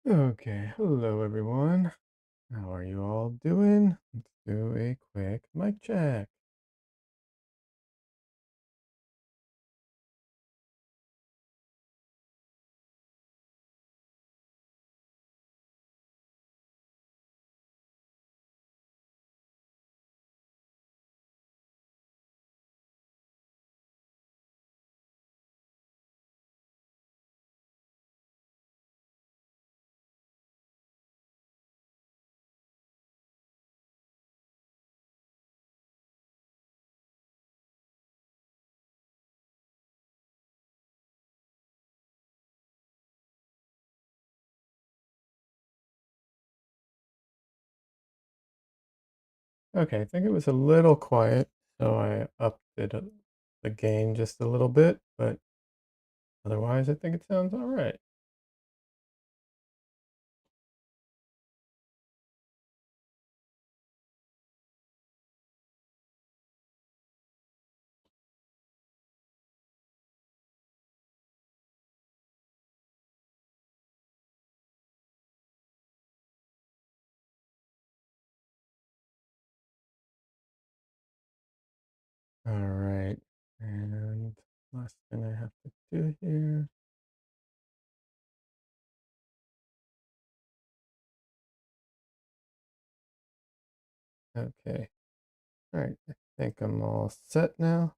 Okay, hello everyone. How are you all doing? Let's do a quick mic check. Okay, I think it was a little quiet, so I upped the gain just a little bit, but otherwise I think it sounds all right. All right, and last thing I have to do here. Okay, all right, I think I'm all set now.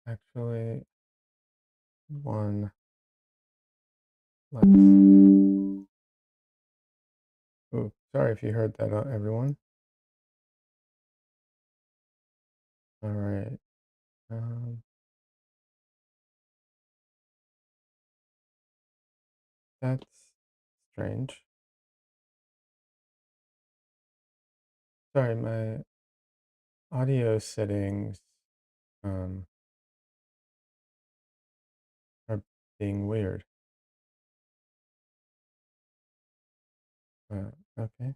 Actually, one last. Ooh, sorry if you heard that, everyone. All right. Um, that's strange. Sorry, my audio settings um, are being weird. Okay.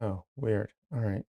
Oh, weird. All right.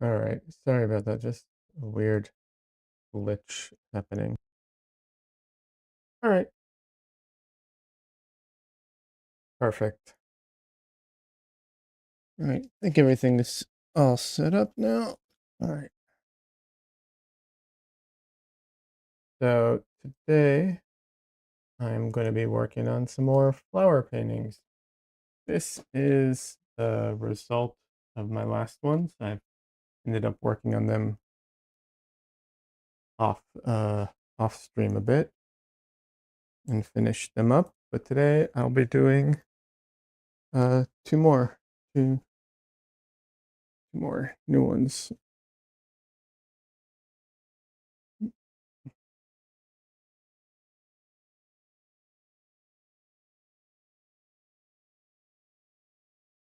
All right. Sorry about that. Just a weird glitch happening. All right. Perfect. All right. I think everything is all set up now. All right. So today I'm going to be working on some more flower paintings. This is the result of my last ones. I've ended up working on them off off stream a bit and finish them up. But today I'll be doing two more, two more new ones.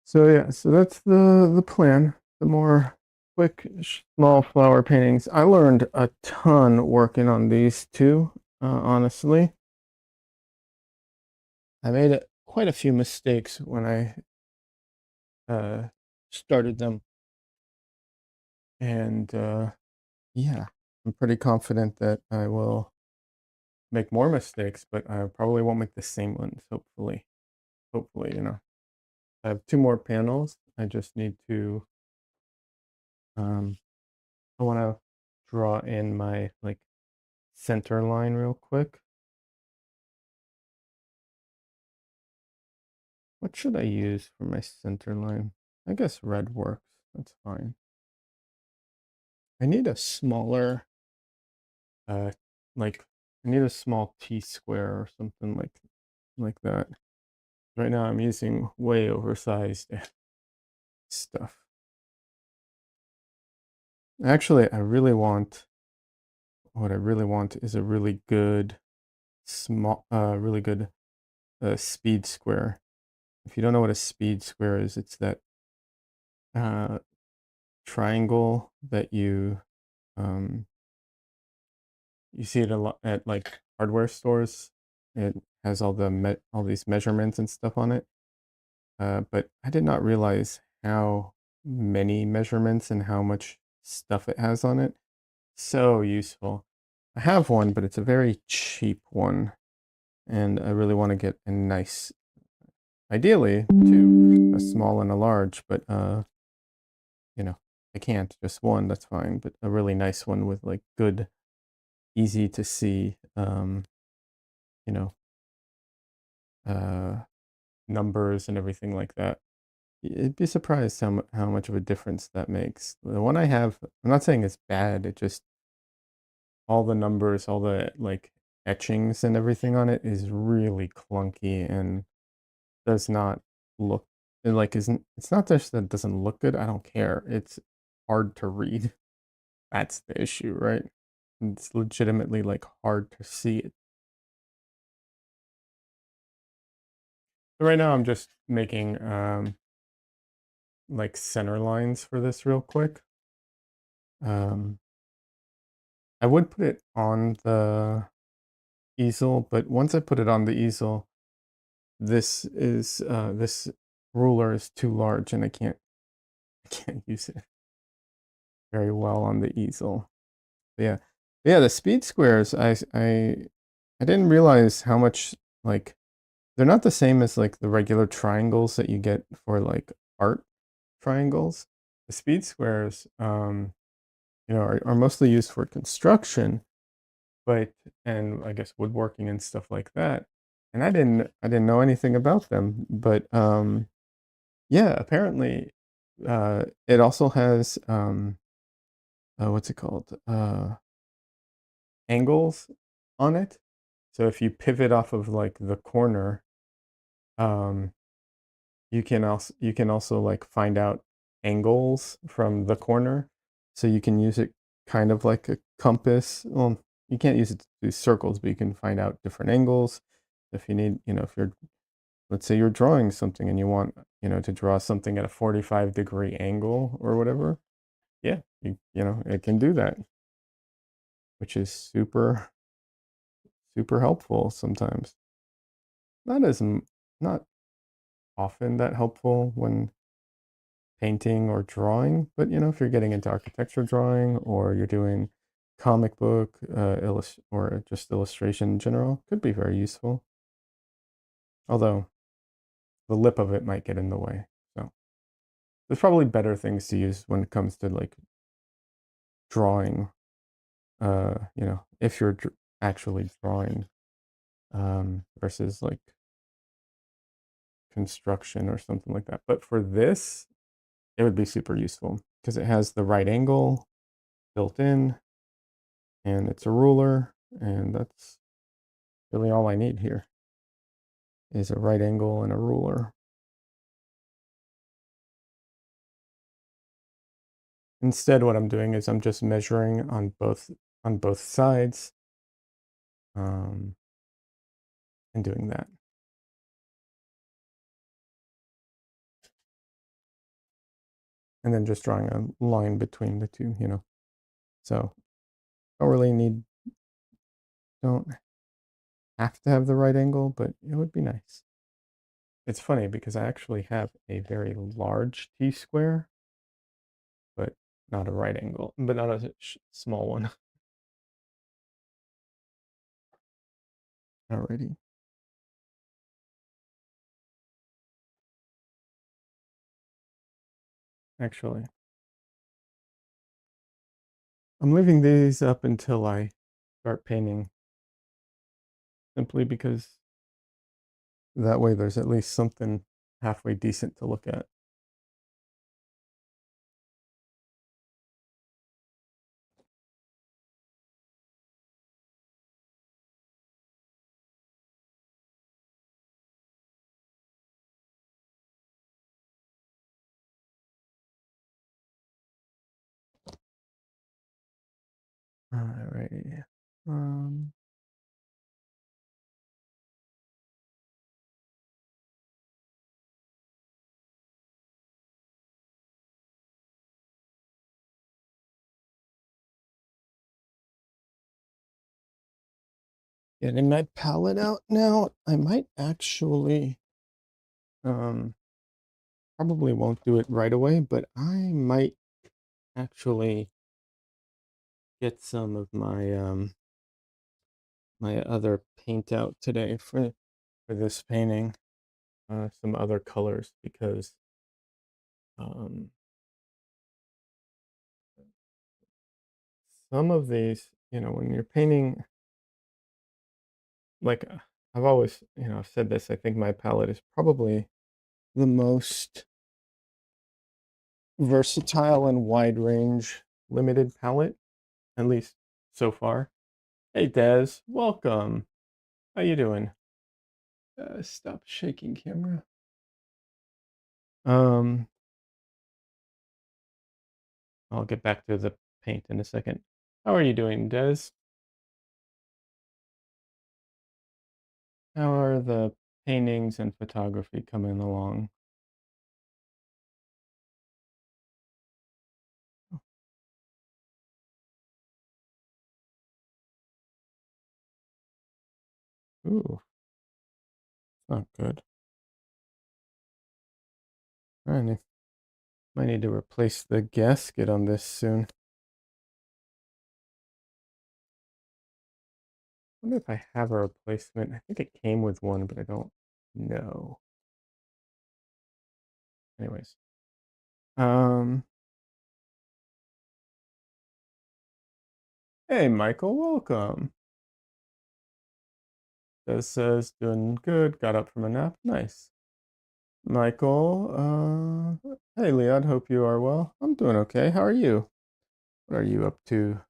So yeah, so that's the plan. The more quick, small flower paintings. I learned a ton working on these two. Honestly, I made quite a few mistakes when I started them, and yeah, I'm pretty confident that I will make more mistakes, but I probably won't make the same ones. Hopefully, I have two more panels. I just need to I want to draw in my like center line real quick. What should I use for my center line? I guess red works. That's fine. I need a smaller, uh, like I need a small T-square or something like that. Right now I'm using way oversized stuff. Actually, what I really want is a really good really good speed square. If you don't know what a speed square is, it's that uh, triangle that um, you see it a lot at like hardware stores. It has all these measurements and stuff on it. But I did not realize how many measurements and how much stuff it has on it. So useful. I have one, but it's a very cheap one, and I really want to get a nice, ideally two, a small and a large, but you know, I can't, just one, that's fine, but a really nice one with like good, easy to see, you know, uh, numbers and everything like that. You'd be surprised how much of a difference that makes. The one I have, I'm not saying it's bad, it just all the numbers, all the like etchings and everything on it is really clunky and does not look it like isn't it's not just that it doesn't look good, I don't care. It's hard to read. That's the issue, right? It's legitimately like hard to see it. So right now I'm just making like center lines for this real quick. Um I would put it on the easel, but once I put it on the easel, this ruler is too large and I can't use it very well on the easel. But yeah, the speed squares, I didn't realize how much like they're not the same as like the regular triangles that you get for like art triangles. The speed squares, are mostly used for construction, but and I guess woodworking and stuff like that. And I didn't know anything about them, but yeah, apparently it also has what's it called? Angles on it. So if you pivot off of like the corner, um you can also like find out angles from the corner. So you can use it kind of like a compass. Well, you can't use it to do circles, but you can find out different angles. If you need, if you're, let's say you're drawing something and you want, to draw something at a 45-degree angle or whatever. Yeah, it can do that, which is super helpful sometimes. Not as not often that helpful when painting or drawing, but if you're getting into architecture drawing or you're doing comic book or just illustration in general, could be very useful. Although the lip of it might get in the way. So there's probably better things to use when it comes to like drawing. If you're actually drawing versus like construction or something like that. But for this, it would be super useful because it has the right angle built in and it's a ruler, and that's really all I need here is a right angle and a ruler. Instead, what I'm doing is I'm just measuring on both sides, and doing that. And then just drawing a line between the two, So don't have to have the right angle, but it would be nice. It's funny because I actually have a very large T-square, but not a right angle, but not a small one. Alrighty. Actually, I'm leaving these up until I start painting, simply because that way there's at least something halfway decent to look at. Alrighty. Um, Getting my palette out now. I might actually, um, probably won't do it right away, but I might actually get some of my my other paint out today for this painting, some other colors because um, some of these, when you're painting, like I've always, I've said this. I think my palette is probably the most versatile and wide range limited palette, at least so far. Hey Des, welcome. How you doing? Stop shaking, camera. Um, I'll get back to the paint in a second. How are you doing, Des? How are the paintings and photography coming along? Ooh, not good. I might need to replace the gasket on this soon. I wonder if I have a replacement. I think it came with one, but I don't know. Anyways, um, hey Michael, welcome. Des says doing good. Got up from a nap. Nice. Michael, hey Leon, hope you are well. I'm doing okay. How are you? What are you up to?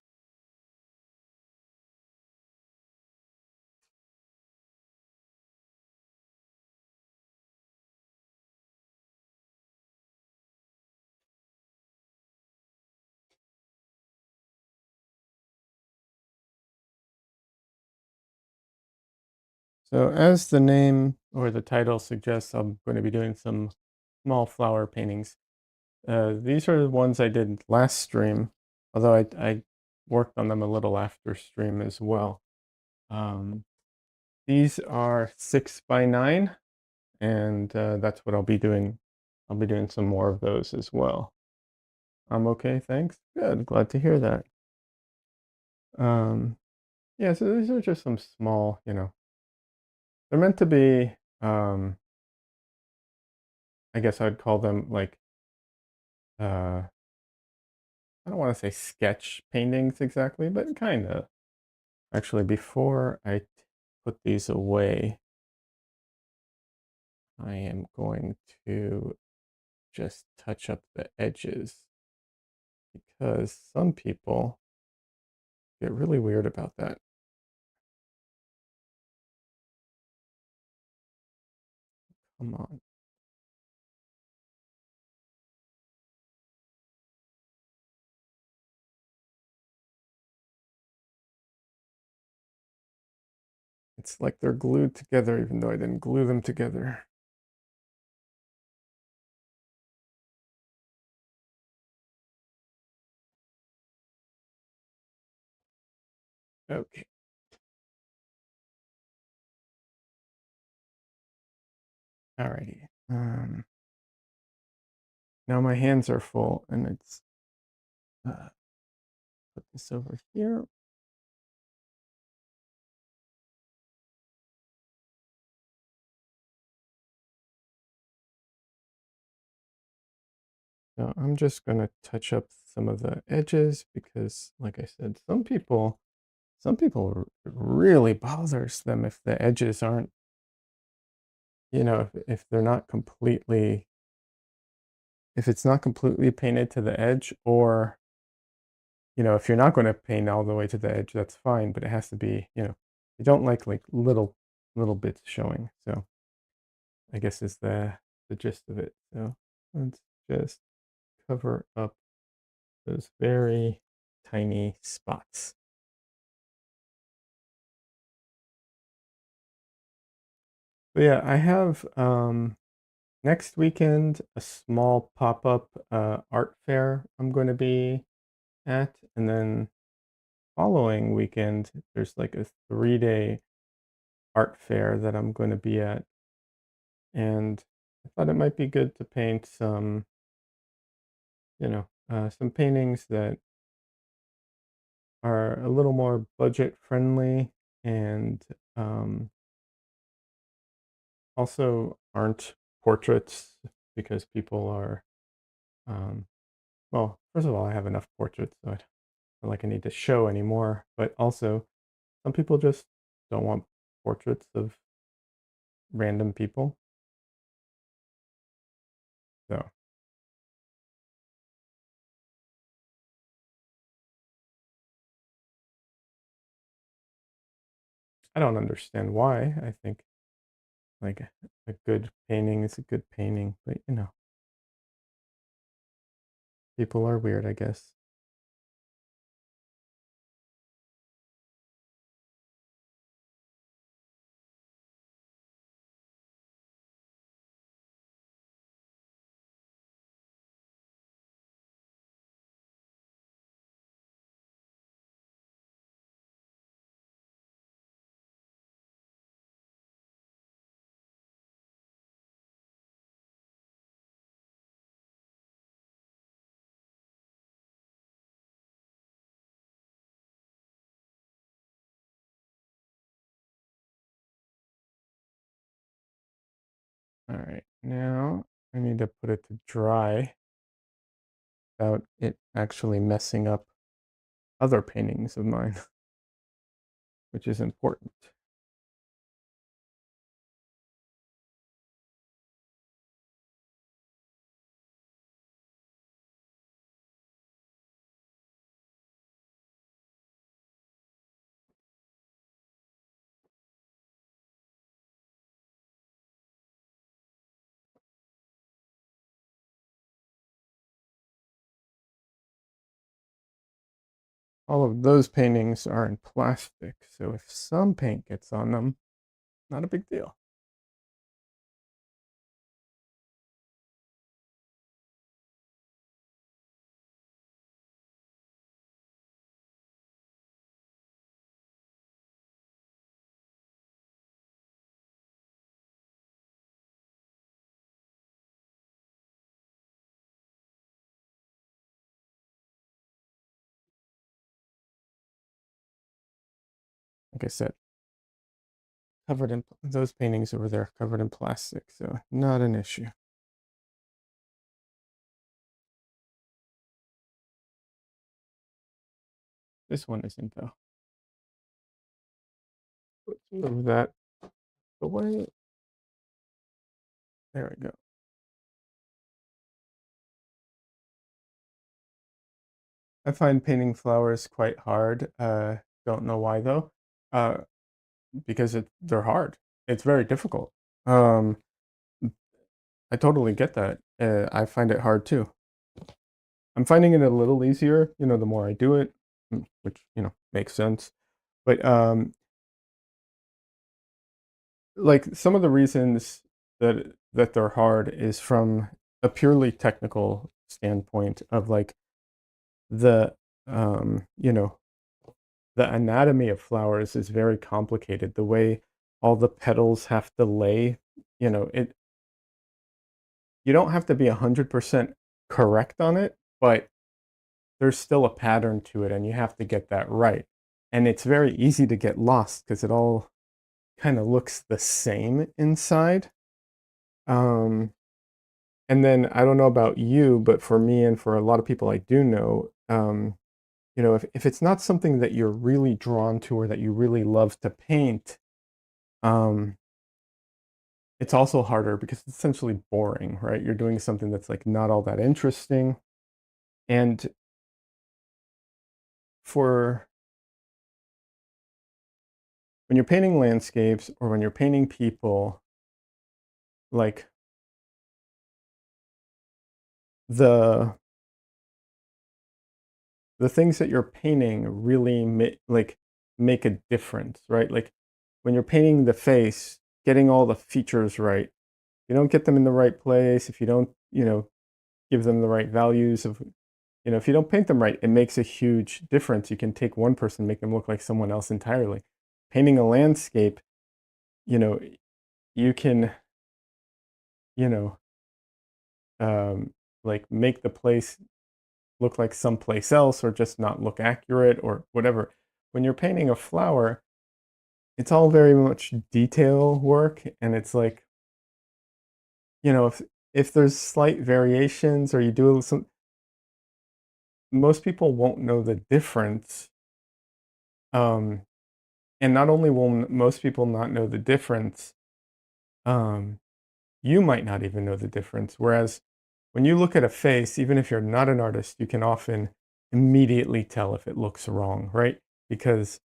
So, as the name or the title suggests, I'm going to be doing some small flower paintings. These are the ones I did last stream, although I worked on them a little after stream as well. Um, these are 6 by 9, and that's what I'll be doing. I'll be doing some more of those as well. I'm okay, thanks. Good, glad to hear that. Um, yeah, so these are just some small, they're meant to be, I guess I'd call them like, I don't want to say sketch paintings exactly, but kind of. Actually, before I put these away, I am going to just touch up the edges because some people get really weird about that. Come on. It's like they're glued together even though I didn't glue them together. Okay. Alrighty. Now my hands are full and it's put this over here. So I'm just going to touch up some of the edges because, like I said, some people it really bothers them if the edges aren't, if they're not completely, if it's not completely painted to the edge, or, if you're not going to paint all the way to the edge, that's fine, but it has to be, you don't like little bits showing. So I guess is the gist of it. So let's just cover up those very tiny spots. So yeah, I have next weekend a small pop-up art fair I'm going to be at, and then following weekend there's like a 3-day art fair that I'm going to be at, and I thought it might be good to paint some, some paintings that are a little more budget friendly and um, also aren't portraits because people are, um, well, first of all, I have enough portraits, so I don't feel like I need to show anymore. But also, some people just don't want portraits of random people. So I don't understand why. I think like a good painting is a good painting, but people are weird, I guess. All right, now I need to put it to dry without it actually messing up other paintings of mine, which is important. All of those paintings are in plastic, so if some paint gets on them, not a big deal. Like I said, covered in those paintings over there, covered in plastic, so not an issue. This one isn't though. Let's move that away. There we go. I find painting flowers quite hard. Don't know why though. Uh, because they're hard. It's very difficult. Um, I totally get that. I find it hard too. I'm finding it a little easier, the more I do it, which, makes sense. But like some of the reasons that they're hard is from a purely technical standpoint of like the um, you know, the anatomy of flowers is very complicated. The way all the petals have to lay, it you don't have to be 100% correct on it, but there's still a pattern to it and you have to get that right. And it's very easy to get lost because it all kind of looks the same inside. Um, and then I don't know about you, but for me and for a lot of people I do know, if it's not something that you're really drawn to or that you really love to paint, um, it's also harder because it's essentially boring, right? You're doing something that's like not all that interesting. And for when you're painting landscapes or when you're painting people, like the the things that you're painting really make a difference, right? Like when you're painting the face, getting all the features right. If you don't get them in the right place, if you don't, give them the right values of, if you don't paint them right, it makes a huge difference. You can take one person, make them look like someone else entirely. Painting a landscape, you know, you can, you know, like make the place look like someplace else or just not look accurate or whatever. When you're painting a flower, it's all very much detail work, and it's like, if there's slight variations or you do some, most people won't know the difference. Um, and not only will most people not know the difference, um, you might not even know the difference. Whereas when you look at a face, even if you're not an artist, you can often immediately tell if it looks wrong, right? Because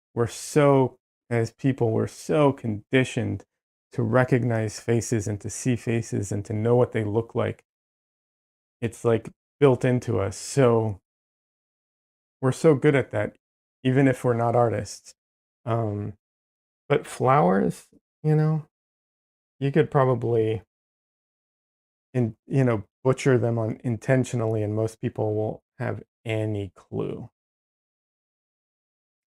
as people, we're so conditioned to recognize faces and to see faces and to know what they look like. It's like built into us. So we're so good at that, even if we're not artists. Um, but flowers, you know, you could probably butcher them on intentionally, and most people won't have any clue.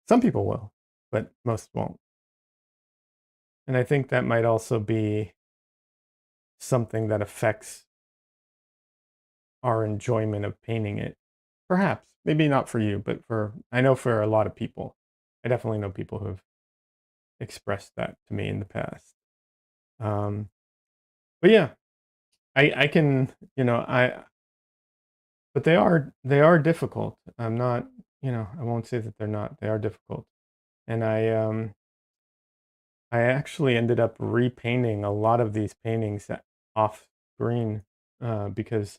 Some people will, but most won't. And I think that might also be something that affects our enjoyment of painting it. Perhaps, maybe not for you, but I know for a lot of people. I definitely know people who have expressed that to me in the past. Um, but yeah, I can, but they are difficult. I'm not, I won't say that they're not. They are difficult. And I actually ended up repainting a lot of these paintings off screen, because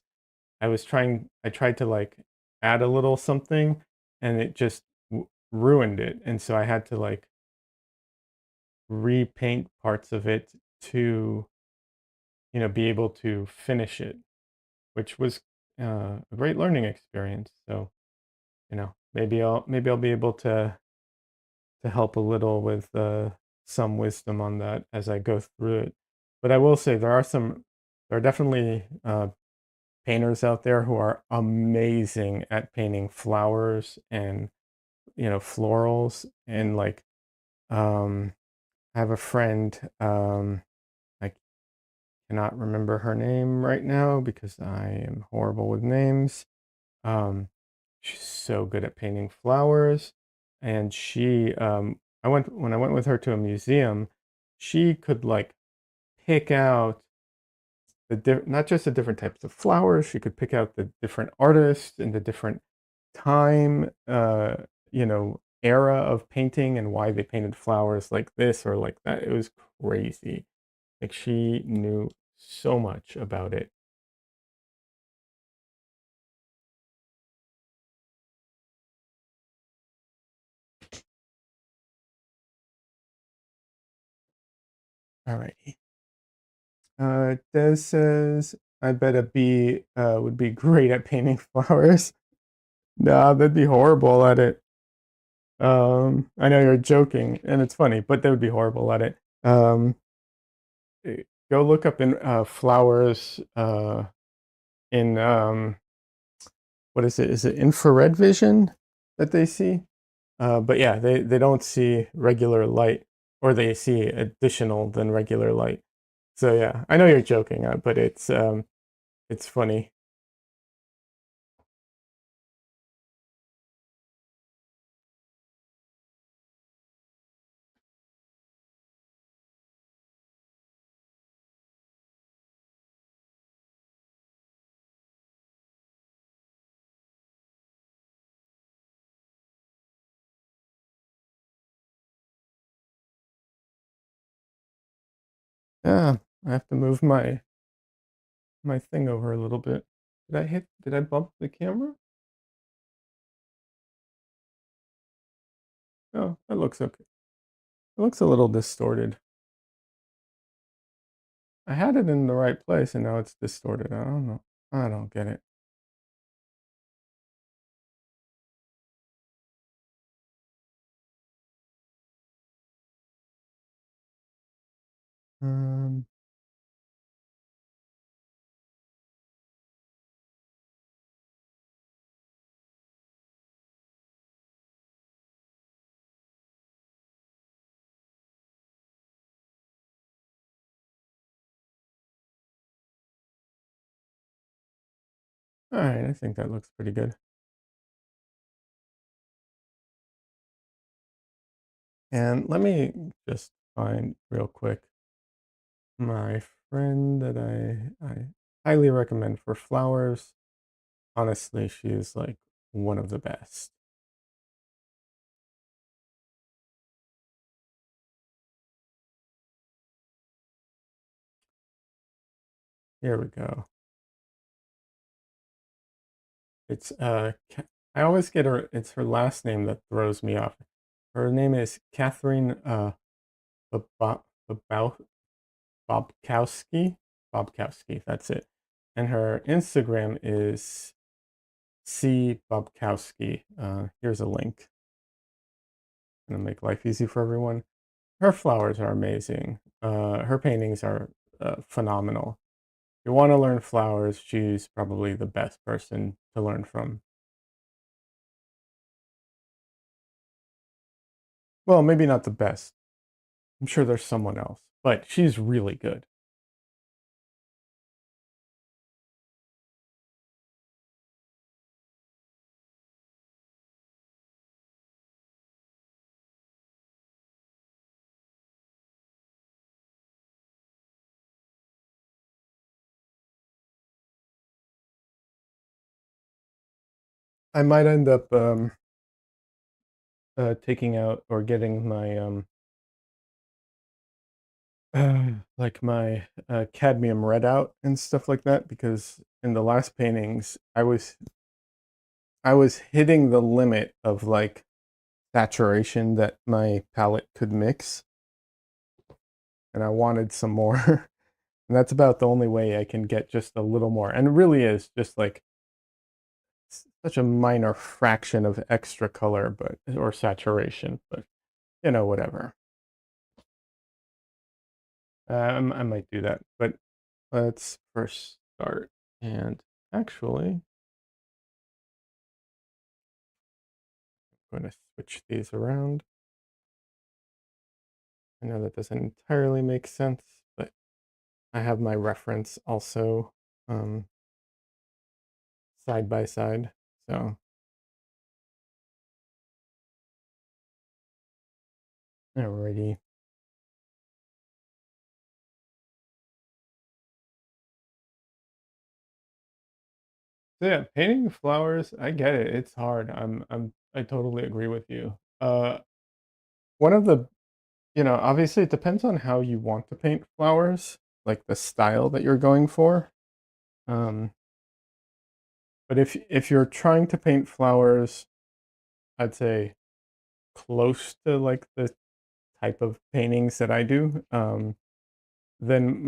I tried to like add a little something, and it just ruined it. And so I had to like repaint parts of it to, be able to finish it, which was a great learning experience. So, maybe I'll be able to help a little with some wisdom on that as I go through it. But I will say there are definitely painters out there who are amazing at painting flowers and florals, and like, I have a friend, I cannot remember her name right now because I am horrible with names. Um, she's so good at painting flowers, and when I went with her to a museum, she could like pick out not just the different types of flowers, she could pick out the different artists and the different time, era of painting and why they painted flowers like this or like that. It was crazy. Like she knew so much about it. All right. Des says, I bet a bee would be great at painting flowers. Nah, they'd be horrible at it. I know you're joking, and it's funny, but they would be horrible at it. Go look up in flowers in what is it? Is it infrared vision that they see? But yeah, they don't see regular light, or they see additional than regular light. So yeah, I know you're joking, but it's funny. Yeah, I have to move my thing over a little bit. Did I bump the camera? Oh, that looks okay. It looks a little distorted. I had it in the right place and now it's distorted. I don't know. I don't get it. Um, all right, I think that looks pretty good. And let me just find real quick my friend that I highly recommend for flowers. Honestly, she is like one of the best. Here we go. It's I always get her. It's her last name that throws me off. Her name is Catherine Bob- Bobkowski. Bobkowski. That's it. And her Instagram is C Bobkowski. Here's a link. Gonna make life easy for everyone. Her flowers are amazing. Her paintings are phenomenal. If you want to learn flowers, she's probably the best person to learn from. Well, maybe not the best. I'm sure there's someone else, but she's really good. I might end up taking out or getting my like my cadmium red out and stuff like that because in the last paintings I was hitting the limit of like saturation that my palette could mix, and I wanted some more. And that's about the only way I can get just a little more. And it really is just like such a minor fraction of extra color, but or saturation, but whatever. I might do that, but let's first start. And actually, I'm going to switch these around. I know that doesn't entirely make sense, but I have my reference also um, side by side. So, alrighty. So yeah, painting flowers, I get it. It's hard. I totally agree with you. One of the, obviously it depends on how you want to paint flowers, like the style that you're going for. Um, but if you're trying to paint flowers, I'd say close to like the type of paintings that I do, then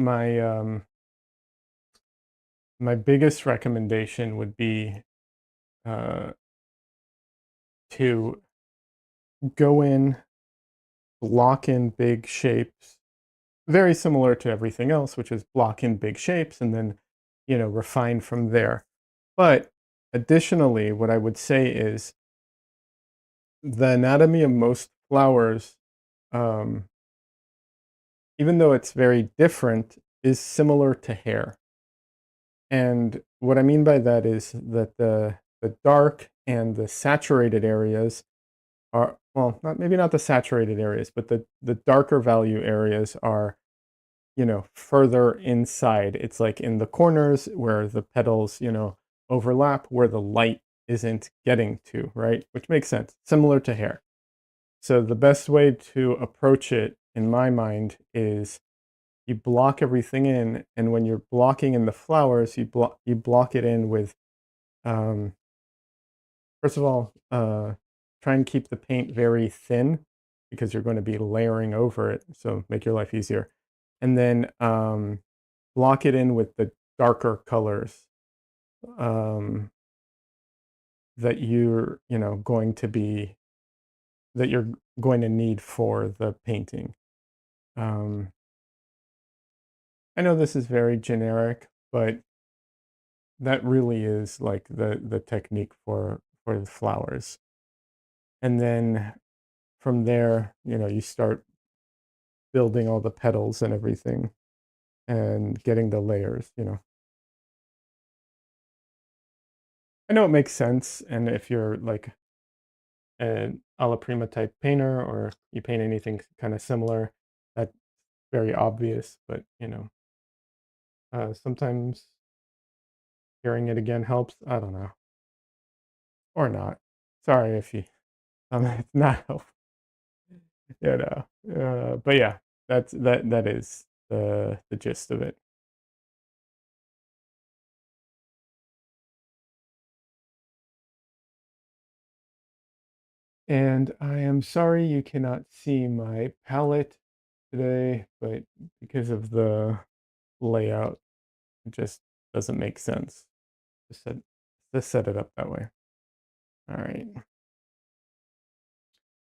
my biggest recommendation would be uh, to go in, block in big shapes, very similar to everything else, which is block in big shapes and then, refine from there. But additionally, what I would say is the anatomy of most flowers, um, even though it's very different, is similar to hair. And what I mean by that is that the dark and the saturated areas are, well, not maybe not the saturated areas, but the darker value areas are, further inside. It's like in the corners where the petals, overlap, where the light isn't getting to, right? Which makes sense, similar to hair. So the best way to approach it, in my mind, is you block everything in, and when you're blocking in the flowers, you block it in with, um, first of all, try and keep the paint very thin because you're going to be layering over it, so make your life easier. And then block it in with the darker colors um, that you're going to be that you're going to need for the painting. Um, I know this is very generic, but that really is like the technique for the flowers. And then from there, you start building all the petals and everything and getting the layers. I know it makes sense, and if you're like an alla prima type painter or you paint anything kind of similar, that's very obvious, but sometimes hearing it again helps. I don't know. Or not. Sorry if you it's not helpful, but yeah, that is the gist of it. And I am sorry you cannot see my palette today, but because of the layout, it just doesn't make sense to set it up that way. All right.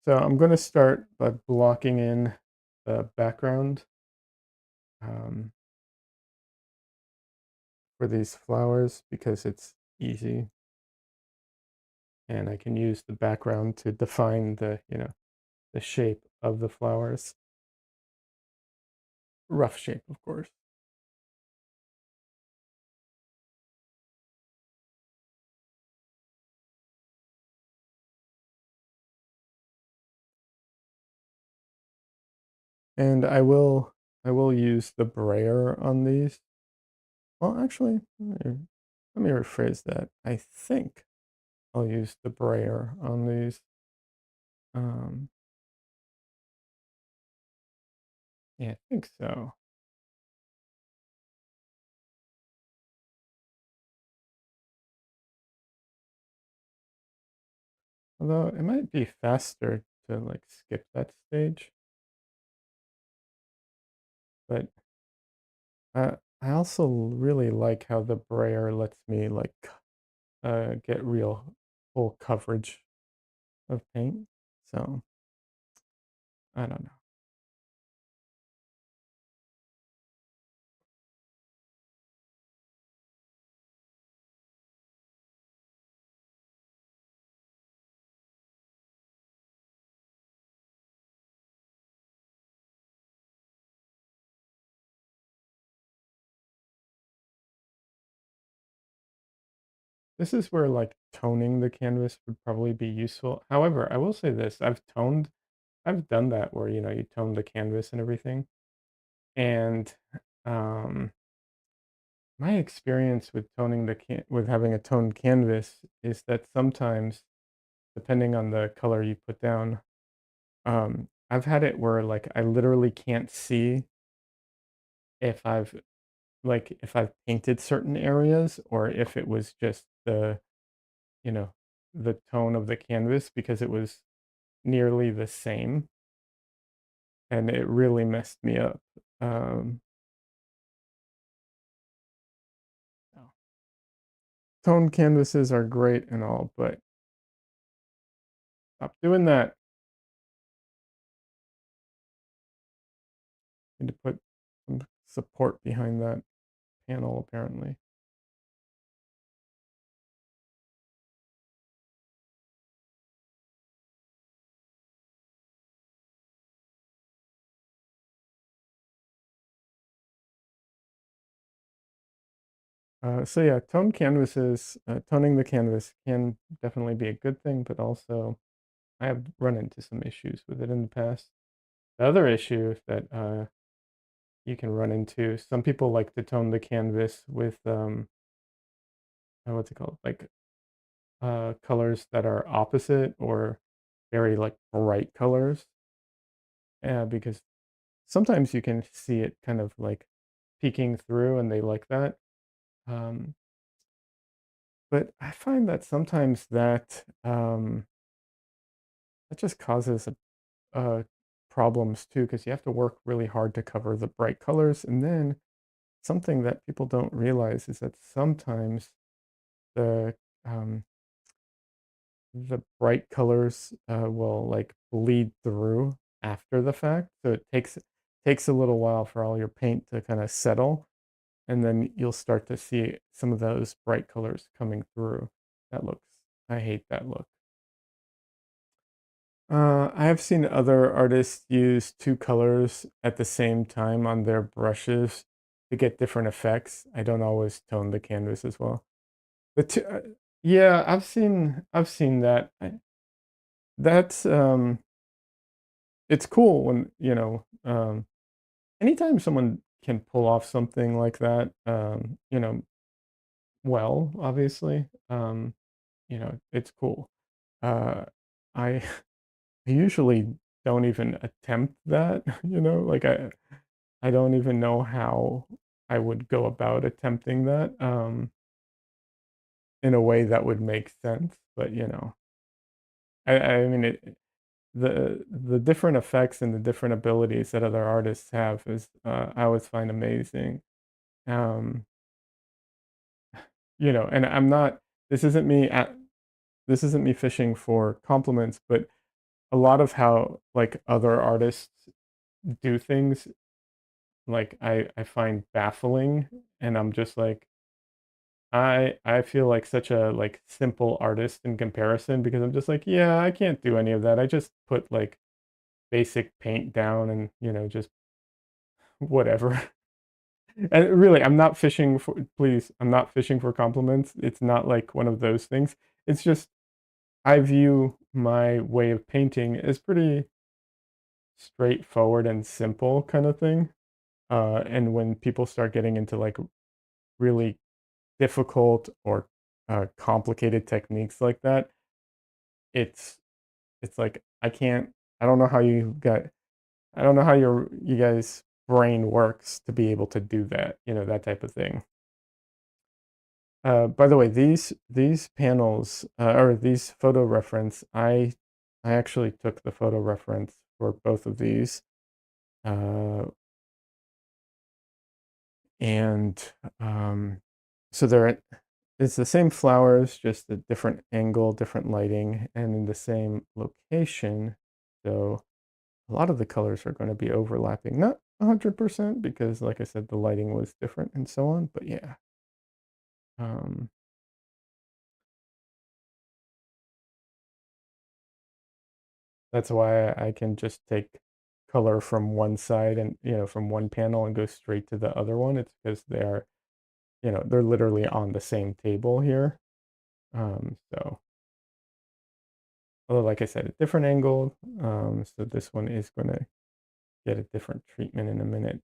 So I'm going to start by blocking in the background um, for these flowers because it's easy. And I can use the background to define the shape of the flowers. Rough shape, of course. And I will use the brayer on these. Well, actually, let me rephrase that. I think I'll use the brayer on these. Um, yeah, I think so. Although it might be faster to like skip that stage, but I also really like how the brayer lets me like get real full coverage of paint. So I don't know. This is where like toning the canvas would probably be useful. However, I will say this, I've done that where you tone the canvas and everything. And um my experience with toning with having a toned canvas is that sometimes depending on the color you put down, I've had it where like I literally can't see if I've painted certain areas or if it was just you know, the tone of the canvas because it was nearly the same, and it really messed me up. Um, oh. Toned canvases are great and all, but stop doing that. Need to put some support behind that panel, apparently. So yeah, toning the canvas can definitely be a good thing, but also I have run into some issues with it in the past. The other issue that you can run into, some people like to tone the canvas with what's it called? Like colors that are opposite or very like bright colors. Because sometimes you can see it kind of like peeking through, and they like that. Um, but I find that sometimes that just causes problems too, because you have to work really hard to cover the bright colors. And then something that people don't realize is that sometimes the um, the bright colors will like bleed through after the fact. So it takes a little while for all your paint to kind of settle, and then you'll start to see some of those bright colors coming through. That looks, I hate that look. I have seen other artists use two colors at the same time on their brushes to get different effects. I don't always tone the canvas as well. The two, yeah, I've seen that. That's it's cool when anytime someone can pull off something like that, well, obviously, it's cool. Uh, I I usually don't even attempt that, like I don't even know how I would go about attempting that in a way that would make sense. But I mean, the different effects and the different abilities that other artists have is I always find amazing. Um, and I'm not. This isn't me. This isn't me fishing for compliments, but a lot of how like other artists do things, like I find baffling, and I'm just like I feel like such a like simple artist in comparison because I'm just like, yeah, I can't do any of that. I just put like basic paint down and just whatever. And really, I'm not fishing for, please, I'm not fishing for compliments. It's not like one of those things. It's just I view my way of painting as pretty straightforward and simple kind of thing. And when people start getting into like really difficult or complicated techniques like that, it's it's like I can't. I don't know how you got. I don't know how you guys' brain works to be able to do that. That type of thing. By the way, these panels or these photo reference, I actually took the photo reference for both of these, uh, and so it's the same flowers, just a different angle, different lighting, and in the same location. So a lot of the colors are going to be overlapping, not 100% because, like I said, the lighting was different and so on. But yeah. Um, That's why I can just take color from one side and, from one panel and go straight to the other one. It's because they're literally on the same table here. So, although, like I said, a different angle. So this one is going to get a different treatment in a minute.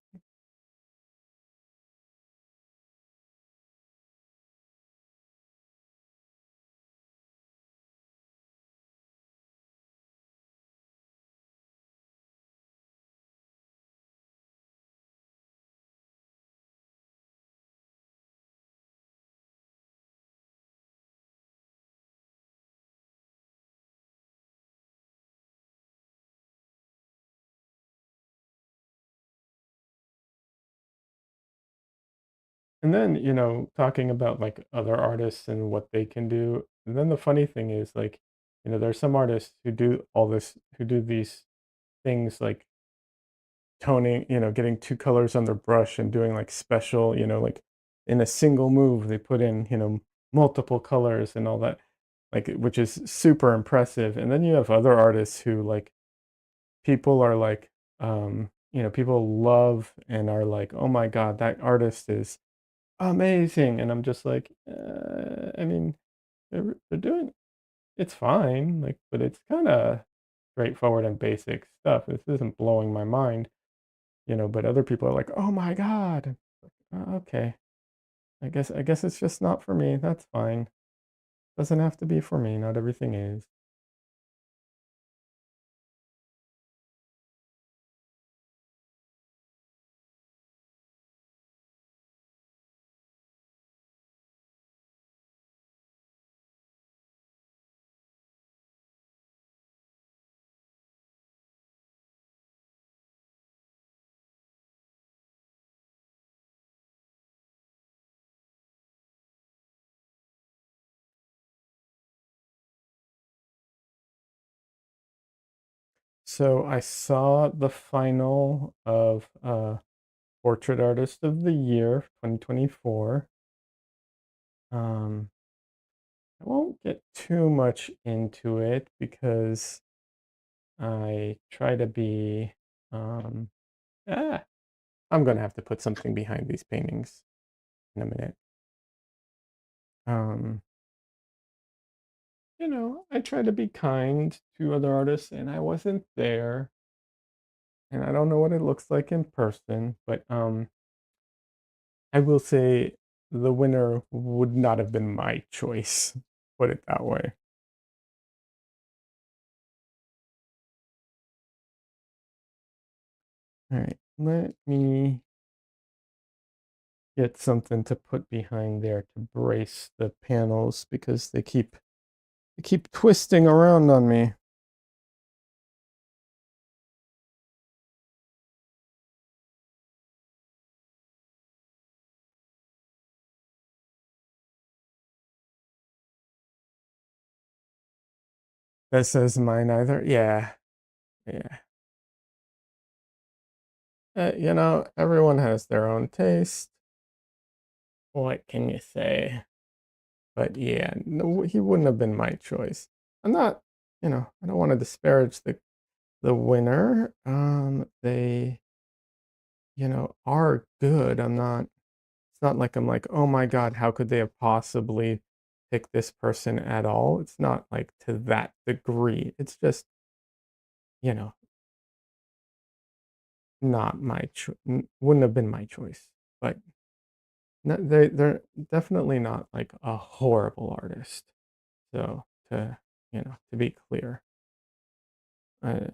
And then, talking about like other artists and what they can do. And then the funny thing is like, there's some artists who do all this, who do these things like toning, getting two colors on their brush and doing like special, like in a single move, they put in, multiple colors and all that, like, which is super impressive. And then you have other artists who like people are like, people love and are like, oh my God, that artist is amazing. And I'm just like, I mean, they're doing it's fine, like, but it's kind of straightforward and basic stuff. This isn't blowing my mind, but other people are like, "Oh my God." Okay. I guess it's just not for me. That's fine. Doesn't have to be for me. Not everything is. So I saw the final of Portrait Artist of the Year 2024. I won't get too much into it because I try to be um ah, I'm gonna have to put something behind these paintings in a minute. Um, I try to be kind to other artists and I wasn't there and I don't know what it looks like in person, but I will say the winner would not have been my choice, put it that way. All right, let me get something to put behind there to brace the panels because they keep twisting around on me. That says mine either. Yeah, yeah. Everyone has their own taste. What can you say? But yeah, no, he wouldn't have been my choice. I'm not, I don't want to disparage the winner. They, are good. It's not like I'm like, oh my God, how could they have possibly picked this person at all? It's not like to that degree. It's just, you know, not my choice. Wouldn't have been my choice. But no, they're definitely not like a horrible artist. So to be clear, uh,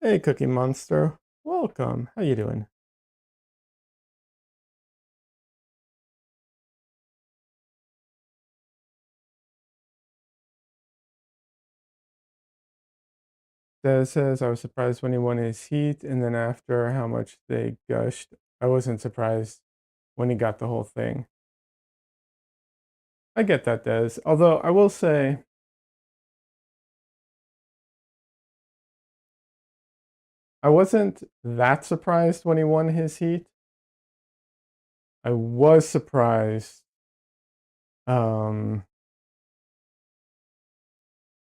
hey, Cookie Monster, welcome. How you doing? Des says I was surprised when he won his heat, and then after how much they gushed, I wasn't surprised when he got the whole thing. I get that, Des. Although I will say, I wasn't that surprised when he won his heat. I was surprised um,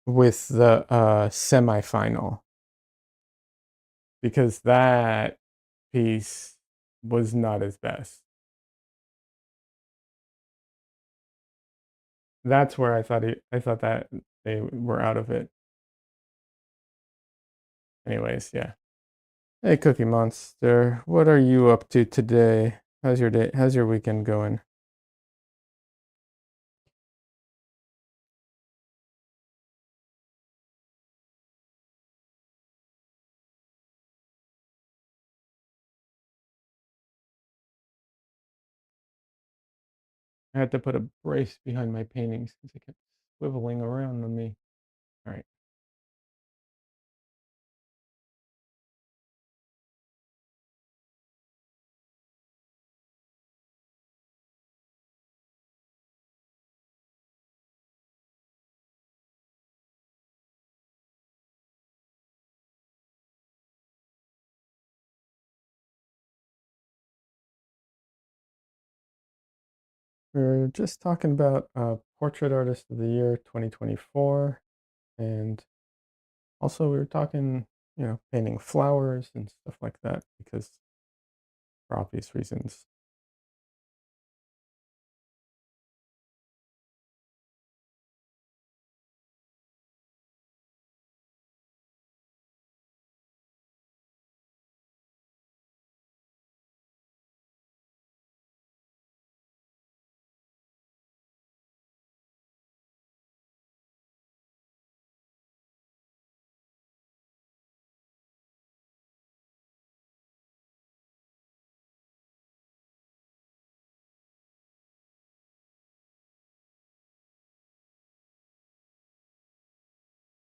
with the semifinal because that piece was not his best. That's where I thought that they were out of it. Anyways, yeah. Hey, Cookie Monster, what are you up to today? How's your day? How's your weekend going? I had to put a brace behind my paintings because they kept swiveling around on me. All right. We're just talking about Portrait Artist of the Year 2024. And also, we were talking, painting flowers and stuff like that because for obvious reasons.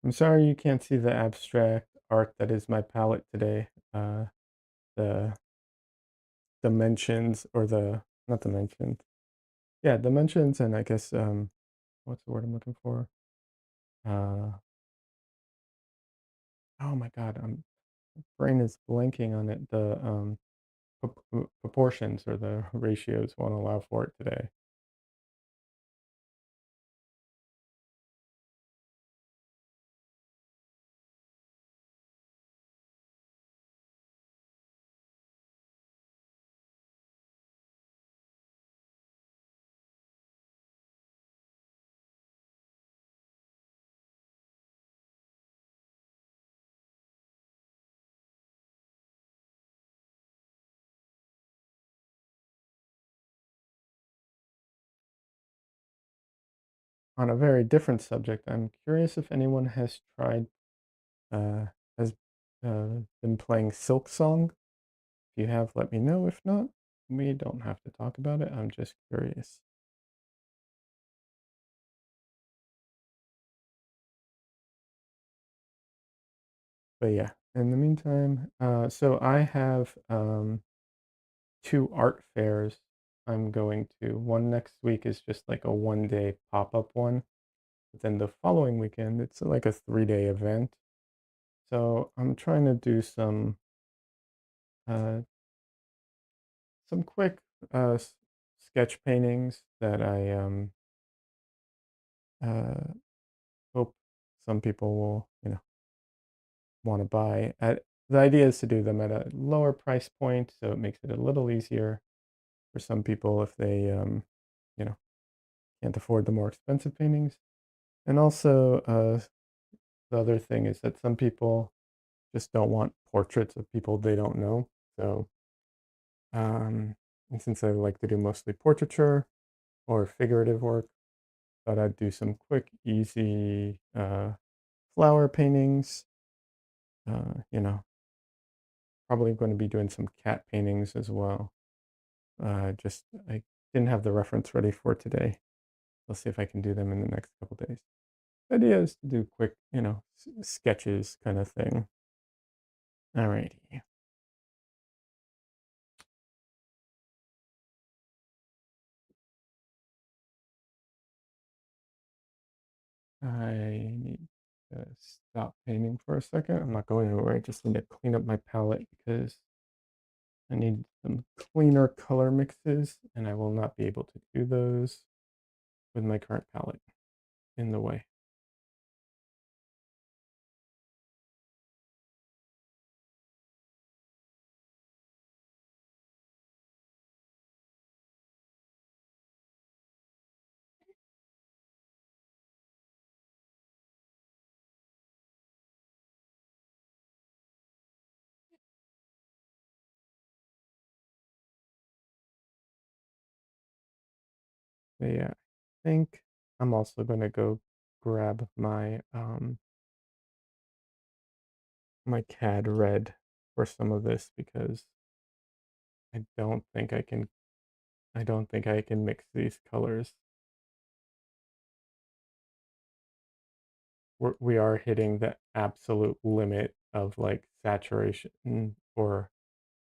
I'm sorry you can't see the abstract art that is my palette today. The dimensions or not dimensions. Yeah, dimensions, and I guess what's the word I'm looking for? Uh, oh my God, brain is blanking on it. The proportions or the ratios won't allow for it today. On a very different subject, I'm curious if anyone has tried uh, has been playing Silk Song. If you have, let me know. If not, we don't have to talk about it. I'm just curious. But yeah, in the meantime, so I have two art fairs I'm going to. One next week is just like a 1 day pop-up one. But then the following weekend, it's like a 3 day event. So I'm trying to do uh, some quick sketch paintings that I uh, hope some people will, want to buy. The idea is to do them at a lower price point, so it makes it a little easier for some people if they, you know, can't afford the more expensive paintings. And also, the other thing is that some people just don't want portraits of people they don't know. So, and since I like to do mostly portraiture or figurative work, thought I'd do some quick, easy flower paintings. You know, probably going to be doing some cat paintings as well. Just I didn't have the reference ready for today. I'll see if I can do them in the next couple days. The idea is to do quick, sketches kind of thing. Alrighty. I need to stop painting for a second. I'm not going anywhere. I just need to clean up my palette because I need some cleaner color mixes, and I will not be able to do those with my current palette in the way. But yeah, I think I'm also gonna go grab my CAD red for some of this because I don't think I can mix these colors. We are hitting the absolute limit of like saturation or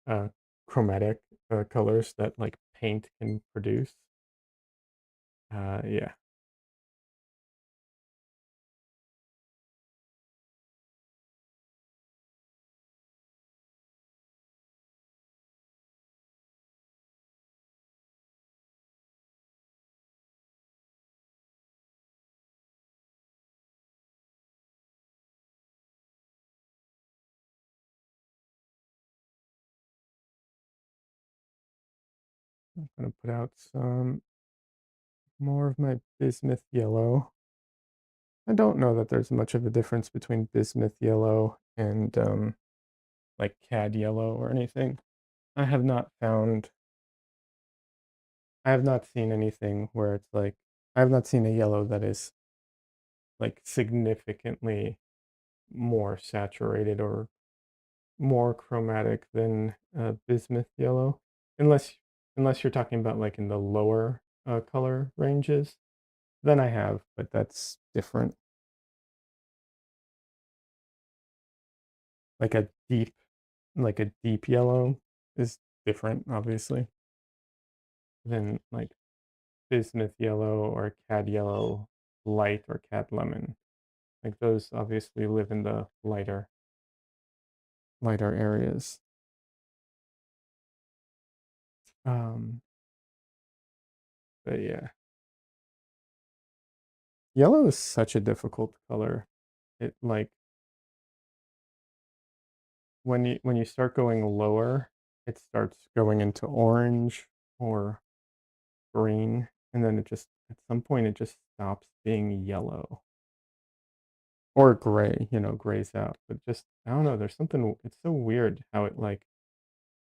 uh, chromatic colors that like paint can produce. Yeah, I'm gonna put out some more of my bismuth yellow. I don't know that there's much of a difference between bismuth yellow and like cad yellow or anything. I have not found, I have not seen anything where it's like, I have not seen a yellow that is like significantly more saturated or more chromatic than bismuth yellow, unless you're talking about like in the lower color ranges. Then I have, but that's different. Like a deep, like a deep yellow is different, obviously. than like bismuth yellow or cad yellow light or cad lemon. Like those obviously live in the lighter areas. Um, but yeah, yellow is such a difficult color. It like when you start going lower, it starts going into orange or green, and then it just at some point it just stops being yellow or gray. Grays out. But just I don't know. There's something. It's so weird how it like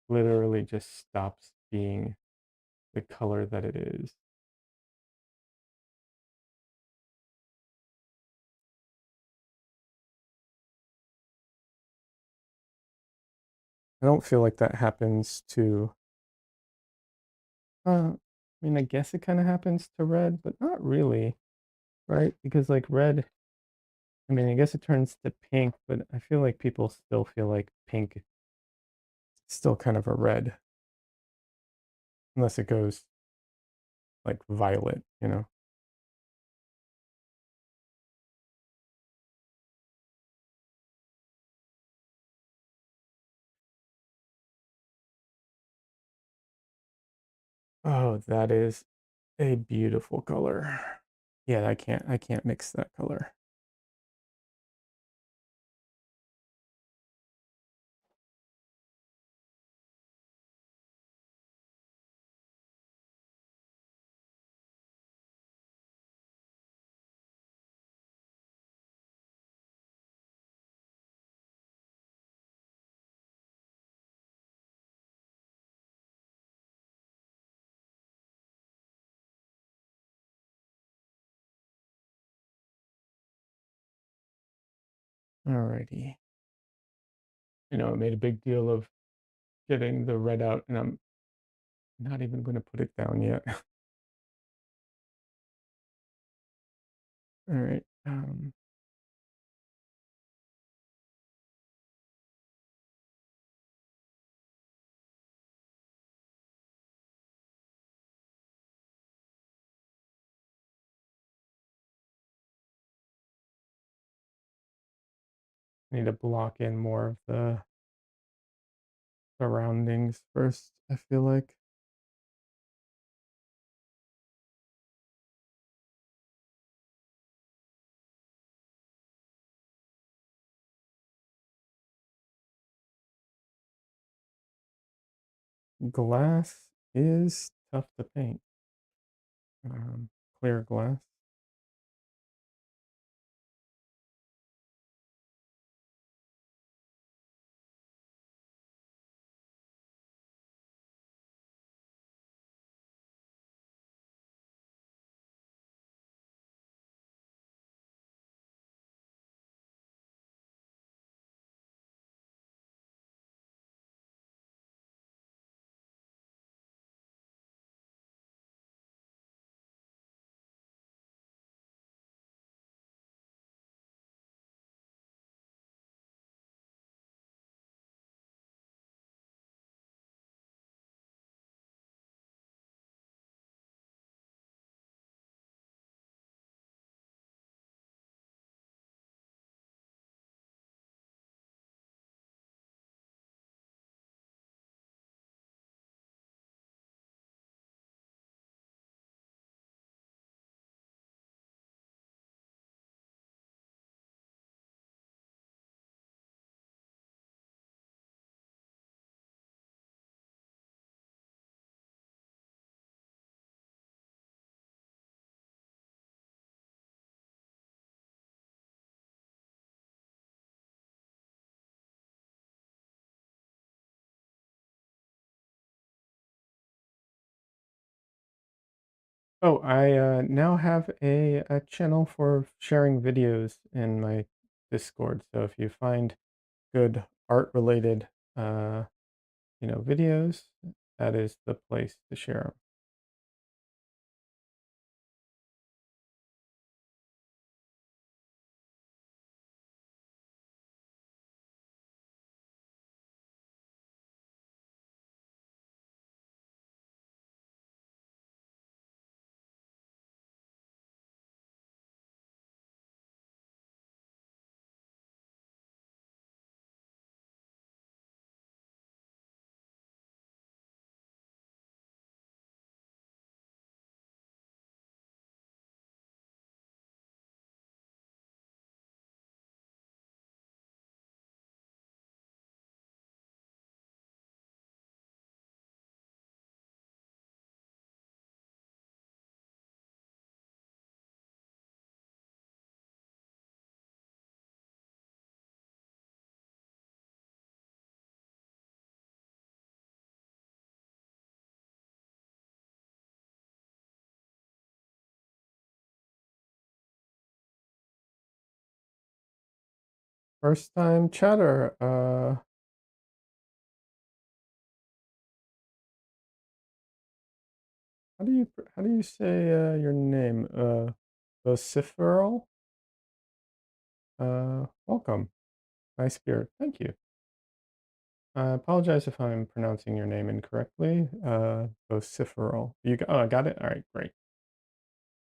literally just stops being the color that it is. I don't feel like that happens to. I mean, I guess it kind of happens to red, but not really, right? Because like red, I mean, I guess it turns to pink, but I feel like people still feel like pink is still kind of a red, unless it goes like violet. Oh, that is a beautiful color. Yeah, I can't mix that color. Alrighty. I made a big deal of getting the red out, and I'm not even going to put it down yet. All right. Need to block in more of the surroundings first, I feel like. Glass is tough to paint. Clear glass. Oh, I now have a channel for sharing videos in my Discord. So if you find good art related uh, videos, that is the place to share them. first time chatter. How do you say your name? Vociferal? Welcome. Nice beard. Thank you. I apologize if I'm pronouncing your name incorrectly. Vociferal. Oh, I got it? All right, great.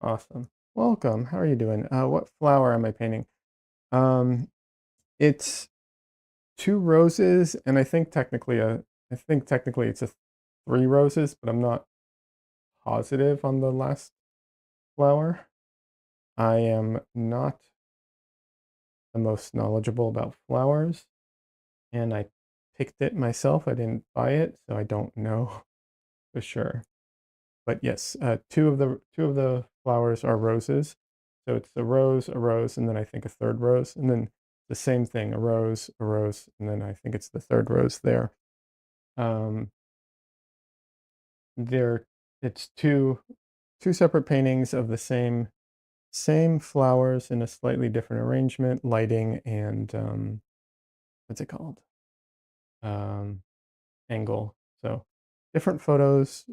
Awesome. Welcome. How are you doing? What flower am I painting? Um, it's two roses, and I think technically it's a three roses, but I'm not positive on the last flower. I am not the most knowledgeable about flowers, and I picked it myself. I didn't buy it, so I don't know for sure. But yes, two of the flowers are roses. So it's a rose, and then I think a third rose, and then the same thing, a rose, and then I think it's the third rose there. Um, there, it's two separate paintings of the same flowers in a slightly different arrangement, lighting, and what's it called? Um, Angle. So different photos,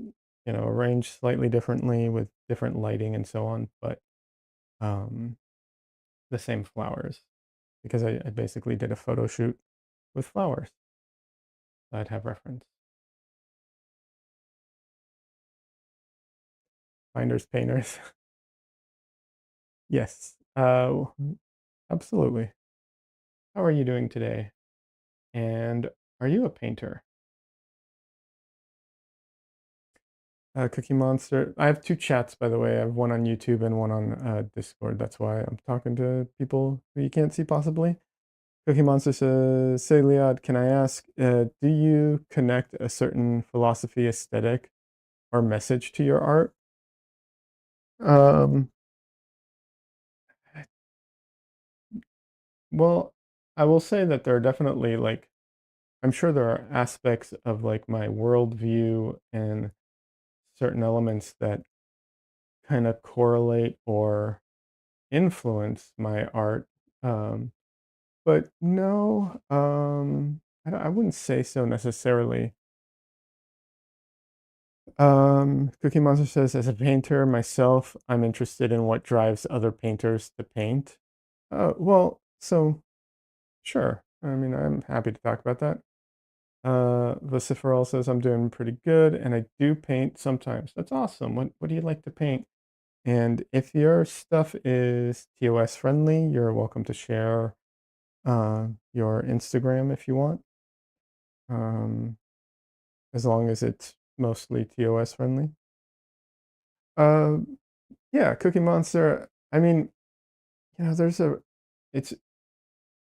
arranged slightly differently with different lighting and so on, but um, the same flowers because I basically did a photo shoot with flowers. So I'd have reference. Finders, painters. Yes, absolutely. How are you doing today? And are you a painter? Cookie Monster. I have two chats, by the way. I have one on YouTube and one on Discord. That's why I'm talking to people who you can't see possibly. Cookie Monster says, "Say, Liad, can I ask, do you connect a certain philosophy, aesthetic, or message to your art?" Um, well, I will say that there are definitely like, I'm sure there are aspects of like my worldview and certain elements that kind of correlate or influence my art. Um, but no, I wouldn't say so necessarily. Cookie Monster says, as a painter myself, I'm interested in what drives other painters to paint. Well, so sure. I mean, I'm happy to talk about that. Vociferal says, I'm doing pretty good and I do paint sometimes. That's awesome. What do you like to paint? And if your stuff is TOS friendly, you're welcome to share your Instagram if you want, um, as long as it's mostly TOS friendly. Uh, yeah, Cookie Monster. I mean, there's it's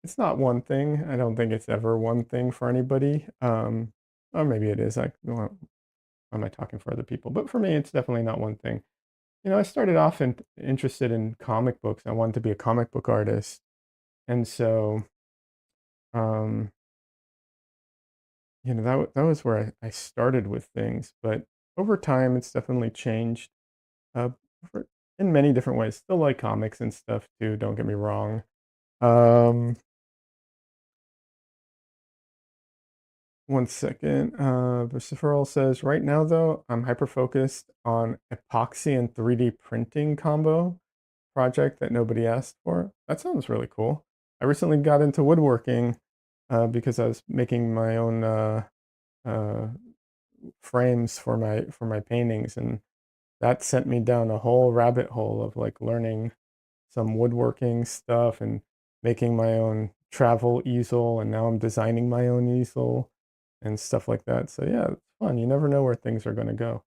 it's not one thing. I don't think it's ever one thing for anybody. Or maybe it is. Well, am I talking for other people? But for me, it's definitely not one thing. I started off interested in comic books. I wanted to be a comic book artist, and so um, that was where I started with things. But over time, it's definitely changed uh, for, in many different ways. Still like comics and stuff too. Don't get me wrong. Um, One second. Vociferal says, right now though, I'm hyper focused on epoxy and 3D printing combo project that nobody asked for. That sounds really cool. I recently got into woodworking because I was making my own uh, frames for my paintings, and that sent me down a whole rabbit hole of like learning some woodworking stuff and making my own travel easel, and now I'm designing my own easel and stuff like that. So yeah, it's fun. You never know where things are going to go.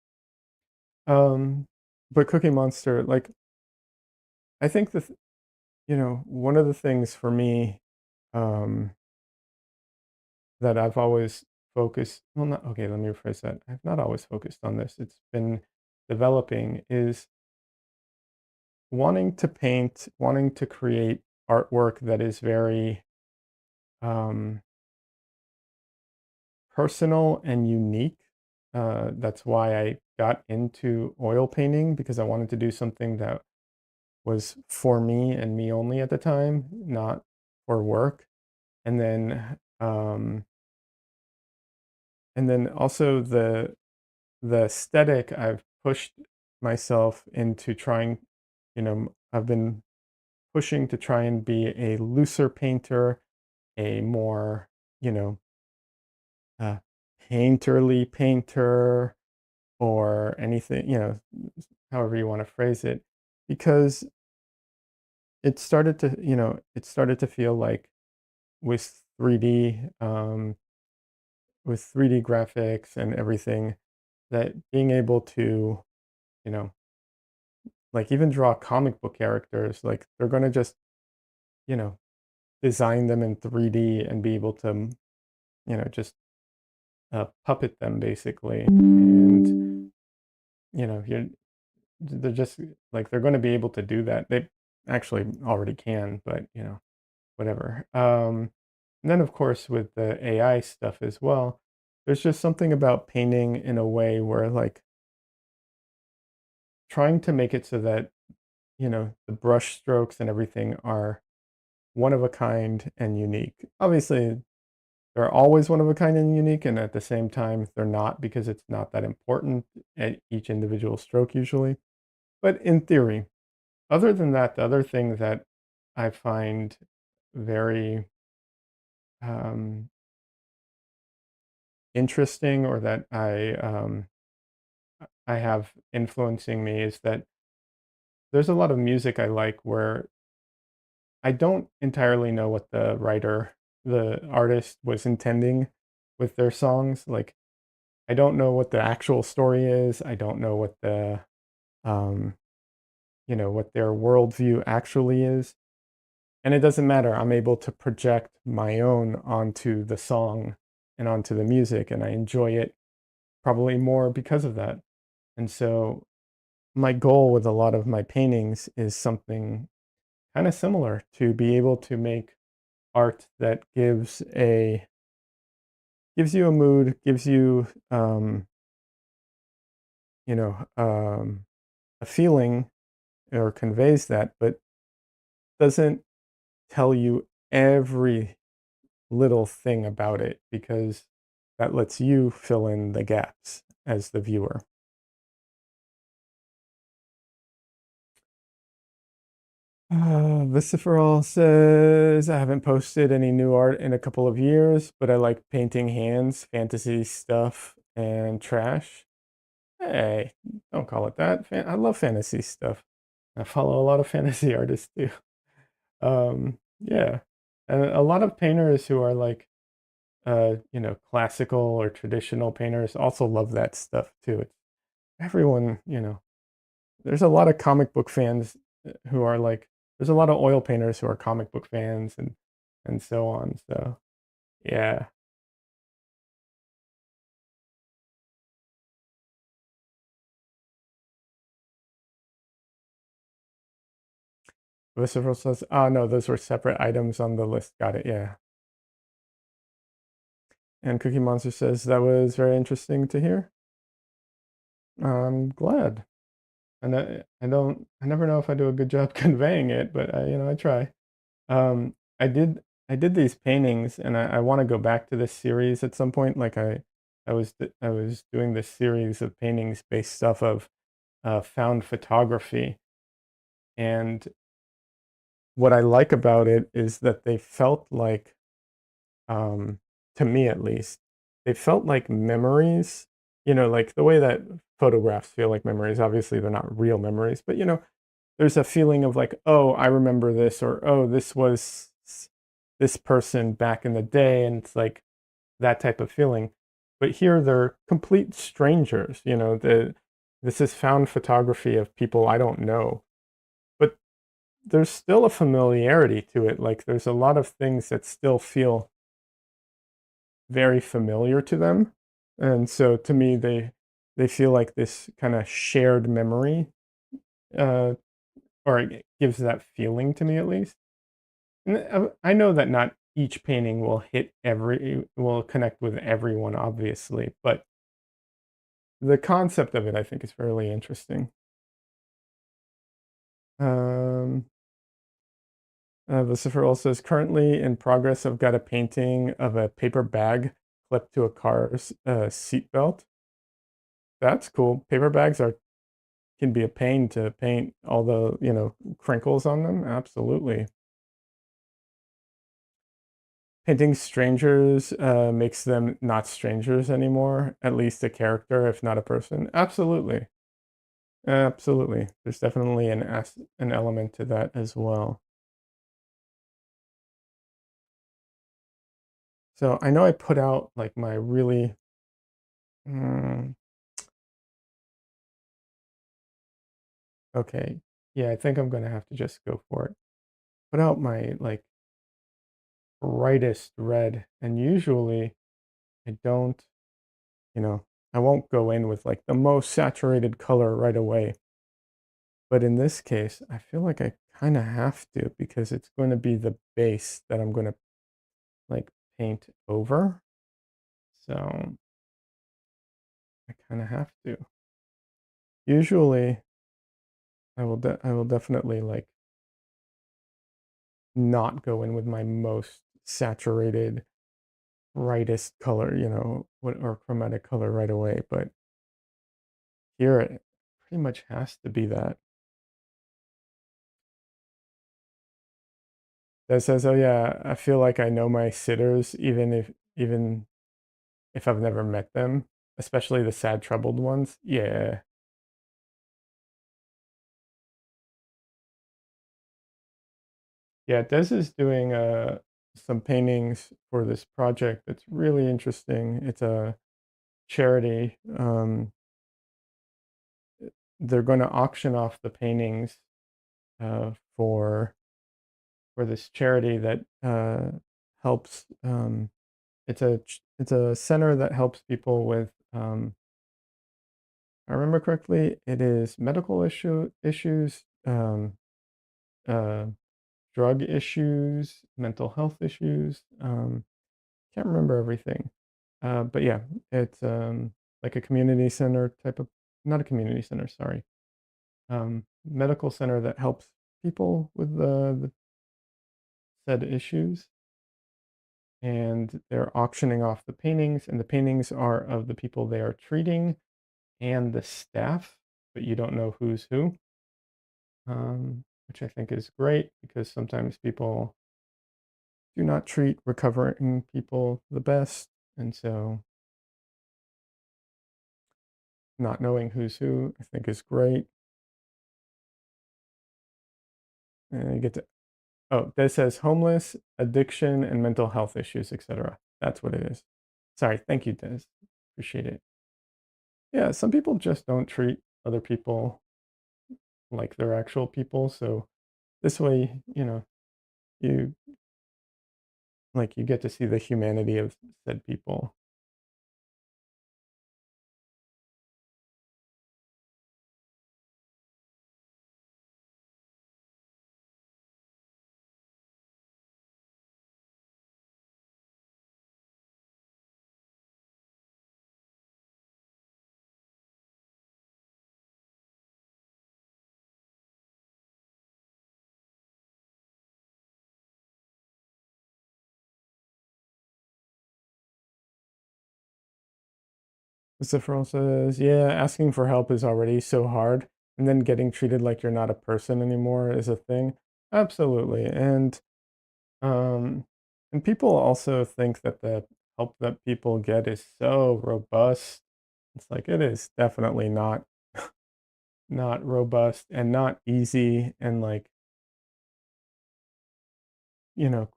But Cookie Monster, like, I think one of the things for me um, that I've always focused, well, not okay. Let me rephrase that. I've not always focused on this. It's been developing is wanting to paint, wanting to create artwork that is very um, personal and unique. That's why I got into oil painting because I wanted to do something that was for me and me only at the time, not for work. and then also the aesthetic, I've pushed myself into trying, I've been pushing to try and be a looser painter, a more, you know, uh, painterly painter, or anything, however you want to phrase it, because it started to feel like with 3D, with 3D graphics and everything, that being able to, you know, like even draw comic book characters, like they're going to just, you know, design them in 3D and be able to, just puppet them basically. And, they're just like, they're going to be able to do that. They actually already can, but, whatever. And then, of course, with the AI stuff as well, there's just something about painting in a way where, like, trying to make it so that, the brush strokes and everything are one of a kind and unique. Obviously, they're always one of a kind and unique, and at the same time, they're not because it's not that important at each individual stroke usually. But in theory, other than that, the other thing that I find very um, interesting, or that I have influencing me, is that there's a lot of music I like where I don't entirely know what the artist was intending with their songs. Like, I don't know what the actual story is. I don't know um, what their worldview actually is. And it doesn't matter. I'm able to project my own onto the song and onto the music, and I enjoy it probably more because of that. And so my goal with a lot of my paintings is something kind of similar, to be able to make art that gives you a mood, gives you you know, a feeling, or conveys that, but doesn't tell you every little thing about it, because that lets you fill in the gaps as the viewer. Vociferal says, I haven't posted any new art in a couple of years, but I like painting hands, fantasy stuff, and trash. Hey, don't call it that. I love fantasy stuff. I follow a lot of fantasy artists too. Yeah. And a lot of painters who are like, classical or traditional painters also love that stuff too. It's everyone, there's a lot of comic book fans who are like, there's a lot of oil painters who are comic book fans, and so on. So yeah. Vociferal says, oh no, those were separate items on the list. Got it. Yeah. And Cookie Monster says, that was very interesting to hear. I'm glad. And I never know if I do a good job conveying it, but I try. Um, I did these paintings, and I want to go back to this series at some point. Like, I was doing this series of paintings based off of found photography, and what I like about it is that they felt like, um, to me at least, they felt like memories. Like the way that photographs feel like memories. Obviously, they're not real memories, but there's a feeling of like, oh, I remember this, or oh, this was this person back in the day, and it's like that type of feeling. But here they're complete strangers. This is found photography of people I don't know, but there's still a familiarity to it. Like, there's a lot of things that still feel very familiar to them, and so to me, they feel like this kind of shared memory, uh, or it gives that feeling to me at least. And I know that not each painting will connect with everyone, obviously, but the concept of it, I think, is fairly interesting. Um, Lucifer says, currently in progress, I've got a painting of a paper bag clipped to a car's seat belt. That's cool. Paper bags are can be a pain to paint all the, crinkles on them. Absolutely. Painting strangers makes them not strangers anymore, at least a character, if not a person. Absolutely. Absolutely. There's definitely an element to that as well. So I know I put out like my really, mm, okay. Yeah, I think I'm gonna have to just go for it. Put out my like brightest red, and usually I don't, you know, I won't go in with like the most saturated color right away. But in this case, I feel like I kind of have to because it's going to be the base that I'm going to like paint over. So I kind of have to. Usually, I will definitely like not go in with my most saturated, brightest color, or chromatic color right away. But here it pretty much has to be that. That says, "Oh yeah, I feel like I know my sitters, even if I've never met them, especially the sad, troubled ones." Yeah, yeah. Des is doing some paintings for this project that's really interesting. It's a charity. They're going to auction off the paintings uh, for for this charity that helps. It's a center that helps people with. I remember correctly, it is medical issues, uh, drug issues, mental health issues. Can't remember everything, but yeah, it's like a community center type of, not a community center, sorry, medical center that helps people with the said issues. And they're auctioning off the paintings, and the paintings are of the people they are treating and the staff, but you don't know who's who, which I think is great because sometimes people do not treat recovering people the best. And so not knowing who's who, I think is great. And you get to, oh, this says homeless, addiction, and mental health issues, etc. That's what it is. Sorry. Thank you, Des. Appreciate it. Yeah, some people just don't treat other people like they're actual people. So this way, you you get to see the humanity of said people. Christopher says, yeah, asking for help is already so hard, and then getting treated like you're not a person anymore is a thing. Absolutely. Um and people also think that the help that people get is so robust. It's like it is definitely not robust and not easy, and like, you know,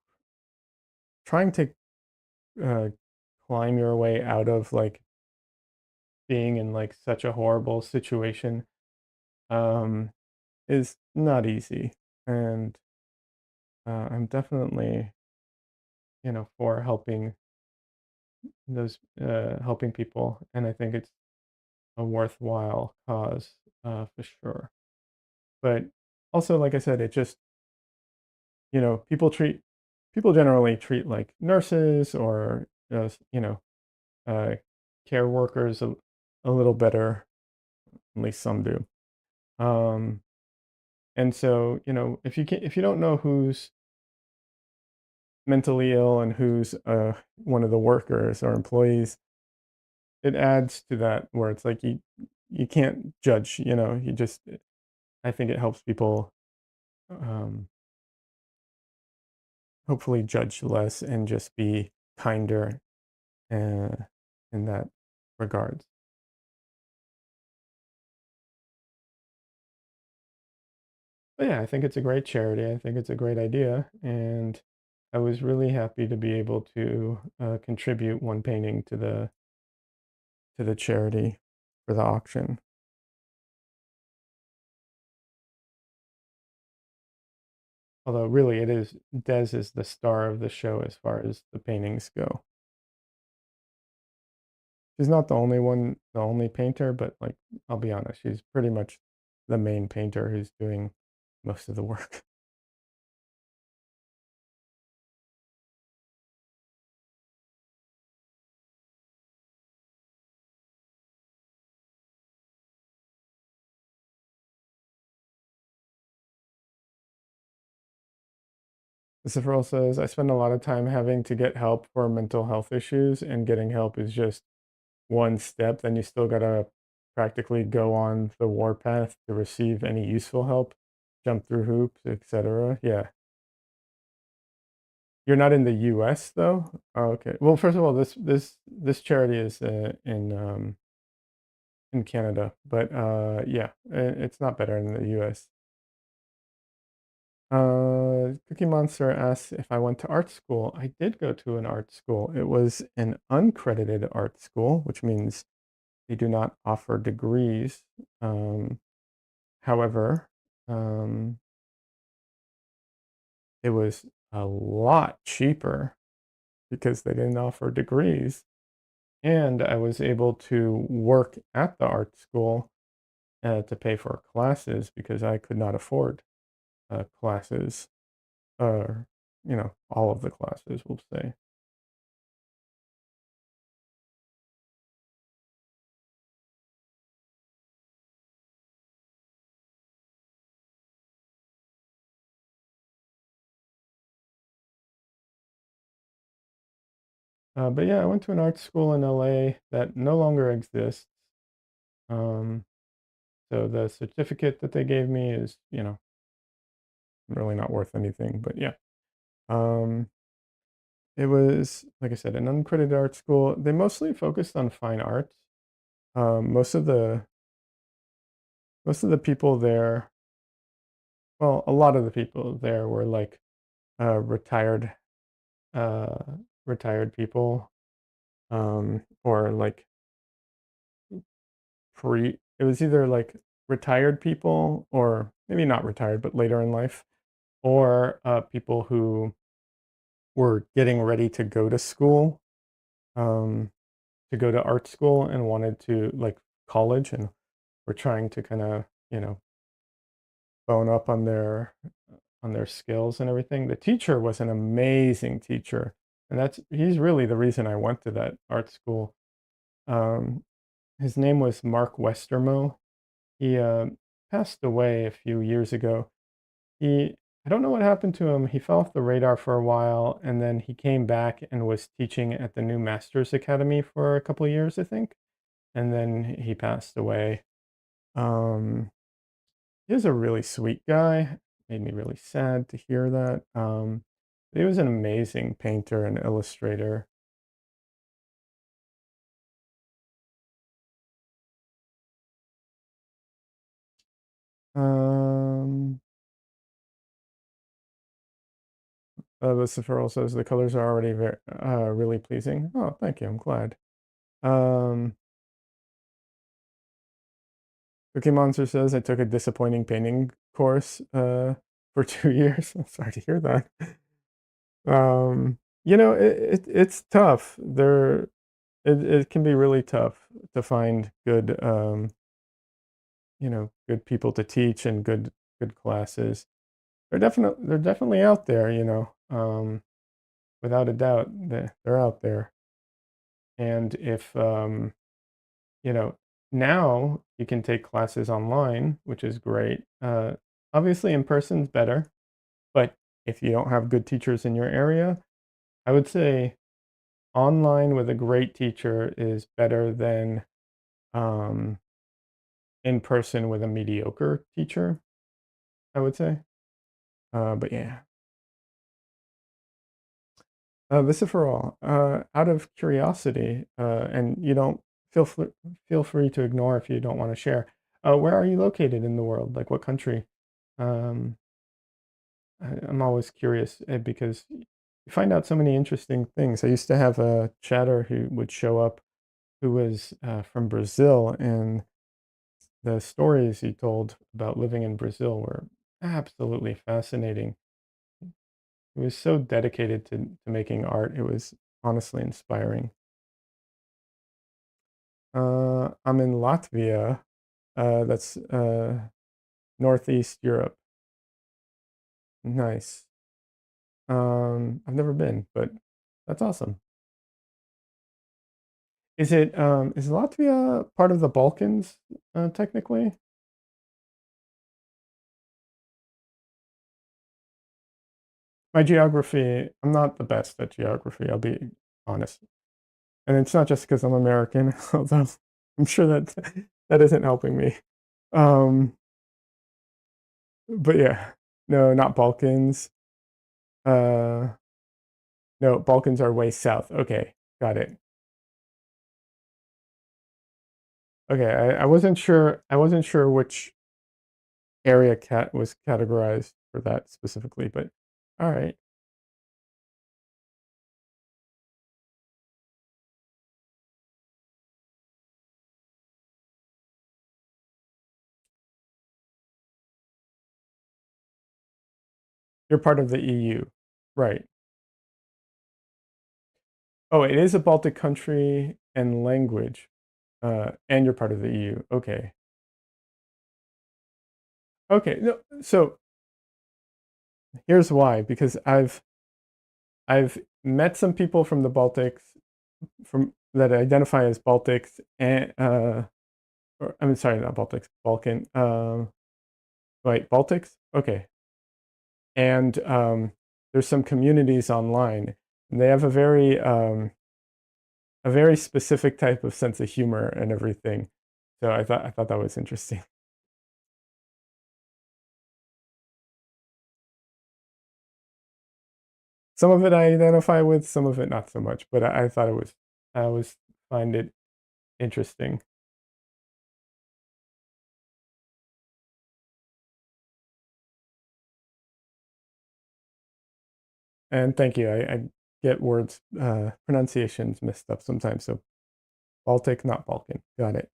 trying to uh climb your way out of like being in like such a horrible situation um is not easy. And I'm definitely, for helping people, and I think it's a worthwhile cause, for sure. But also, like I said, it just, people generally treat like nurses or uh, care workers a little better. At least some do. Um, and so, if you don't know mentally ill and who's one of the workers or employees, it adds to that where it's like you can't judge, you just I think it helps people um, hopefully judge less and just be kinder uh, in that regards. But yeah, I think it's a great charity. I think it's a great idea, and I was really happy to be able to contribute one painting to the charity for the auction. Although really, it is Des is the star of the show as far as the paintings go. She's not the only one, the only painter, but like I'll be honest, she's pretty much the main painter who's doing most of the work. Christopher says, I spend a lot of time having to get help for mental health issues, and getting help is just one step. Then you still gotta practically go on the warpath to receive any useful help, jump through hoops, etc. Yeah. You're not in the US though? Oh, okay. Well, first of all, this charity is in Canada, but yeah, it's not better in the US. Cookie Monster asks if I went to art school. I did go to an art school. It was an uncredited art school, which means they do not offer degrees. However, um, it was a lot cheaper because they didn't offer degrees. And I was able to work at the art school to pay for classes because I could not afford classes, or, all of the classes, we'll say. But yeah, I went to an art school in LA that no longer exists. Um, so the certificate that they gave me is, really not worth anything. But yeah, um, it was, like I said, an uncredited art school. They mostly focused on fine arts. Um, most of the most of the people there, well, a lot of the people there were like retired uh, retired people, or like pre. It was either like retired people, or maybe not retired, but later in life, or people who were getting ready to go to school, um, to go to art school and wanted to like college, and were trying to kind of bone up on their skills and everything. The teacher was an amazing teacher, and he's really the reason I went to that art school. Um, his name was Mark Westermo. He passed away a few years ago. I don't know what happened to him. He fell off the radar for a while, and then he came back and was teaching at the new Masters Academy for a couple of years, I think. And then he passed away. Um, he was a really sweet guy. Made me really sad to hear that. He was an amazing painter and illustrator. Um, Lucifer says the colors are already really pleasing. Oh, thank you. I'm glad. Um, Cookie Monster says I took a disappointing painting course for 2 years. I'm sorry to hear that. It's tough. It can be really tough to find good good people to teach and good classes. They're definitely out there, without a doubt. They're out there. And if you know, now you can take classes online, which is great. Obviously in person's better, but if you don't have good teachers in your area, I would say online with a great teacher is better than um, in person with a mediocre teacher, I would say. But yeah, this is for all. Out of curiosity, and you don't feel fr feel free to ignore if you don't want to share. Where are you located in the world? Like what country? Um, I'm always curious because you find out so many interesting things. I used to have a chatter who would show up who was from Brazil, and the stories he told about living in Brazil were absolutely fascinating. He was so dedicated to making art. It was honestly inspiring. I'm in Latvia. That's Northeast Europe. Nice. I've never been, but that's awesome. Is Latvia part of the Balkans, technically? My geography, I'm not the best at geography, I'll be honest. And it's not just because I'm American, although I'm sure that that isn't helping me. Um, but yeah, no, not Balkans. Uh, no, Balkans are way south. Okay, got it. Okay, I wasn't sure. I wasn't sure which area cat was categorized for that specifically, but all right. You're part of the EU, right? Oh, it is a Baltic country and language, and you're part of the EU. Okay, okay. No, so here's why. Because I've met some people from the Baltics, from that identify as Baltics, and or I'm sorry, not Baltics, Balkan. Right, Baltics. Okay, and there's some communities online, and they have a very specific type of sense of humor and everything. So I thought that was interesting. Some of it I identify with, some of it not so much. But I thought it was I always find it interesting. And thank you. I get words pronunciations messed up sometimes. So Baltic, not Balkan. Got it.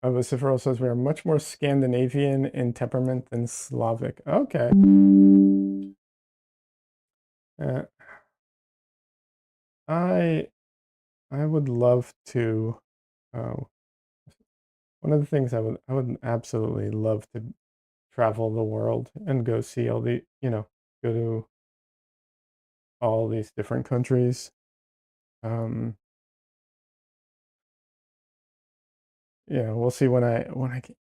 Vociferal says we are much more Scandinavian in temperament than Slavic. Okay. Uh, I I would love to. Uh, one of the things I would absolutely love to travel the world and go see all the go to all these different countries. Um, yeah, we'll see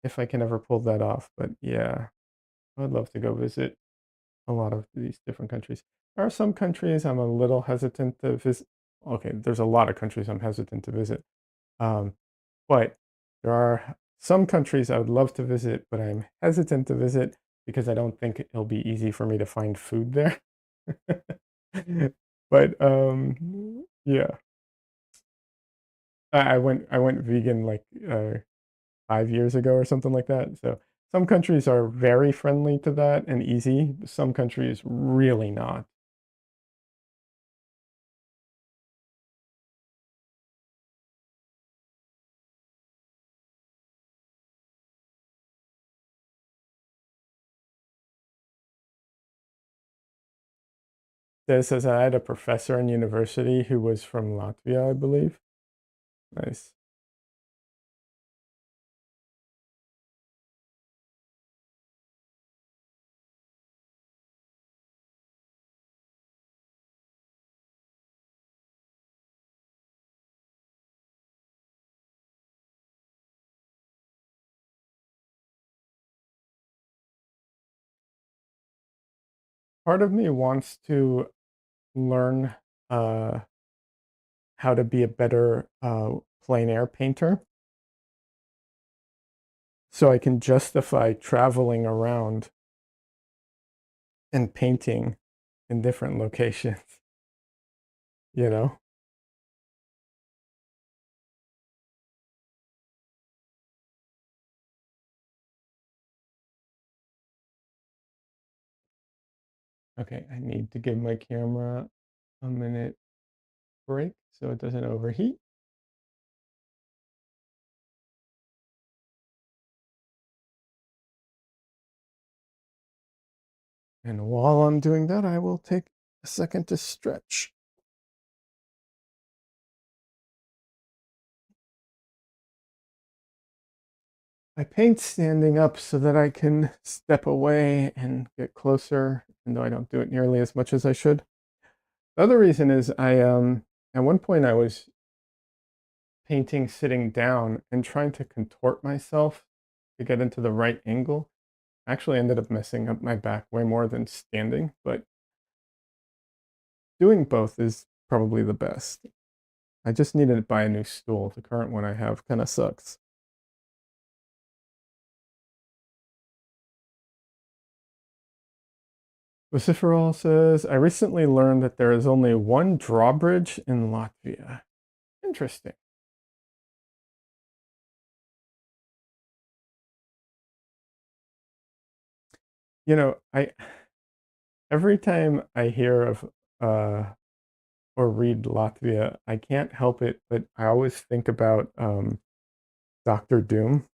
if I can ever pull that off. But yeah, I would love to go visit a lot of these different countries. There are some countries I'm a little hesitant to visit. Okay, there's a lot of countries I'm hesitant to visit. Um, but there are some countries I would love to visit, but I'm hesitant to visit because I don't think it'll be easy for me to find food there. But yeah, I went vegan like 5 years ago or something like that. So some countries are very friendly to that and easy. Some countries really not. This says I had a professor in university who was from Latvia, I believe. Nice. Part of me wants to learn uh, how to be a better plein air painter so I can justify traveling around and painting in different locations, you know? Okay, I need to give my camera a minute break so it doesn't overheat. And while I'm doing that, I will take a second to stretch. I paint standing up so that I can step away and get closer, even though I don't do it nearly as much as I should. The other reason is at one point I was painting sitting down and trying to contort myself to get into the right angle. Actually ended up messing up my back way more than standing, but doing both is probably the best. I just need to buy a new stool. The current one I have kind of sucks. Vociferal says, I recently learned that there is only one drawbridge in Latvia. Interesting. You know, I every time I hear of uh or read Latvia, I can't help it, but I always think about Doctor Doom.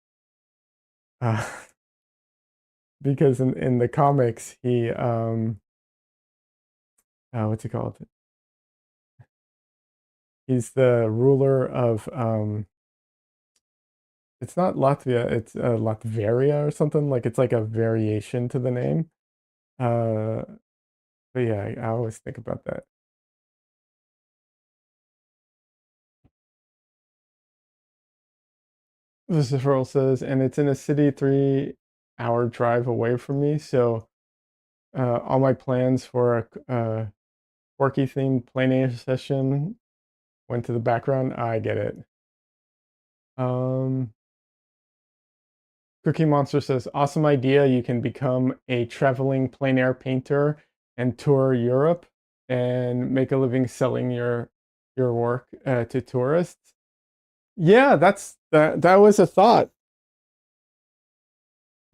Uh, because in the comics he what's he called? He's the ruler of it's not Latvia, it's Latveria or something. Like it's like a variation to the name. Uh but yeah, I always think about that. Vociferal says, and it's in a city 3 hour drive away from me, so all my plans for a quirky themed plein air session went to the background. I get it. Um, Cookie Monster says, awesome idea. You can become a traveling plein air painter and tour Europe and make a living selling your work to tourists. Yeah, that was a thought.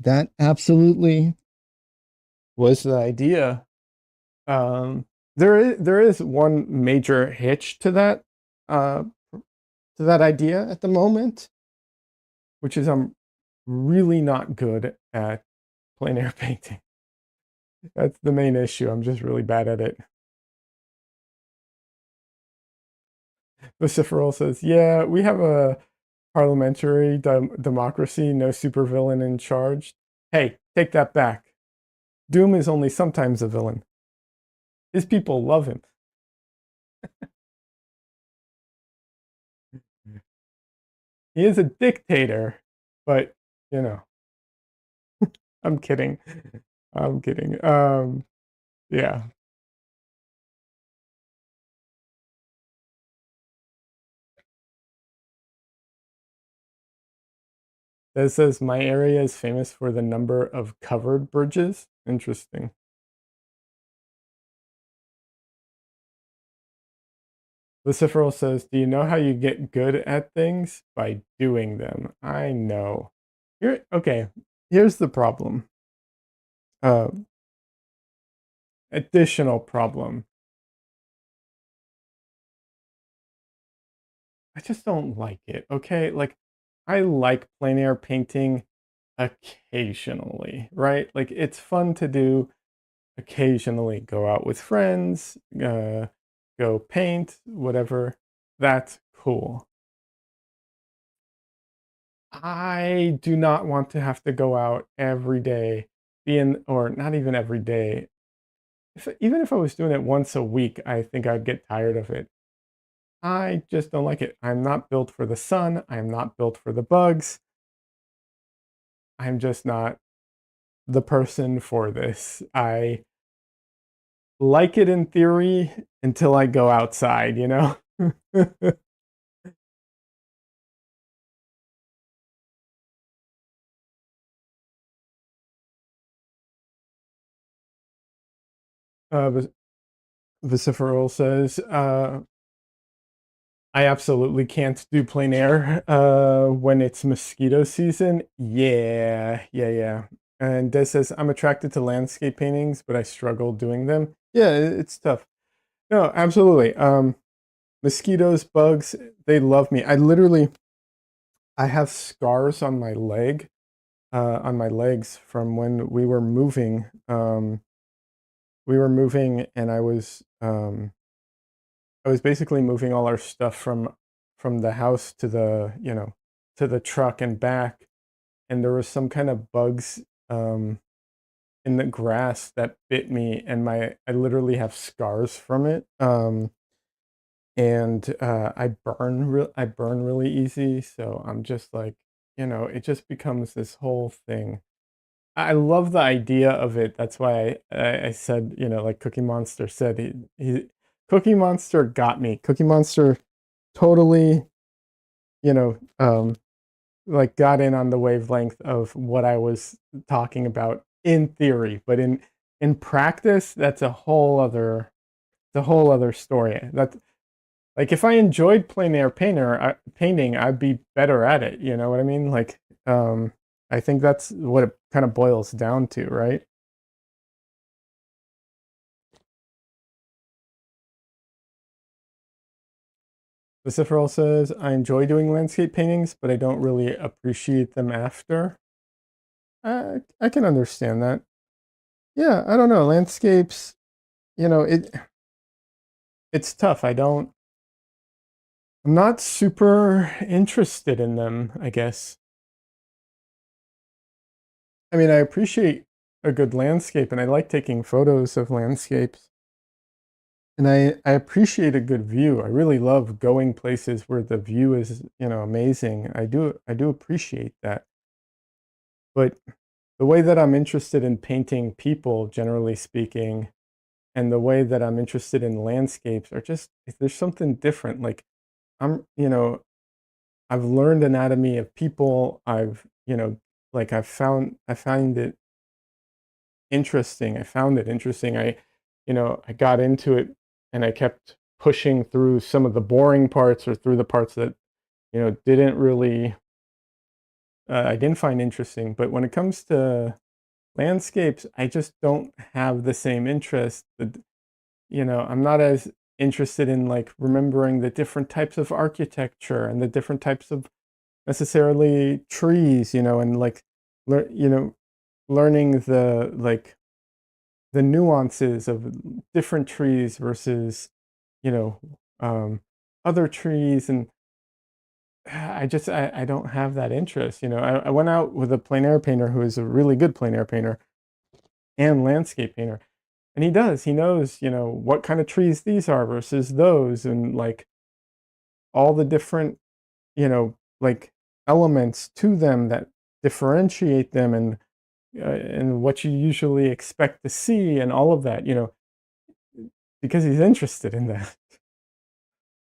That absolutely was the idea. Um, there is one major hitch uh, to that idea at the moment, which is I'm really not good at plein air painting. That's the main issue. I'm just really bad at it. Vociferal says, "Yeah, we have a parliamentary democracy, no supervillain in charge." Hey, take that back. Doom is only sometimes a villain. His people love him. He is a dictator, but you know, I'm kidding. I'm kidding. Yeah. That says my area is famous for the number of covered bridges. Interesting. Luciferal says, do you know how you get good at things? By doing them. I know. Okay, here's the problem. Uh, Additional problem. I just don't like it. Okay, like I like plein air painting occasionally, right? Like it's fun to do occasionally go out with friends, go paint, whatever. That's cool. I do not want to have to go out every day, or not even every day. Even if I was doing it once a week, I think I'd get tired of it. I just don't like it. I'm not built for the sun. I'm not built for the bugs. I'm just not the person for this. I like it in theory until I go outside, you know? Vociferal says, I absolutely can't do plein air when it's mosquito season. Yeah, yeah, yeah. And Des says, I'm attracted to landscape paintings, but I struggle doing them. Yeah, it's tough. No, absolutely. Mosquitoes, bugs, they love me. I have scars on my legs from when we were moving, and I was basically moving all our stuff from the house to to the truck and back, and there was some kind of bugs um, in the grass that bit me, and my I literally have scars from it. And I burn really easy, so I'm just like, it just becomes this whole thing. I love the idea of it. That's why I said, like Cookie Monster said, Cookie Monster got me. Cookie Monster totally, you know, um, like got in on the wavelength of what I was talking about in theory, but in practice, that's a whole other story. That like if I enjoyed plein air painting, I'd be better at it. You know what I mean? Like, I think that's what it kind of boils down to, right? Vociferal says, I enjoy doing landscape paintings, but I don't really appreciate them after. I can understand that. Yeah, I don't know. Landscapes, it's tough. I'm not super interested in them, I guess. I mean, I appreciate a good landscape and I like taking photos of landscapes. And I appreciate a good view. I really love going places where the view is, amazing. I do appreciate that. But the way that I'm interested in painting people, generally speaking, and the way that I'm interested in landscapes are just there's something different. Like I'm, I've learned anatomy of people. Like I find it interesting. I found it interesting. I got into it and I kept pushing through some of the boring parts or through the parts that, didn't really I didn't find interesting. But when it comes to landscapes, I just don't have the same interest. I'm not as interested in like remembering the different types of architecture and the different types of necessarily trees, and like lear- you know learning the nuances of different trees versus you know um, other trees. And I don't have that interest. I went out with a plein air painter who is a really good plein air painter and landscape painter, and he knows what kind of trees these are versus those, and like all the different like elements to them that differentiate them, and what you usually expect to see and all of that, because he's interested in that.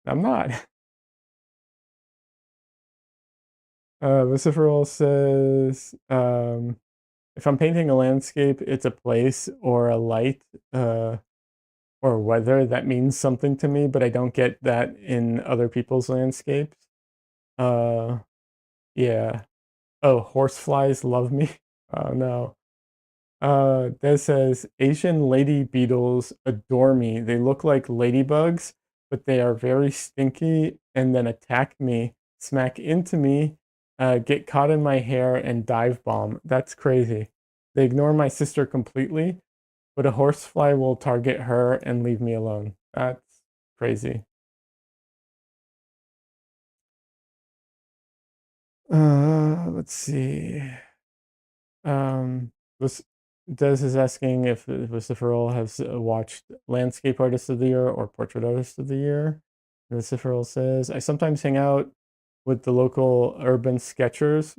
I'm not. Vociferal says, if I'm painting a landscape, it's a place or a light or weather that means something to me, but I don't get that in other people's landscapes. Uh, yeah. Oh, horseflies love me. Oh no. Des says Asian lady beetles adore me. They look like ladybugs, but they are very stinky and then attack me, smack into me, get caught in my hair, and dive bomb. That's crazy. They ignore my sister completely. but a horsefly will target her and leave me alone. That's crazy. Let's see. Um, was Des is asking if Vociferal has watched Landscape Artist of the Year or Portrait Artist of the Year. Vociferal says, I sometimes hang out with the local urban sketchers.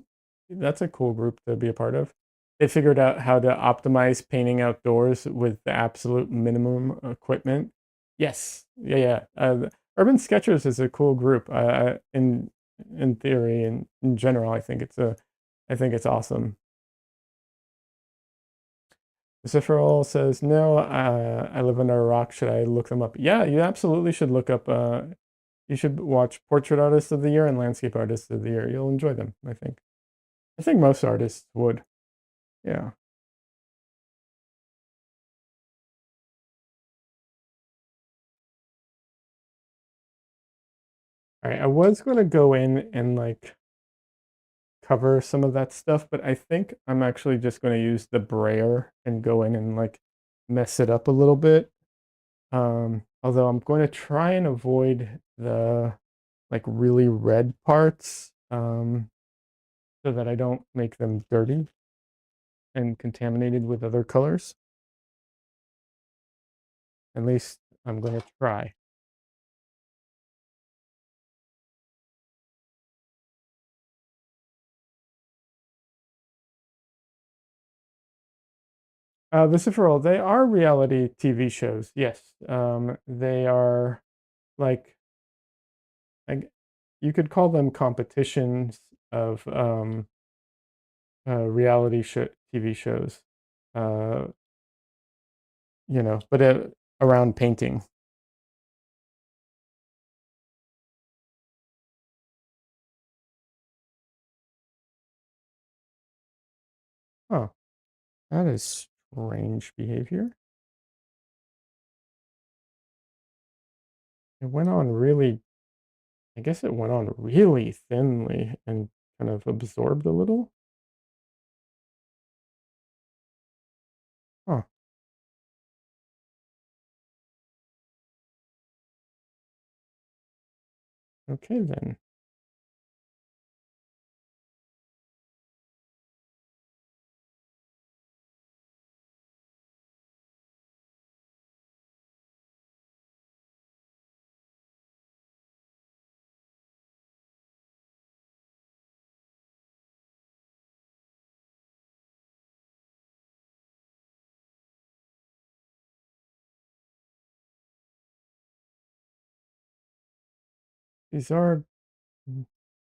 That's a cool group to be a part of. They figured out how to optimize painting outdoors with the absolute minimum equipment. Yes, yeah. Urban Sketchers is a cool group. In theory and in general, I think it's awesome. Cipherol says, no, I live under a rock. Should I look them up? Yeah, you absolutely should look up, you should watch Portrait Artist of the Year and Landscape Artist of the Year. You'll enjoy them, I think. I think most artists would. Yeah. All right, I was going to go in and like cover some of that stuff, but I think I'm actually just going to use the brayer and go in and like mess it up a little bit. Although I'm going to try and avoid the like really red parts so that I don't make them dirty and contaminated with other colors. At least I'm going to try. Vociferal, they are reality TV shows. Yes, they are like, like you could call them competitions of reality TV shows. Uh, but around painting. Oh, that is strange behavior. It went on really, I guess it went on really thinly and kind of absorbed a little. Huh. Okay then. These are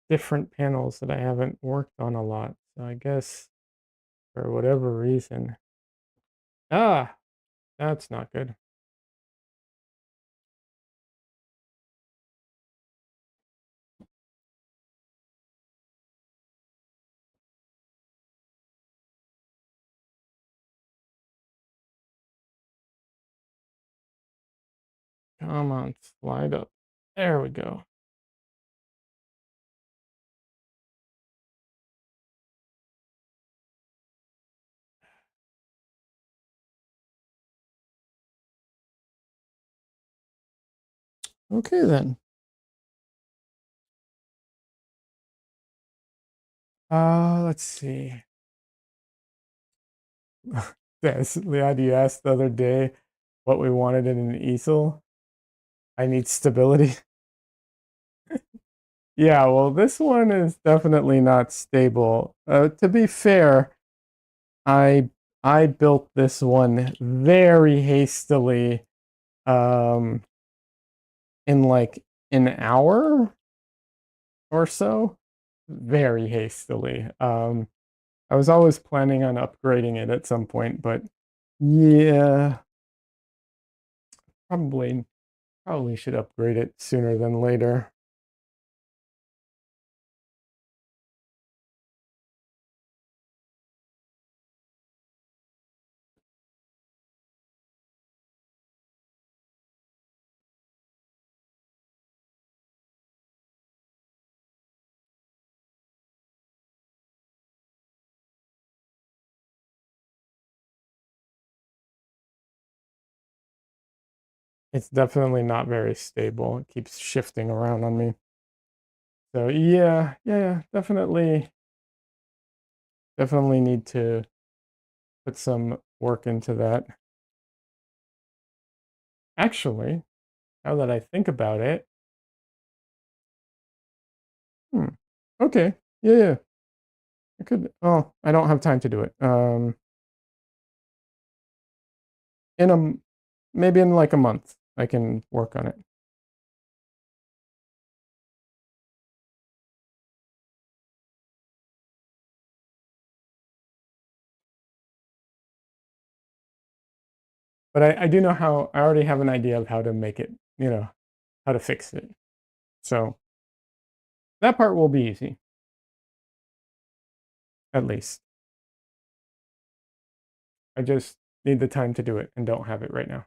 different panels that I haven't worked on a lot. So I guess for whatever reason. Ah, that's not good. Come on, slide up. There we go. Okay then. Let's see. Yes, Leon, you asked the other day what we wanted in an easel. I need stability. Yeah, well, this one is definitely not stable. To be fair, I I built this one very hastily, um, in like an hour or so, very hastily. I was always planning on upgrading it at some point, but yeah, probably probably should upgrade it sooner than later. It's definitely not very stable. It keeps shifting around on me. So yeah, definitely need to put some work into that. Actually, now that I think about it, hmm, okay, yeah, I could. Oh, I don't have time to do it. In maybe in like a month, I can work on it. But I do know how. I already have an idea of how to make it. How to fix it. So that part will be easy, at least. I just need the time to do it and don't have it right now.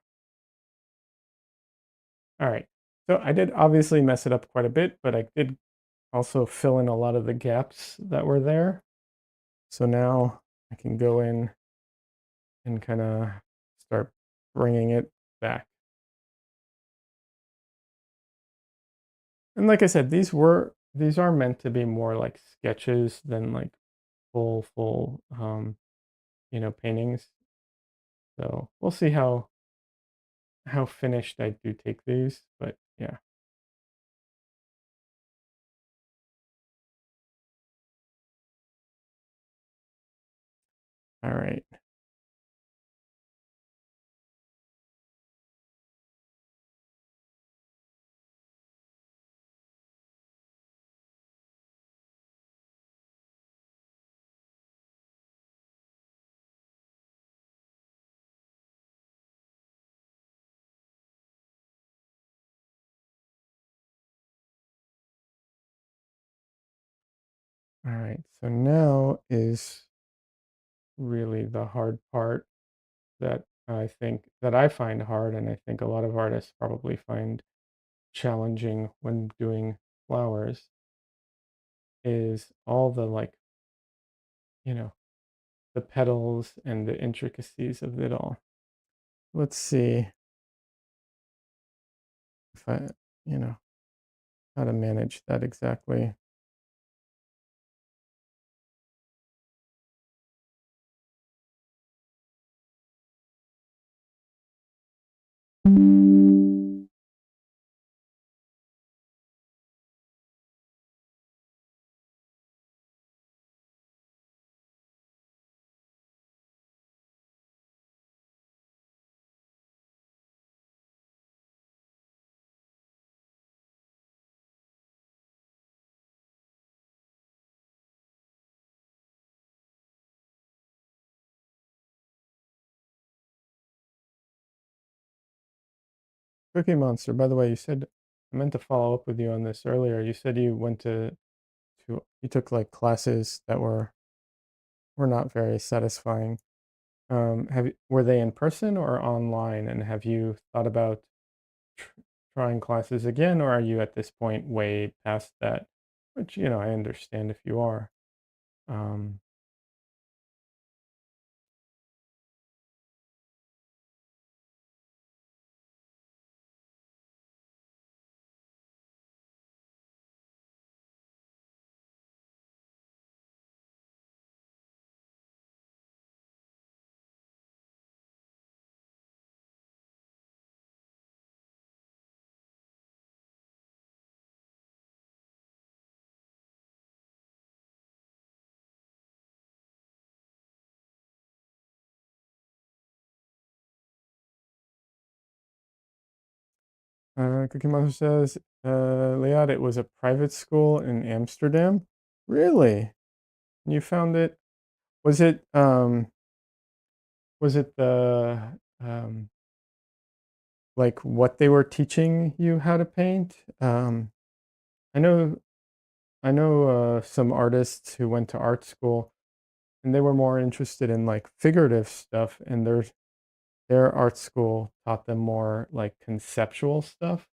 All right. So I did obviously mess it up quite a bit, but I did also fill in a lot of the gaps that were there. So now I can go in and kind of start bringing it back. And like I said, these are meant to be more like sketches than like full paintings. So we'll see how finished I do take these, but yeah. All right. All right. So now is really the hard part that I find hard, and I think a lot of artists probably find challenging when doing flowers, is all the like, you know, the petals and the intricacies of it all. Let's see if you know, how to manage that exactly. Cookie Monster, by the way, you said I meant to follow up with you on this earlier. You said you went to you took like classes that were not very satisfying. Were they in person or online? And have you thought about tr- trying classes again, or are you at this point way past that? Which, I understand if you are. Um, Cookie Monster says, Liad, it was a private school in Amsterdam. Really? You found it? Was it the like what they were teaching you how to paint? I know some artists who went to art school and they were more interested in like figurative stuff, and their art school taught them more like conceptual stuff.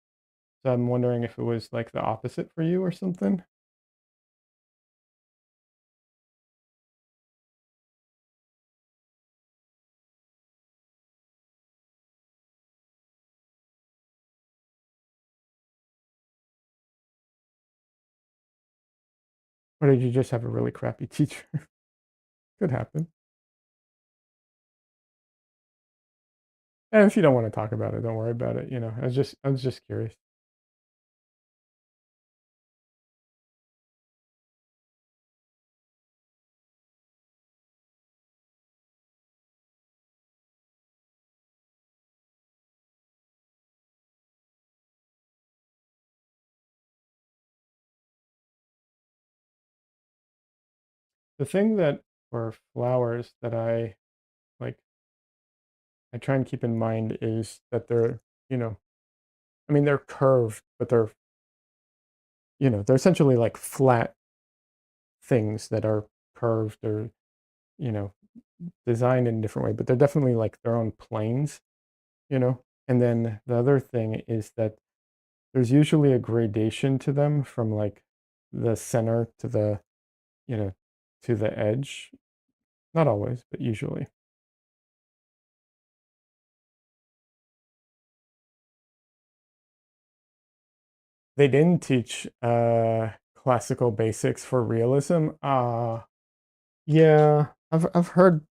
So I'm wondering if it was like the opposite for you or something. Or did you just have a really crappy teacher? Could happen. And if you don't want to talk about it, don't worry about it. I was just curious. The thing that for flowers that like, I try and keep in mind is that they're, you know, I mean, they're curved, but they're essentially like flat things that are curved or, you know, designed in a different way, but they're definitely like their own planes, you know? And then the other thing is that there's usually a gradation to them from like the center to you know, to the edge. Not always, but usually. They didn't teach classical basics for realism. Yeah, I've heard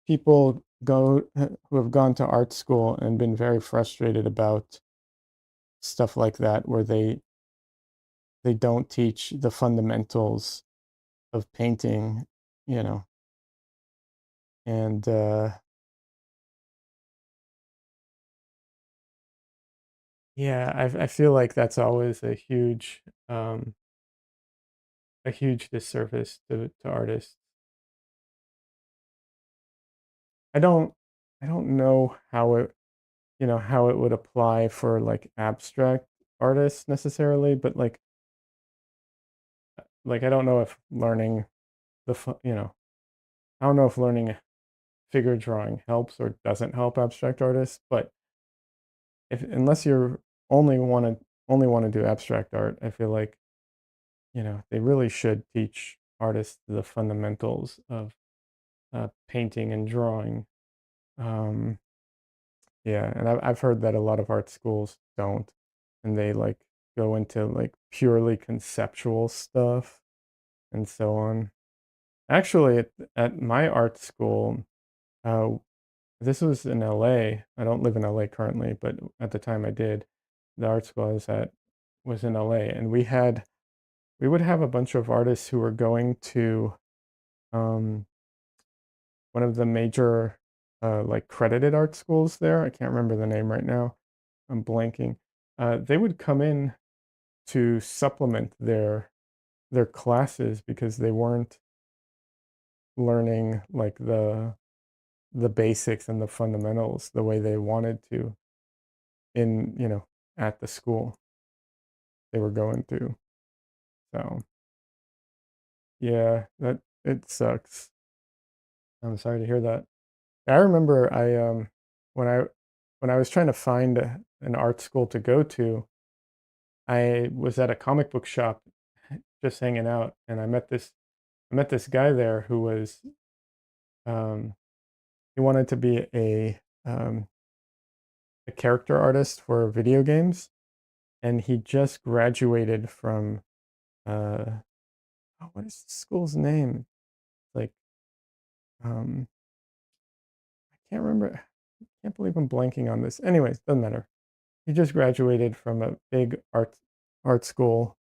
people go who have gone to art school and been very frustrated about stuff like that where they don't teach the fundamentals of painting, you know. And yeah, I feel like that's always a huge disservice to artists. I don't I don't know how it would apply for like abstract artists necessarily, but like I don't know if learning I don't know if learning figure drawing helps or doesn't help abstract artists, but if unless you're only want to do abstract art, I feel like, they really should teach artists the fundamentals of painting and drawing. Um, yeah, and I've heard that a lot of art schools don't, and they like go into like purely conceptual stuff and so on. Actually, at my art school, uh, this was in LA. I don't live in LA currently, but at the time I did. The art school I was at was in LA, and we would have a bunch of artists who were going to um, one of the major like credited art schools there. I can't remember the name right now. I'm blanking. They would come in to supplement their classes because they weren't learning like the basics and the fundamentals the way they wanted to in at the school they were going to. So yeah, that it sucks. I'm sorry to hear that. I remember when I when I was trying to find an art school to go to, I was at a comic book shop just hanging out, and I met this guy there who was um, he wanted to be a character artist for video games, and he just graduated from uh, oh, what is the school's name? Like um, I can't remember. I can't believe I'm blanking on this. Anyways, doesn't matter. He just graduated from a big art school,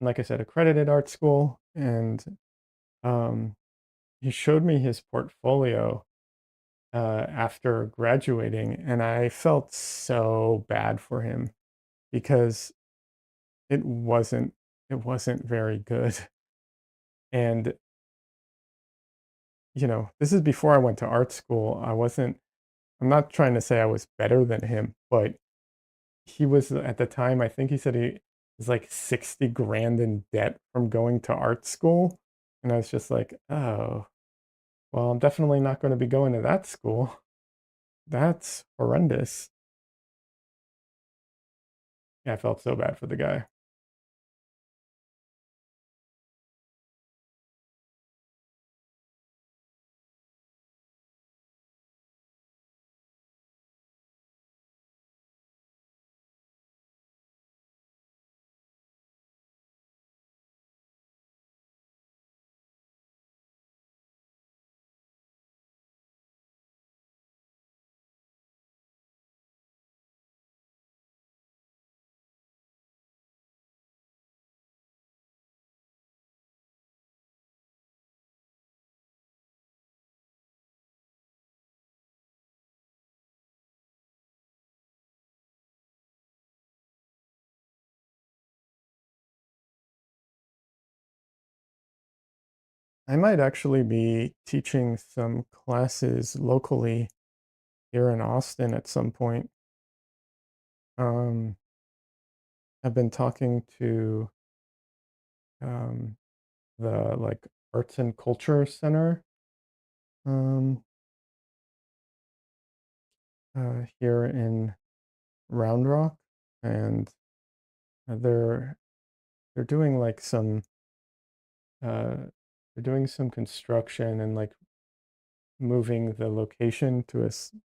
and like I said, accredited art school, and um, he showed me his portfolio after graduating, and I felt so bad for him because it wasn't it wasn't very good. And this is before I went to art school. I'm not trying to say I was better than him, but he was at the time, I think he said he was like 60 grand in debt from going to art school. And I was just like, oh, well, I'm definitely not going to be going to that school. That's horrendous. Yeah, I felt so bad for the guy. I might actually be teaching some classes locally here in Austin at some point. Um, I've been talking to um, the like Arts and Culture Center um, here in Round Rock, and they're doing like some uh, they're doing some construction and like moving the location to a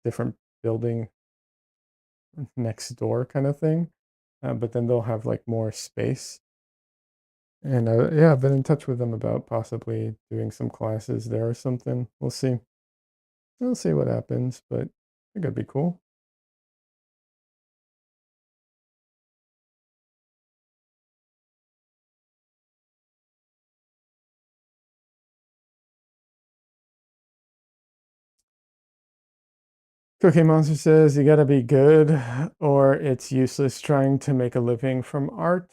different building next door kind of thing. But then they'll have like more space. And yeah, I've been in touch with them about possibly doing some classes there or something. We'll see. We'll see what happens, but I think it'd be cool. Cookie Monster says you gotta be good or it's useless trying to make a living from art.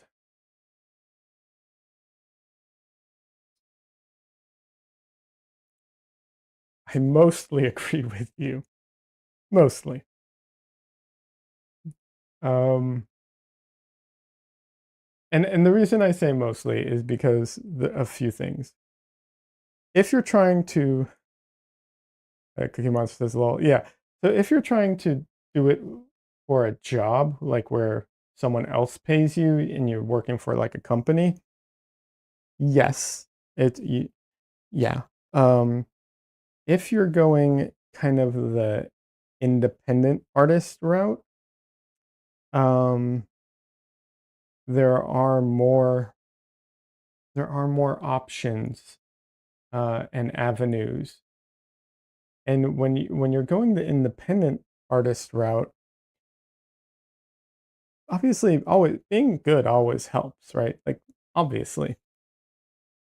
I mostly agree with you. Mostly. Um, and the reason I say mostly is because a few things. If you're trying to, Cookie Monster says, well, yeah. So if you're trying to do it for a job, like where someone else pays you and you're working for like a company, yes, yeah. Um, if you're going kind of the independent artist route, um, there are more options and avenues. And when you're going the independent artist route, obviously always being good always helps, right? Like obviously.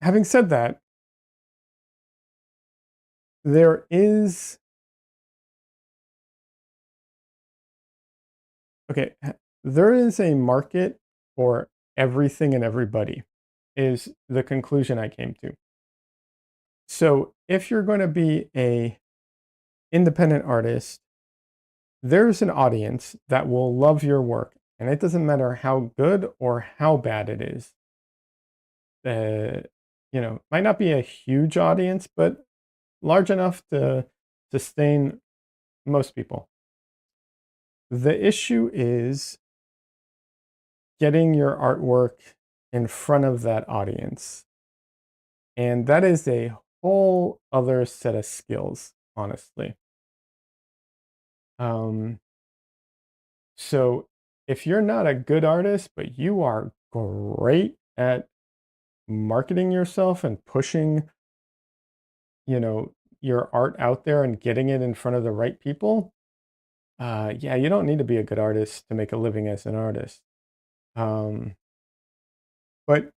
Having said that, there is okay, there is a market for everything and everybody is the conclusion I came to. So, if you're going to be a independent artist, there's an audience that will love your work, and it doesn't matter how good or how bad it is. Uh, might not be a huge audience, but large enough to sustain most people. The issue is getting your artwork in front of that audience. And that is a whole other set of skills, honestly. Um, so if you're not a good artist, but you are great at marketing yourself and pushing, you know, your art out there and getting it in front of the right people, yeah, you don't need to be a good artist to make a living as an artist. Um, but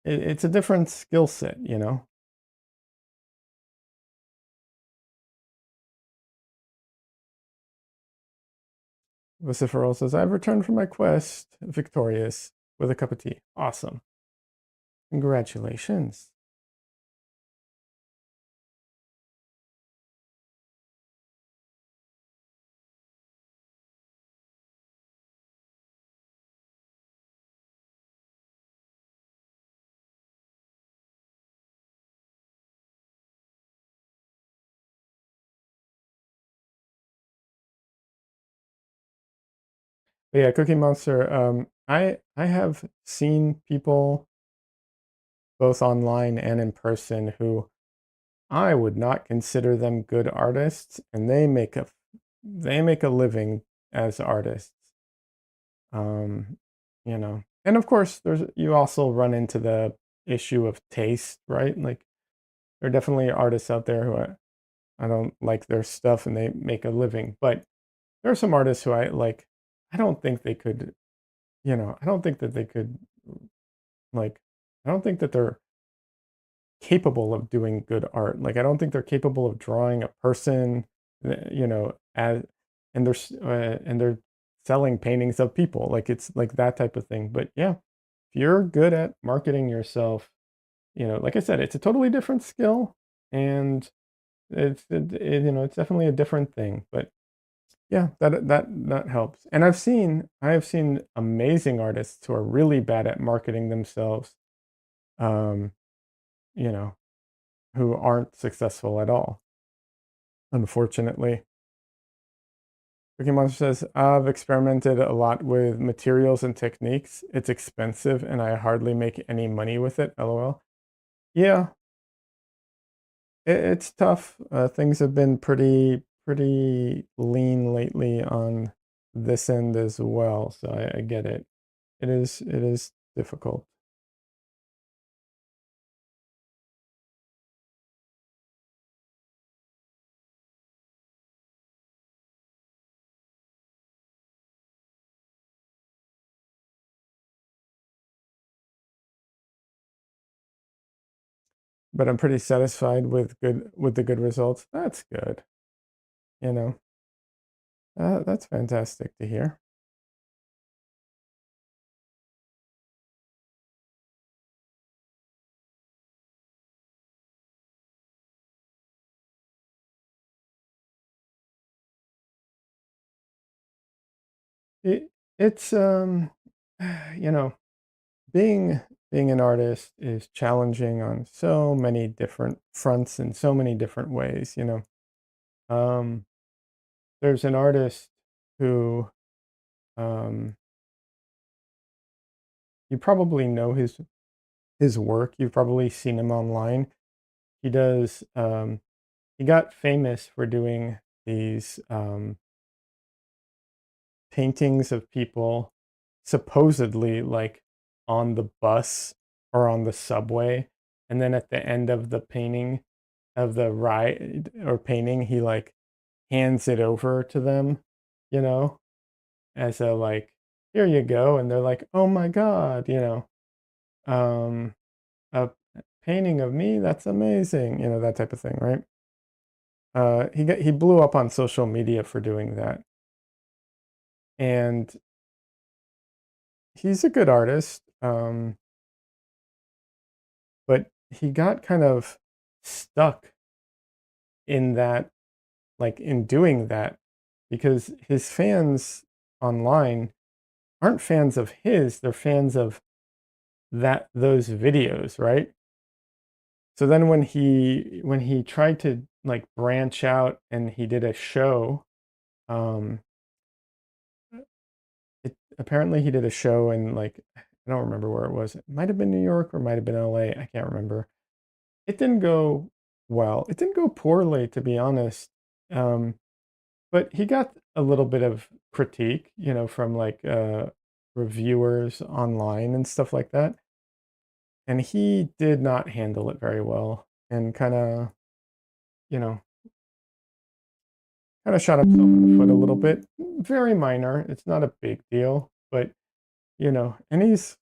it's a different skill set, you know? Vociferal says, I've returned from my quest victorious with a cup of tea. Awesome. Congratulations. But yeah, Cookie Monster, I have seen people both online and in person who I would not consider them good artists, and they make a living as artists. Um, and of course, there's you also run into the issue of taste, right? Like there are definitely artists out there who I don't like their stuff and they make a living, but there are some artists who I like. I don't think they could, I don't think that they could like. I don't think that they're capable of doing good art. Like I don't think they're capable of drawing a person, as and they're selling paintings of people. Like it's like that type of thing. But yeah, if you're good at marketing yourself, like I said, it's a totally different skill, and it's definitely a different thing. But yeah, that helps. And I have seen amazing artists who are really bad at marketing themselves, um, you know, who aren't successful at all, unfortunately. Cookie Monster says, I've experimented a lot with materials and techniques. It's expensive and I hardly make any money with it. LOL. Yeah, it's tough. Things have been pretty lean lately on this end as well. So I get it. It is difficult. But I'm pretty satisfied with the good results. That's good. You know, that's fantastic to hear. It's you know, being being an artist is challenging on so many different fronts in so many different ways. Um, there's an artist who um, you probably know his work. You've probably seen him online. He does he got famous for doing these paintings of people supposedly like on the bus or on the subway, and then at the end of the painting of the ride or painting he like hands it over to them, you know as a like, here you go, and they're like, oh my god, um a painting of me, that's amazing, that type of thing, right? He blew up on social media for doing that, and he's a good artist, but he got kind of stuck in that, like in doing that, because his fans online aren't fans of his, they're fans of those videos, right? So then when he tried to like branch out and he did a show, um apparently he did a show in like, I don't remember where it was. It might have been New York or might have been LA. I can't remember. It didn't go well. It didn't go poorly, to be honest. Um, but he got a little bit of critique, from like reviewers online and stuff like that. And he did not handle it very well and you know, kind of shot himself in the foot a little bit. Very minor. It's not a big deal, but and he's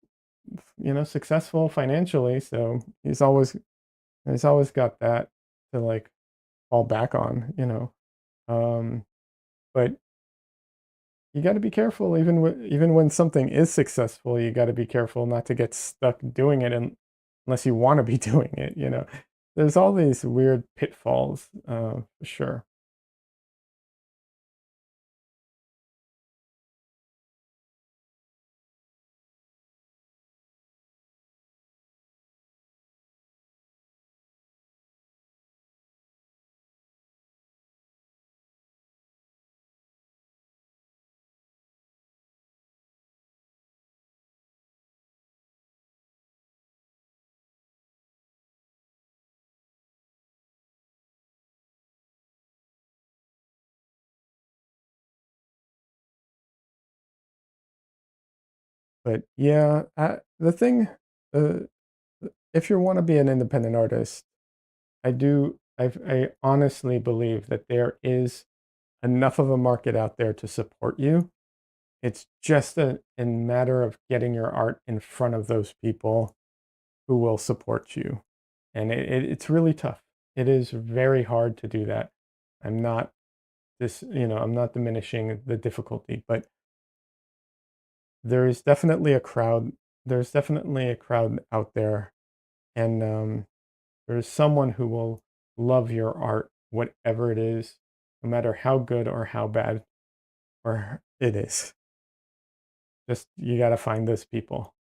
successful financially, so he's always got that to like fall back on. Um, but you got to be careful, even when something is successful. You got to be careful not to get stuck doing it, unless you want to be doing it. There's all these weird pitfalls, for sure. But yeah, the thing, uh, if you want to be an independent artist, I honestly believe that there is enough of a market out there to support you. It's just a matter of getting your art in front of those people who will support you. And it's really tough. It is very hard to do that. I'm not I'm not diminishing the difficulty, but there is definitely a crowd. There's definitely a crowd out there and there's someone who will love your art, whatever it is, no matter how good or how bad or it is. Just you got to find those people.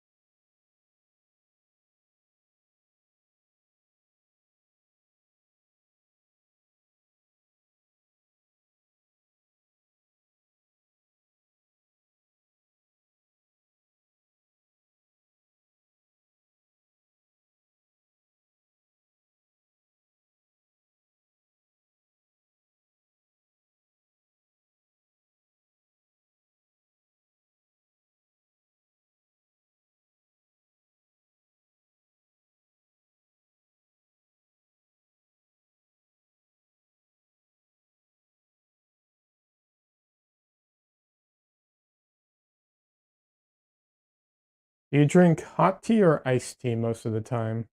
Do you drink hot tea or iced tea most of the time?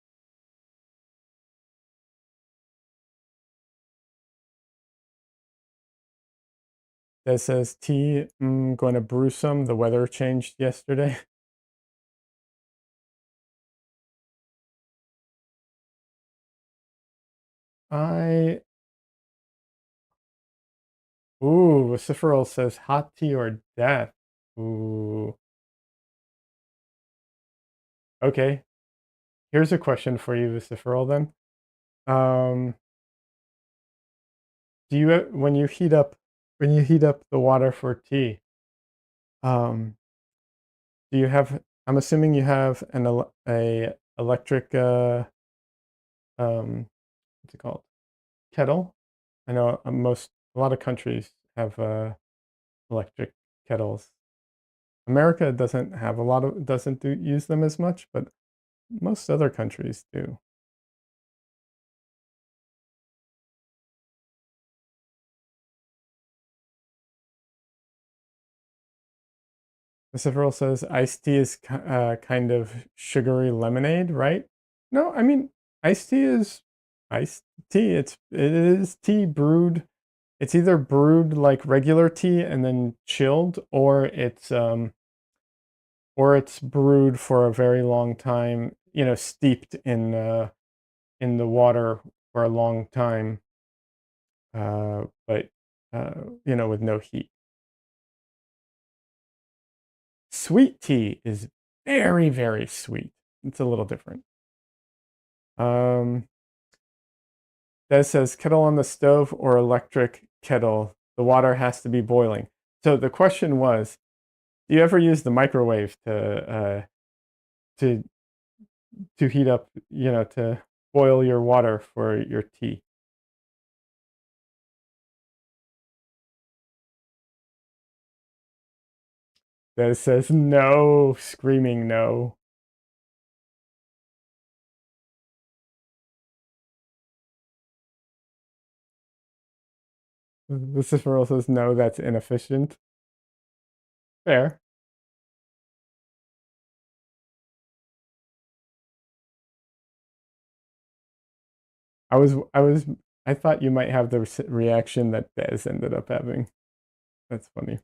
That says tea, going to brew some. The weather changed yesterday. I, ooh, Vociferal says hot tea or death. Ooh, okay. Here's a question for you, Vociferal, then. Um, do you, when you heat up the water for tea, um, do you have, I'm assuming you have a electric, what's it called? Kettle? I know a lot of countries have electric kettles. America doesn't have a lot of doesn't use them as much, but most other countries do. Several says iced tea is kind of sugary lemonade, right? No, I mean iced tea is iced tea. It is tea brewed. It's either brewed like regular tea and then chilled, or it's brewed for a very long time, you know, steeped in the water for a long time, but you know, with no heat. Sweet tea is very, very sweet. It's a little different. Um, that says kettle on the stove or electric kettle. The water has to be boiling. So the question was, do you ever use the microwave to to heat up, you know, to boil your water for your tea? That says no, screaming no. Lucifer says no, that's inefficient. Fair. I was, I thought you might have the reaction that Bez ended up having. That's funny.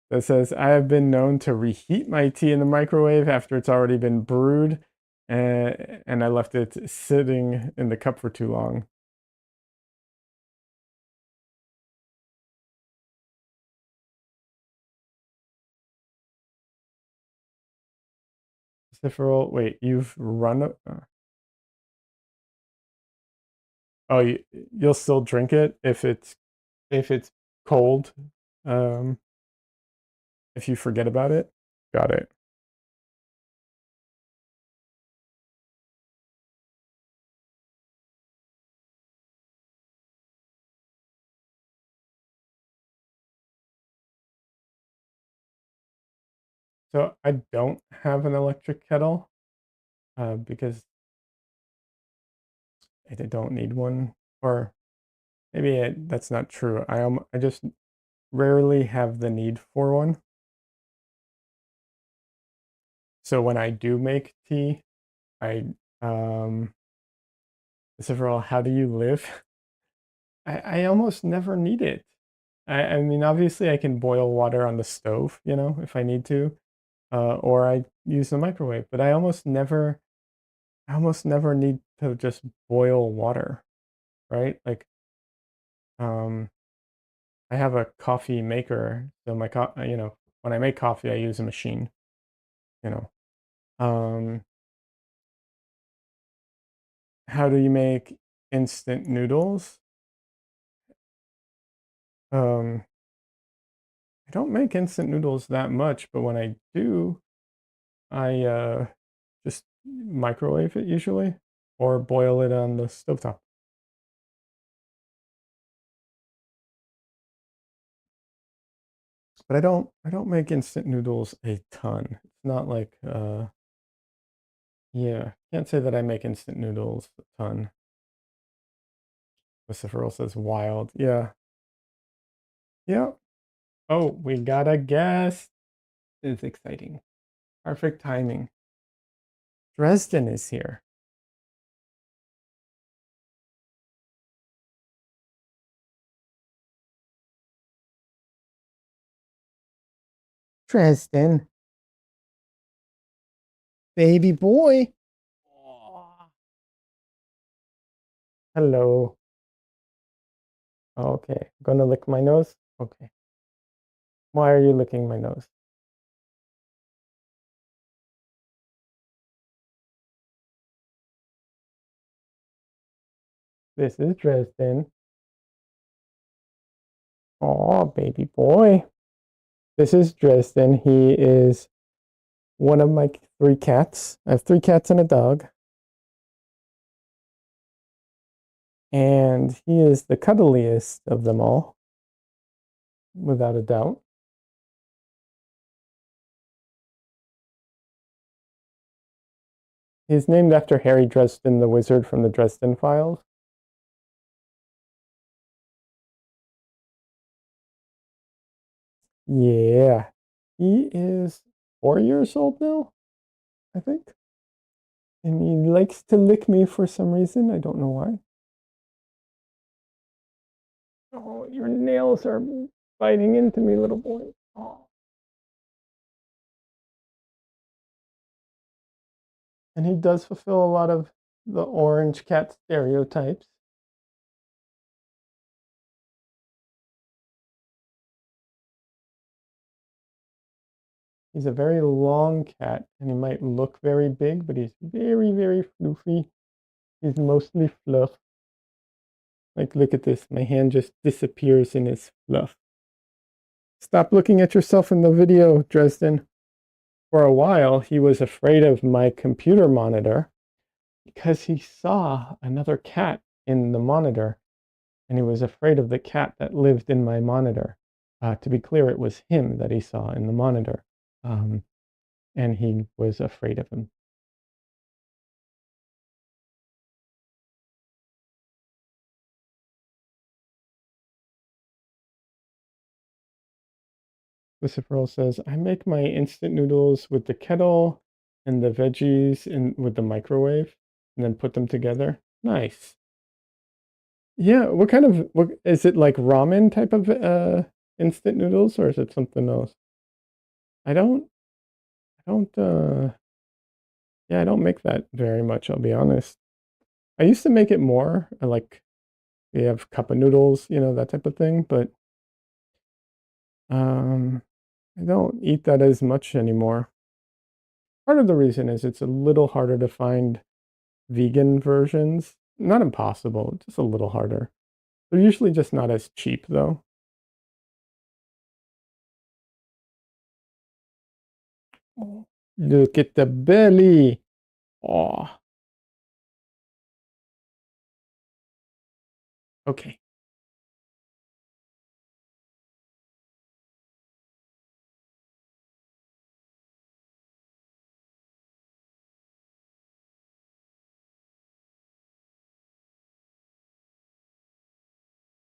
That says, I have been known to reheat my tea in the microwave after it's already been brewed, and I left it sitting in the cup for too long. Cipherol, wait, you've run oh, you'll still drink it if it's cold, um, if you forget about it? Got it. So I don't have an electric kettle because I don't need one, or maybe that's not true. I just rarely have the need for one. So when I do make tea, I several how do you live? I almost never need it. I mean, obviously I can boil water on the stove, if I need to, or I use the microwave, but I almost never need to just boil water, right? Like, um, I have a coffee maker, so when I make coffee, I use a machine, you know. Um, how do you make instant noodles? Um, I don't make instant noodles that much, but when I do, I just microwave it usually, or boil it on the stovetop. But I don't make instant noodles a ton. It's not like yeah, can't say that I make instant noodles a ton. Christopher says wild. Yeah. Yeah. Oh, we got a guest. It's exciting. Perfect timing. Dresden is here. Dresden, baby boy. Aw. Hello. Okay, gonna lick my nose. Okay. Why are you licking my nose? This is Dresden. Oh, baby boy. This is Dresden. He is one of my three cats. I have three cats and a dog. And he is the cuddliest of them all, without a doubt. He's named after Harry Dresden, the wizard from the Dresden Files. Yeah. He is 4 years old now, I think. And he likes to lick me for some reason. I don't know why. Oh, your nails are biting into me, little boy. Oh. And he does fulfill a lot of the orange cat stereotypes. He's a very long cat, and he might look very big, but he's very, very floofy. He's mostly fluff. Like, look at this. My hand just disappears in his fluff. Stop looking at yourself in the video, Dresden. For a while, he was afraid of my computer monitor because he saw another cat in the monitor, and he was afraid of the cat that lived in my monitor. To be clear, it was him that he saw in the monitor, and he was afraid of him. Christopher says, I make my instant noodles with the kettle and the veggies in with the microwave and then put them together. Nice. Yeah, what is it, like ramen type of instant noodles, or is it something else? I don't I don't yeah, I don't make that very much, I'll be honest. I used to make it more. Like we have cup of noodles, that type of thing, but um I don't eat that as much anymore. Part of the reason is it's a little harder to find vegan versions. Not impossible, just a little harder. They're usually just not as cheap though. Oh, look at the belly. Oh, okay.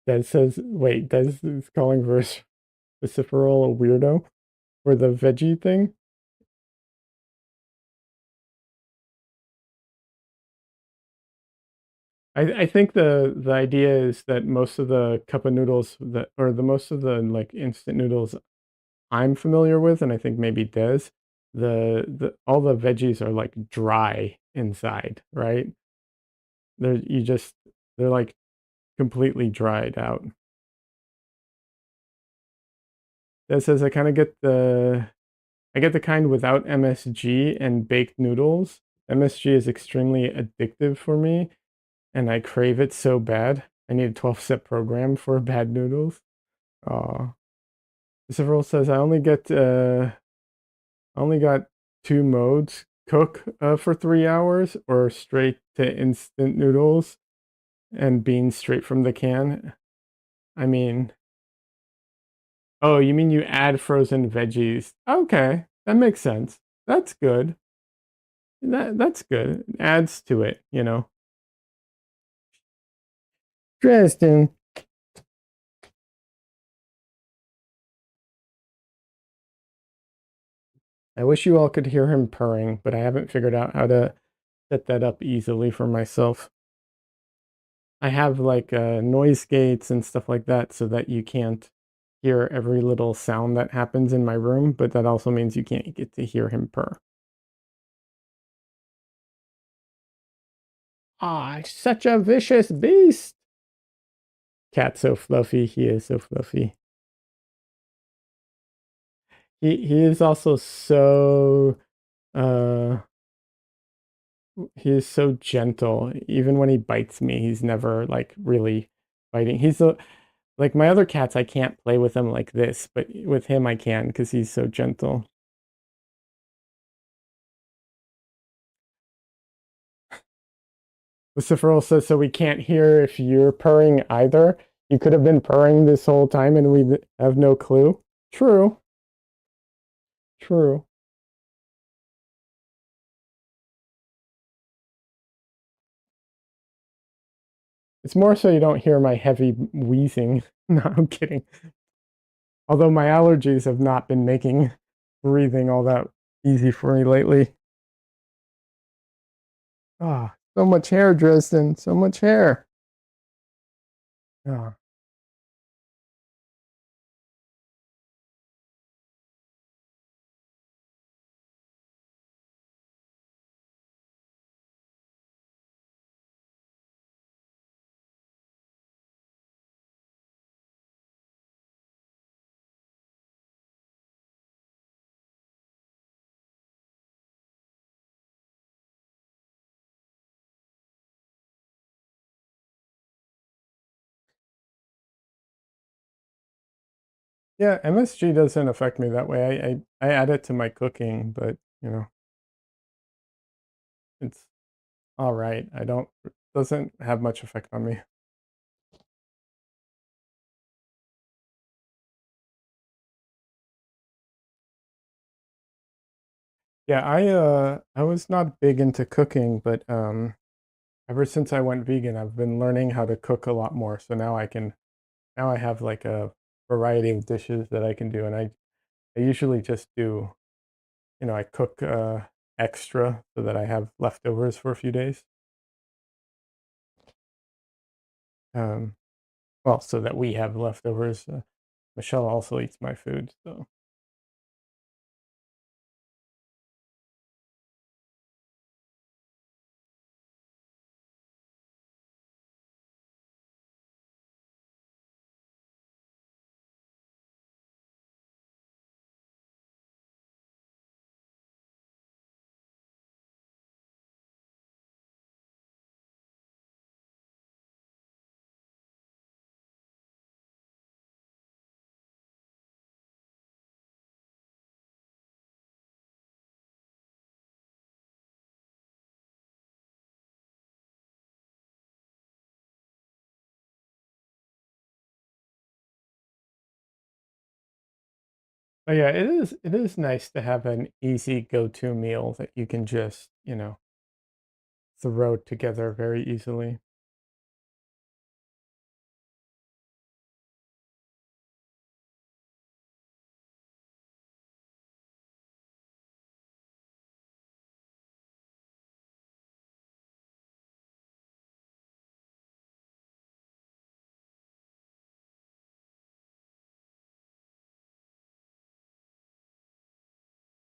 That says, wait, Des is calling Vociferal a weirdo for the veggie thing. I think the idea is that most of the cup of noodles that or the most of the, like, instant noodles I'm familiar with, and I think maybe Des, the all the veggies are, like, dry inside, right? They're you just they're, like, completely dried out. Des says, I get the kind without MSG and baked noodles. MSG is extremely addictive for me, and I crave it so bad. I need a 12-step program for bad noodles. Aw. Several says I only got two modes: cook for 3 hours or straight to instant noodles and beans straight from the can. I mean, oh, you mean you add frozen veggies? Okay, that makes sense. That's good. That's good. It adds to it, you know. Dresden. I wish you all could hear him purring, but I haven't figured out how to set that up easily for myself. I have like noise gates and stuff like that so that you can't hear every little sound that happens in my room, but that also means you can't get to hear him purr. Ah, such a vicious beast. Cat's so fluffy. He is so fluffy. He is also so uh he is so gentle. Even when he bites me, he's never like really biting. Like my other cats, I can't play with them like this, but with him I can because he's so gentle. Lucifer says, so we can't hear if you're purring either. You could have been purring this whole time and we have no clue. True. True. It's more so you don't hear my heavy wheezing. No, I'm kidding. Although my allergies have not been making breathing all that easy for me lately. Ah, so much hair, Dresden. So much hair. Ah. Yeah, MSG doesn't affect me that way. I add it to my cooking, but you know, it's all right. I don't doesn't have much effect on me. Yeah, I was not big into cooking, but ever since I went vegan, I've been learning how to cook a lot more. So now I have like a variety of dishes that I can do, and I usually just do, you know, I cook extra so that I have leftovers for a few days. Um, well, so that we have leftovers. Michelle also eats my food, so but yeah, it is nice to have an easy go-to meal that you can just, you know, throw together very easily.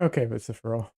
Okay, Vociferal.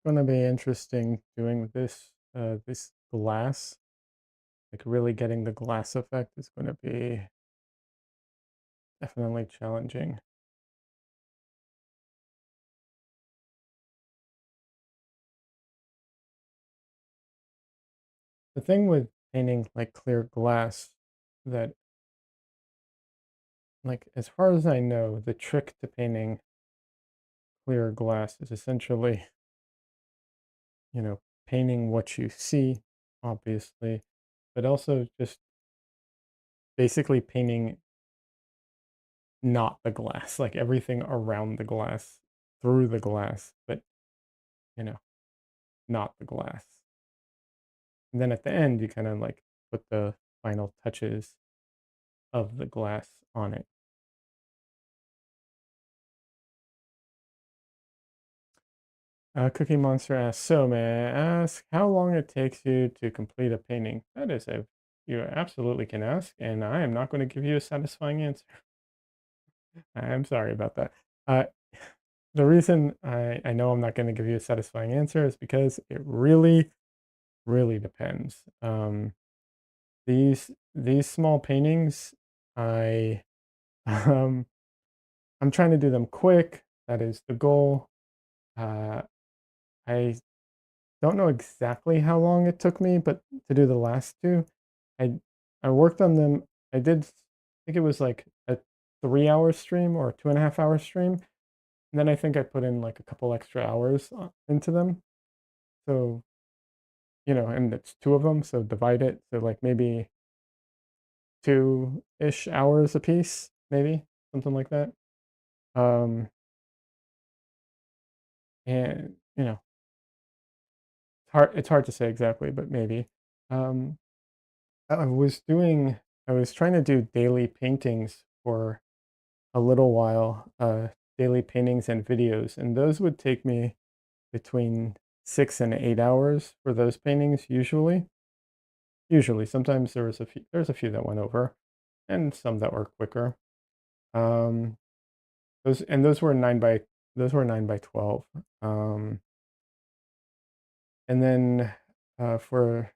Gonna be interesting doing this glass. Like really getting the glass effect is gonna be definitely challenging. The thing with painting like clear glass that, like, as far as I know, the trick to painting clear glass is essentially, you know, painting what you see, obviously, but also just basically painting not the glass, like everything around the glass, through the glass, but, you know, not the glass. And then at the end, you kind of like put the final touches of the glass on it. Cookie Monster asks, so may I ask how long it takes you to complete a painting? That is a, you absolutely can ask, and I am not going to give you a satisfying answer. I am sorry about that. Uh, the reason I know I'm not going to give you a satisfying answer is because it really, really depends. These small paintings, I I'm trying to do them quick. That is the goal. Uh, I don't know exactly how long it took me, but to do the last two, I I worked on them. I did, I think it was like a 3 hour stream or a 2.5 hour stream. And then I think I put in like a couple extra hours into them. So, and it's two of them. So divide it. So like maybe 2-ish hours a piece, maybe something like that. Um, and it's hard to say exactly, but maybe. Um, I was doing I was trying to do daily paintings for a little while, daily paintings and videos, and those would take me between 6 and 8 hours for those paintings usually. Usually, sometimes there's a few that went over, and some that were quicker. Um, those were 9 by 12. Um, and then for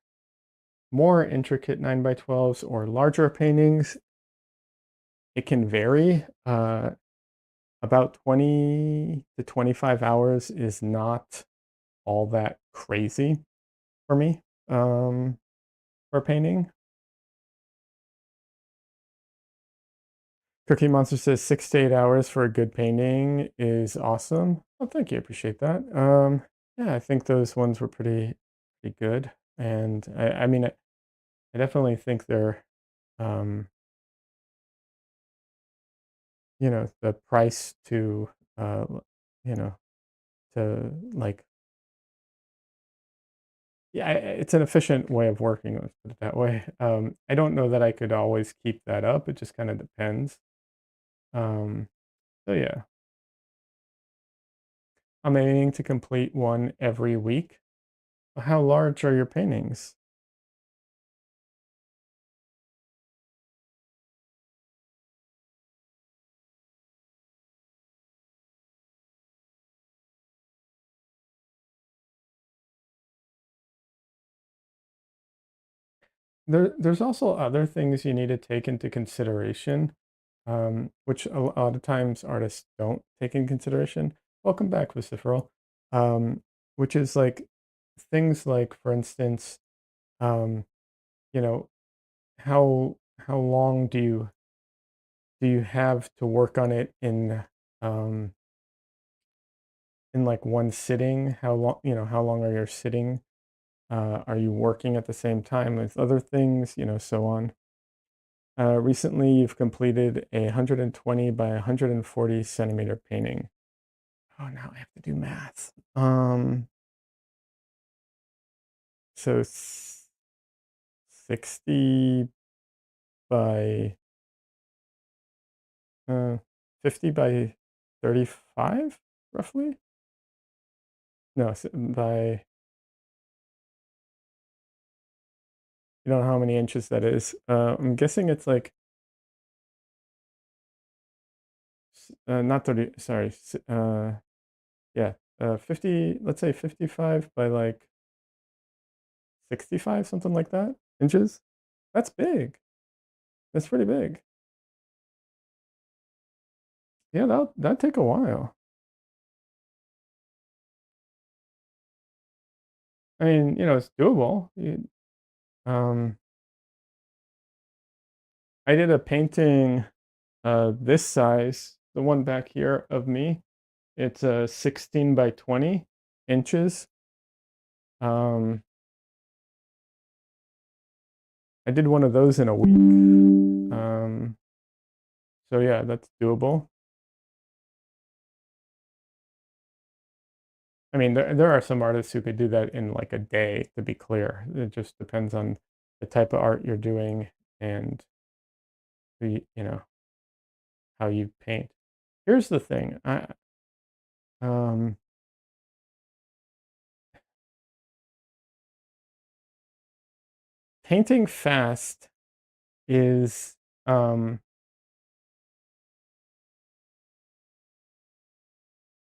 more intricate 9 by 12s or larger paintings, it can vary. About 20 to 25 hours is not all that crazy for me, for painting. Cookie Monster says 6 to 8 hours for a good painting is awesome. Well, thank you. Appreciate that. Yeah, I think those ones were pretty pretty good. And I mean, I definitely think they're, um, the price to, you know, to like, yeah, it's an efficient way of working. Let's put it that way. I don't know that I could always keep that up. It just kind of depends. Um, so yeah, I'm aiming to complete one every week. How large are your paintings? There's also other things you need to take into consideration, which a lot of times artists don't take in consideration. Welcome back, Vociferal. Which is like things like, for instance, um, you know, how long do you have to work on it um, in like one sitting? How long are you sitting? Are you working at the same time with other things? So on. Recently, you've completed a 120 by 140 centimeter painting. Oh, now I have to do math. So 60 by 50 by 35, roughly. No, by, you don't know how many inches that is. I'm guessing it's like not 30. Sorry. Yeah. 50. Let's say 55 by like 65, something like that, inches. That's big. That's pretty big. Yeah, that'd take a while. I mean, it's doable. Um, I did a painting this size, the one back here of me. It's 16 by 20 inches. Um, I did one of those in a week. So yeah, that's doable. I mean, there are some artists who could do that in like a day, to be clear. It just depends on the type of art you're doing and how you paint. Here's the thing. Um, Painting fast is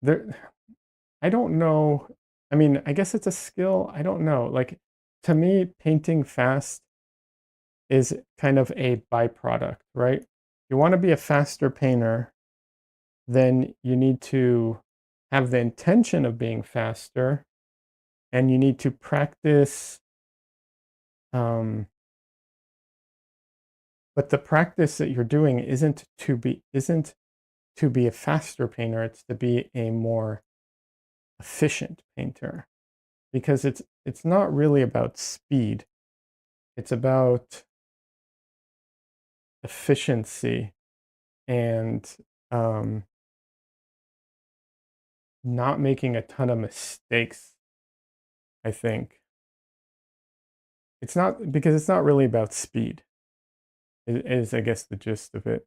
there. I don't know. I mean, I guess it's a skill. I don't know. Like, to me, painting fast is kind of a byproduct, right? You want to be a faster painter, then you need to have the intention of being faster, and you need to practice. Um, but the practice that you're doing isn't to be a faster painter. It's to be a more efficient painter, because it's not really about speed. It's about efficiency and um, not making a ton of mistakes. I think it's not really about speed. Is I guess the gist of it.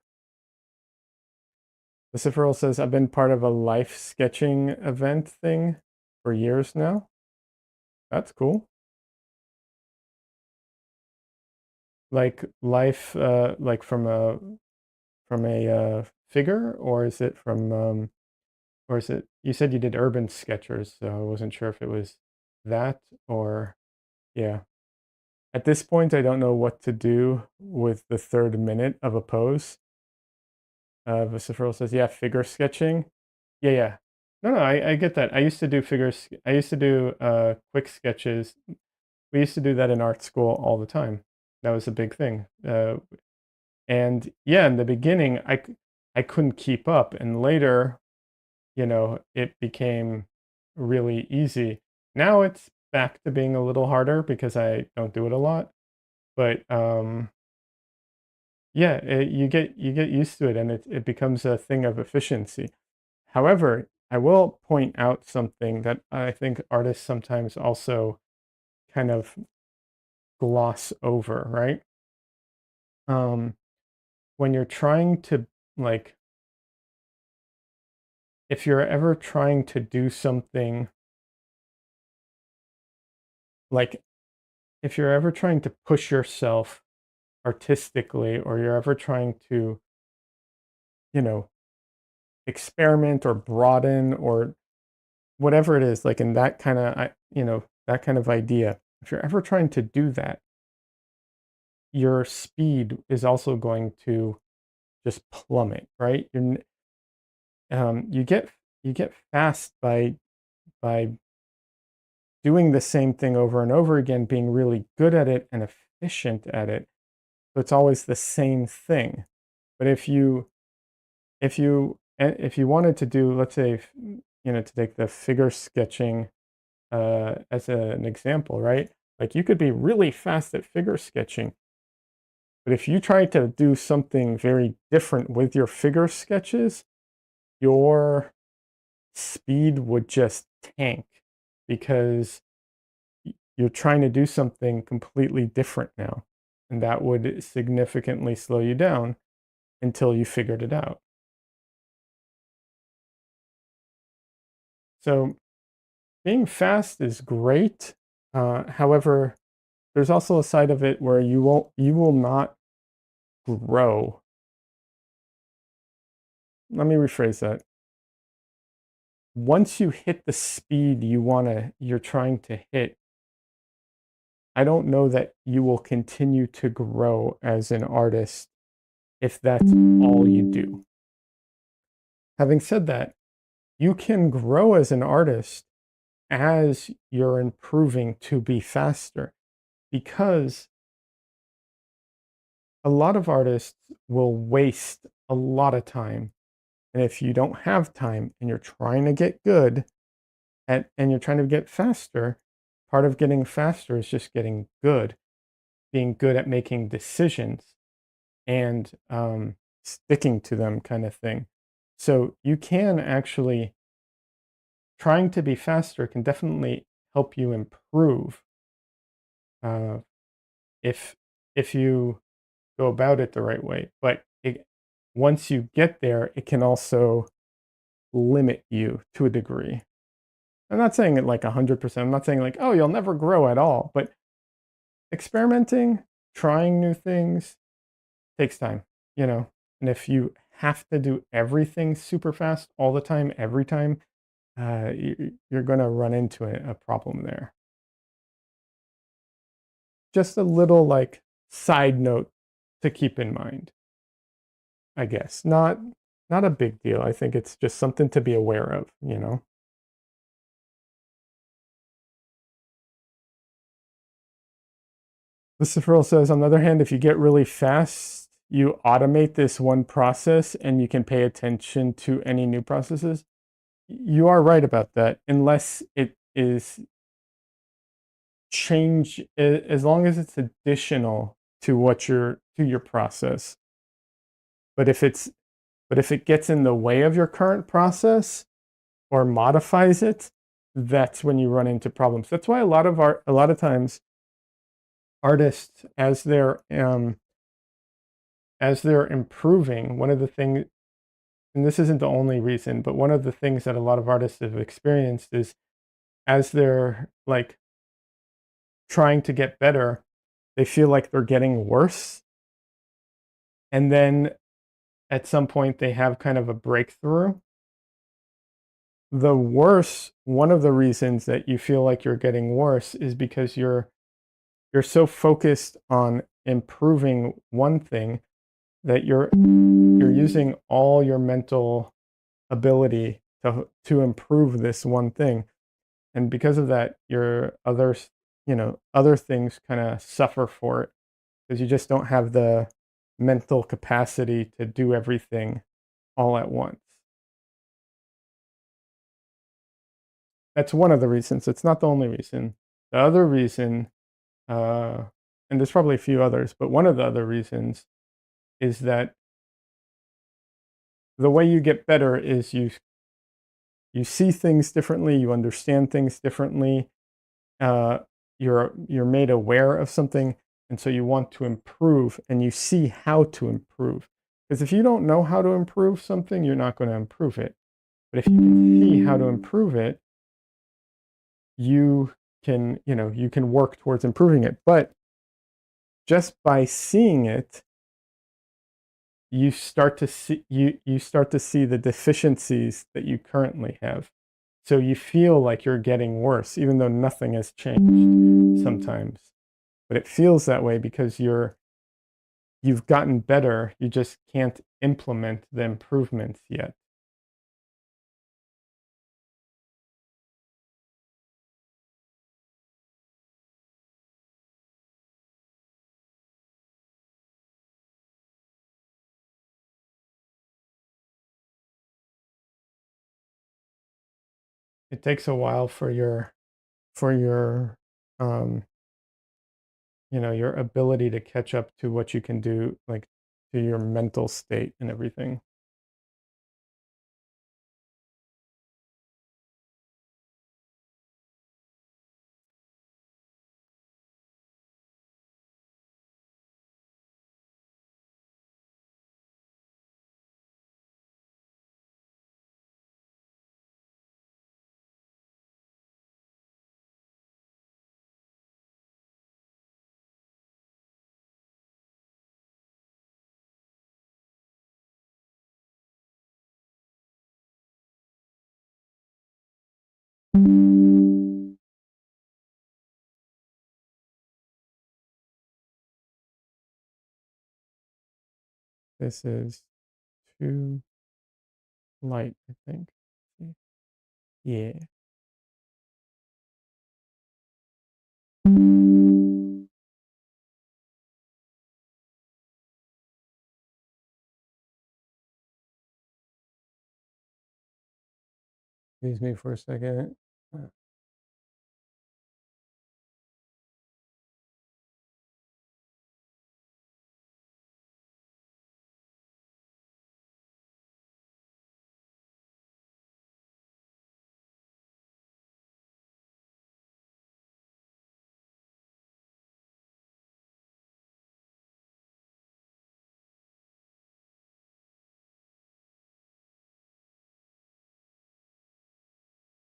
The Cipherl says, I've been part of a life sketching event thing for years now. That's cool. Like life, like from a figure, or is it or is it? You said you did urban sketchers, so I wasn't sure if it was that or yeah. At this point, I don't know what to do with the third minute of a pose. Vociferal says, yeah, figure sketching. Yeah, yeah. No, I get that. I used to do figures. I used to do quick sketches. We used to do that in art school all the time. That was a big thing. And yeah, in the beginning, I couldn't keep up. And later, it became really easy. Now it's back to being a little harder because I don't do it a lot. But yeah, you get used to it, and it becomes a thing of efficiency. However, I will point out something that I think artists sometimes also kind of gloss over, right? Um, when you're trying to, like, if you're ever trying to do something, like, if you're ever trying to push yourself artistically, or you're ever trying to, you know, experiment or broaden or whatever it is, like in that kind of, that kind of idea, if you're ever trying to do that, your speed is also going to just plummet, right? You get fast by doing the same thing over and over again, being really good at it and efficient at it. So it's always the same thing. But if you wanted to do, let's say, to take the figure sketching as an example, right? Like, you could be really fast at figure sketching, but if you try to do something very different with your figure sketches, your speed would just tank because you're trying to do something completely different now. And that would significantly slow you down until you figured it out. So being fast is great. However, there's also a side of it where you will not grow. Let me rephrase that. Once you hit the speed you're trying to hit, I don't know that you will continue to grow as an artist if that's all you do. Having said that, you can grow as an artist as you're improving to be faster, because a lot of artists will waste a lot of time. And if you don't have time and you're trying to get good and you're trying to get faster, part of getting faster is just getting good, being good at making decisions and sticking to them, kind of thing. So you can actually, trying to be faster can definitely help you improve uh, if if you go about it the right way. But once you get there, it can also limit you to a degree. I'm not saying it like 100%. I'm not saying like, oh, you'll never grow at all. But experimenting, trying new things takes time, you know? And if you have to do everything super fast all the time, every time, you're going to run into a problem there. Just a little, like, side note to keep in mind, I guess. Not a big deal. I think it's just something to be aware of, you know? Luciferal says, on the other hand, if you get really fast, you automate this one process and you can pay attention to any new processes. You are right about that, unless it is as long as it's additional to your process. But if it gets in the way of your current process or modifies it, that's when you run into problems. That's why a lot of times artists, as they're improving, one of the things, and this isn't the only reason, but one of the things that a lot of artists have experienced is, as they're, like, trying to get better, they feel like they're getting worse. And then at some point they have kind of a breakthrough. One of the reasons that you feel like you're getting worse is because you're so focused on improving one thing that you're using all your mental ability to improve this one thing. And because of that, your other things kind of suffer for it, because you just don't have the mental capacity to do everything all at once. That's one of the reasons. It's not the only reason, The other reason, uh, and there's probably a few others, but one of the other reasons is that the way you get better is you see things differently, you understand things differently, uh, you're made aware of something, and so you want to improve, and you see how to improve. Because if you don't know how to improve something, you're not going to improve it. But if you can see how to improve it, you can work towards improving it. But just by seeing it, you start to see the deficiencies that you currently have. So you feel like you're getting worse, even though nothing has changed sometimes. But it feels that way because you've gotten better, you just can't implement the improvements yet. It takes a while for your um, your ability to catch up to what you can do, like to your mental state and everything. This is too light, I think. Yeah. Excuse me for a second.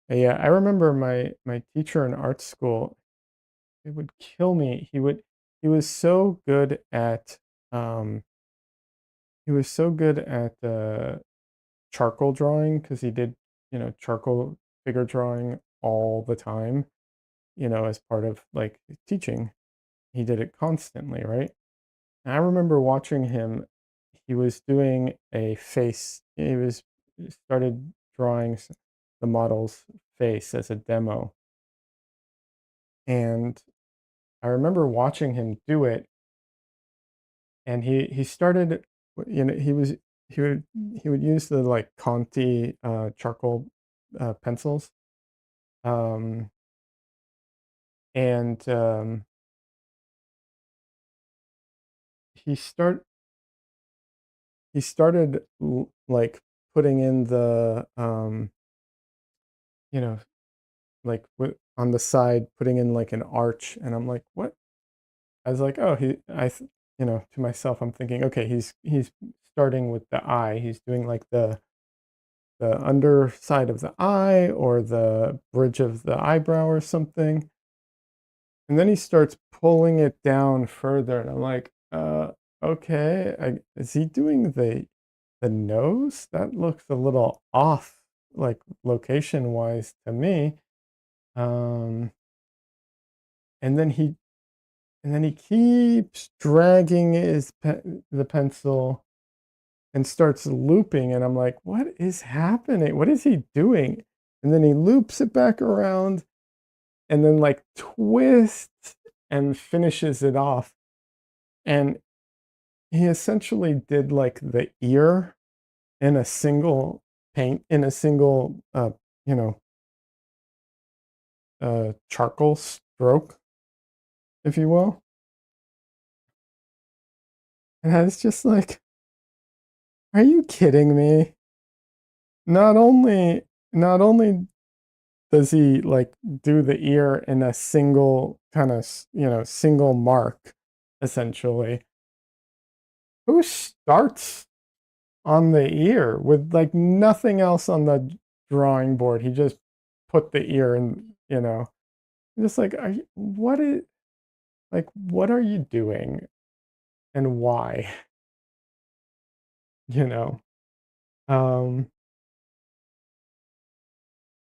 Yeah, I remember my teacher in art school, it would kill me. He was so good at um he was so good at charcoal drawing because he did, charcoal figure drawing all the time, as part of like teaching. He did it constantly, right? And I remember watching him. He was doing a face. He started drawing the model's face as a demo, and I remember watching him do it. And he started, he would he would use the like Conti charcoal pencils, um, and he start he started like putting in the you know like on the side, putting in like an arch, and I'm like, what? I was like, oh, to myself, I'm thinking, okay, he's starting with the eye. He's doing like the underside of the eye or the bridge of the eyebrow or something. And then he starts pulling it down further, and I'm like, okay, is he doing the nose? That looks a little off, like location wise to me. Um, and then he keeps dragging the pencil and starts looping, and I'm like, what is happening? What is he doing? And then he loops it back around and then like twists and finishes it off. And he essentially did like the ear in a single paint, in a single you know charcoal stroke, if you will. And I was just like, are you kidding me? Not only not only does he like do the ear in a single kind of, single mark, essentially, who starts on the ear with like nothing else on the drawing board? He just put the ear in, just like, what are you doing and why? You know? Um,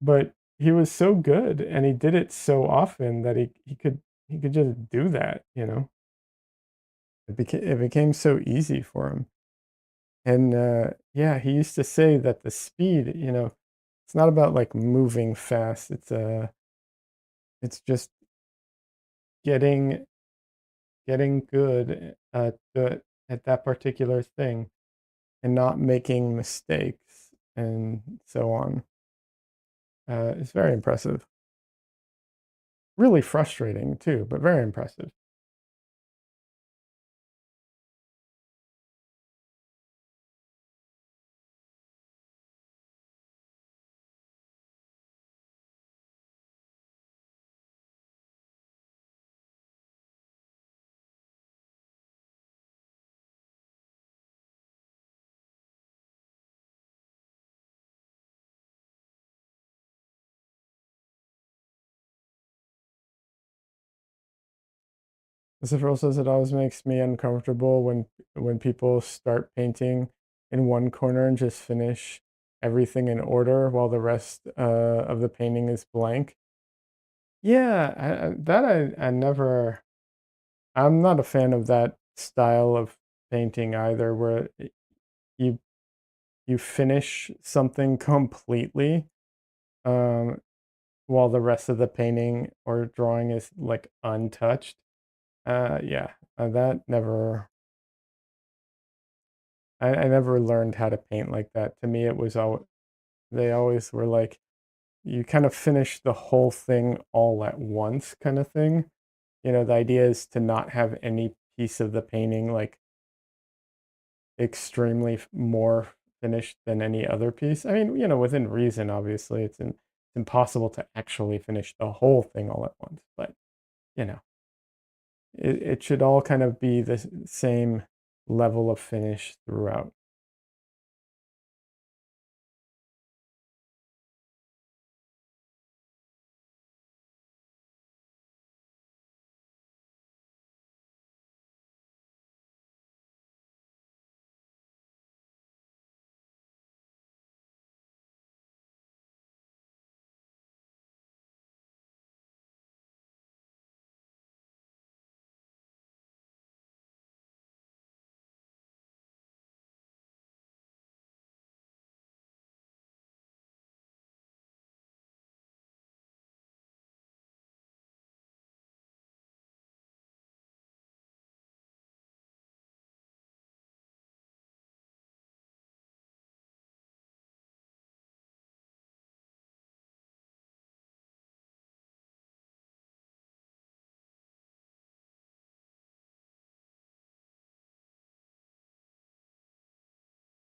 but he was so good and he did it so often that he could just do that, it became so easy for him. And yeah, he used to say that the speed, it's not about like moving fast. It's just getting getting good at that particular thing and not making mistakes and so on. It's very impressive. Really frustrating too, but very impressive. Lucifer says it always makes me uncomfortable when people start painting in one corner and just finish everything in order while the rest of the painting is blank. Yeah, I never. I'm not a fan of that style of painting either, where you you finish something completely, um, while the rest of the painting or drawing is like untouched. Yeah, that never. I never learned how to paint like that. To me, it was all they always were like, you kind of finish the whole thing all at once, kind of thing. The idea is to not have any piece of the painting like extremely more finished than any other piece. I mean, within reason, obviously, it's impossible to actually finish the whole thing all at once, but you know, it should all kind of be the same level of finish throughout.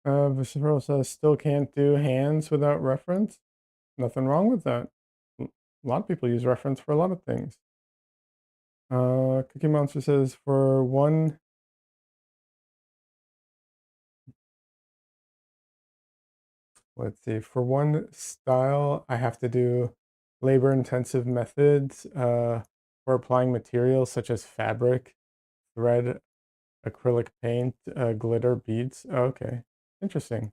Vishnu says still can't do hands without reference. Nothing wrong with that. A lot of people use reference for a lot of things. Cookie Monster says for one, let's see, for one style, I have to do labor-intensive methods for applying materials such as fabric, thread, acrylic paint, glitter, beads. Oh, okay, interesting.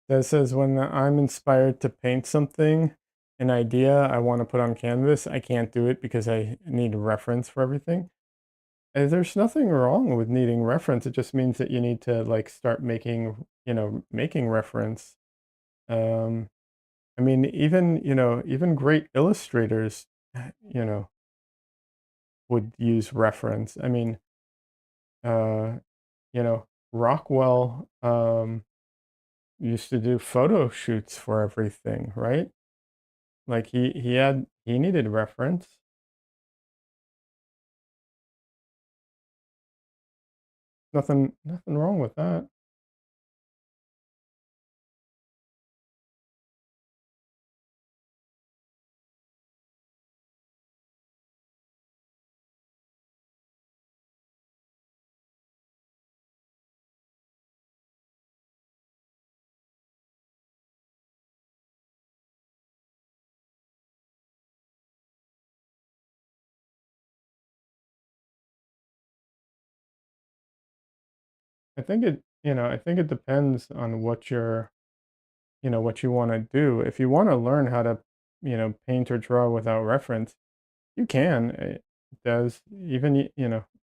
That says when I'm inspired to paint something, an idea I want to put on canvas, I can't do it because I need reference for everything. And there's nothing wrong with needing reference. It just means that you need to like start making reference. Um, I mean, even great illustrators, you know, would use reference. I mean, uh, you know, Rockwell used to do photo shoots for everything, right? Like he needed reference. Nothing wrong with that. I think it depends on what you're, what you want to do. If you want to learn how to, paint or draw without reference, you can. It does even,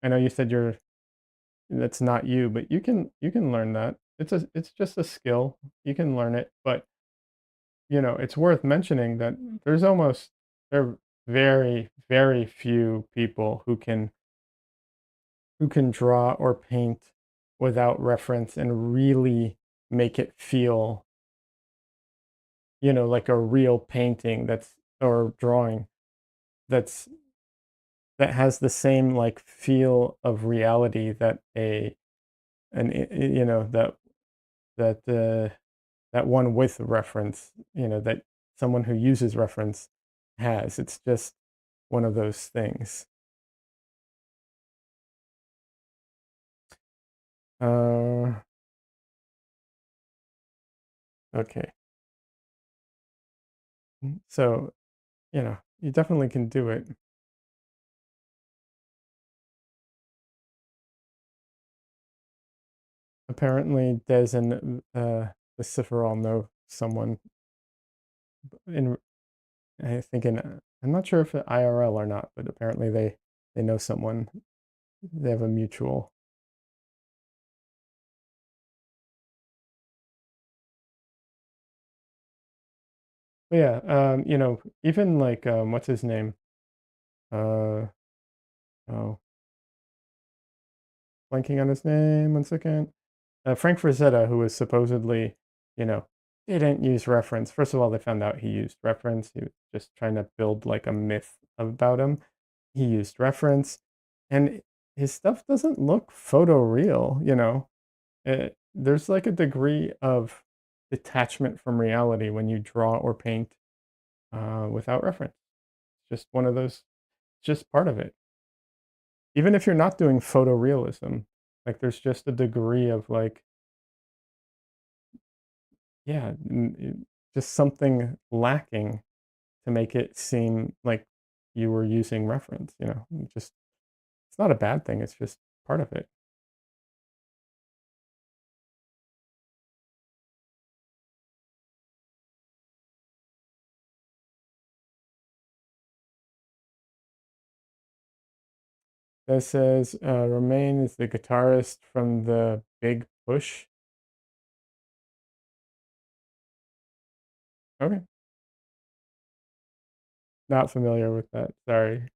I know you said that's not you, but you can learn that. It's just a skill. You can learn it, but it's worth mentioning that there are very, very few people who can draw or paint without reference and really make it feel, like a real painting that's or drawing that's that has the same like feel of reality that that that one with reference, that someone who uses reference has. It's just one of those things. Uh, okay. So, you definitely can do it. Apparently, Des and Lucifer all know someone in, I think I'm not sure if IRL or not, but apparently they know someone. They have a mutual. But yeah, even like what's his name? Uh, oh, blanking on his name. 1 second. Frank Frazetta, who was supposedly, you know, didn't use reference. First of all, they found out he used reference. He was just trying to build like a myth about him. He used reference, and his stuff doesn't look photoreal. There's like a degree of detachment from reality when you draw or paint without reference. Just one of those, just part of it. Even if you're not doing photorealism, like there's just a degree of like, yeah, just something lacking to make it seem like you were using reference. Just it's not a bad thing. It's just part of it. That says Romain is the guitarist from the Big Push. Okay, not familiar with that. Sorry.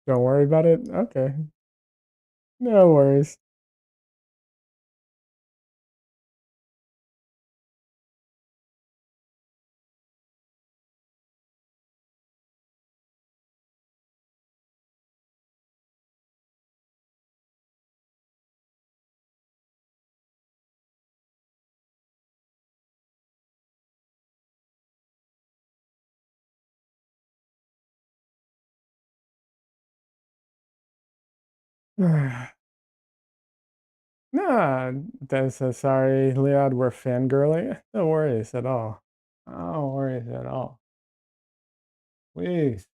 Don't worry about it. Okay, no worries. Nah, Des says sorry, Leod. We're fangirling. No worries at all. No worries at all. Please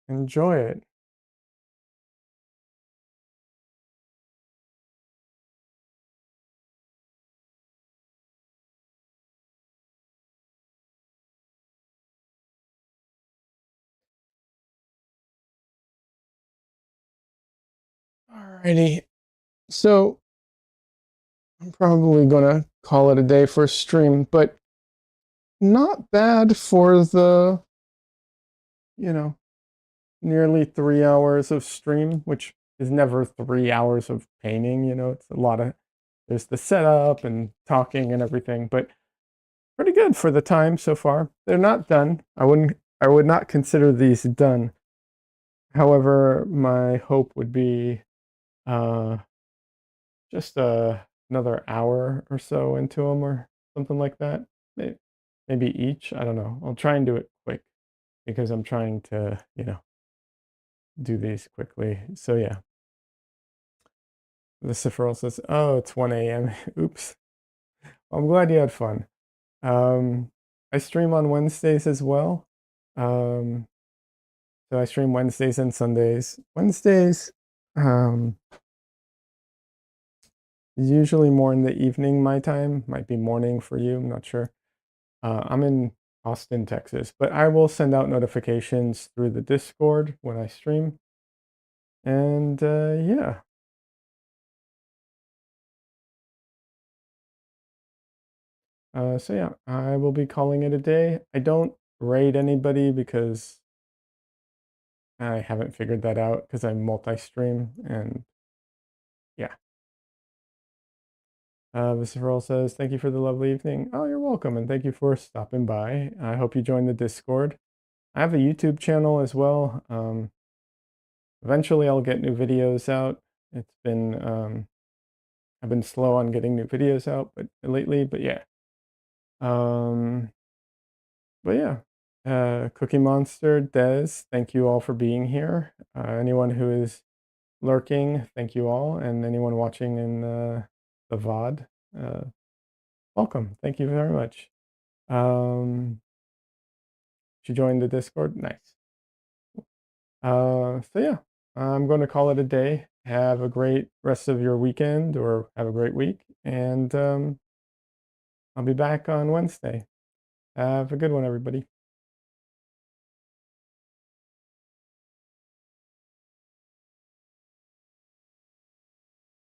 enjoy it. Alrighty. So I'm probably gonna call it a day for stream, but not bad for the, you know, nearly 3 hours of stream, which is never 3 hours of painting, it's a lot of, there's the setup and talking and everything, but pretty good for the time so far. They're not done. I would not consider these done. However, my hope would be uh, just another hour or so into them or something like that. Maybe each. I don't know. I'll try and do it quick because I'm trying to, do these quickly. So yeah. The Cipherl says, "Oh, it's 1 a.m. Oops. I'm glad you had fun. I stream on Wednesdays as well. Um, so I stream Wednesdays and Sundays. Wednesdays, um, is usually more in the evening my time. Might be morning for you. I'm not sure. I'm in Austin, Texas, but I will send out notifications through the Discord when I stream. And yeah, so yeah, I will be calling it a day. I don't raid anybody because I haven't figured that out because I multi-stream and yeah. Visceral says, thank you for the lovely evening. Oh, you're welcome. And thank you for stopping by. I hope you join the Discord. I have a YouTube channel as well. Eventually I'll get new videos out. It's been, I've been slow on getting new videos out, but lately, but yeah. Um, but yeah, Cookie Monster, Des, thank you all for being here. Anyone who is lurking, thank you all. And anyone watching in the VOD, welcome. Thank you very much. She joined the Discord. Nice. So yeah, I'm going to call it a day. Have a great rest of your weekend or have a great week. And I'll be back on Wednesday. Have a good one, everybody.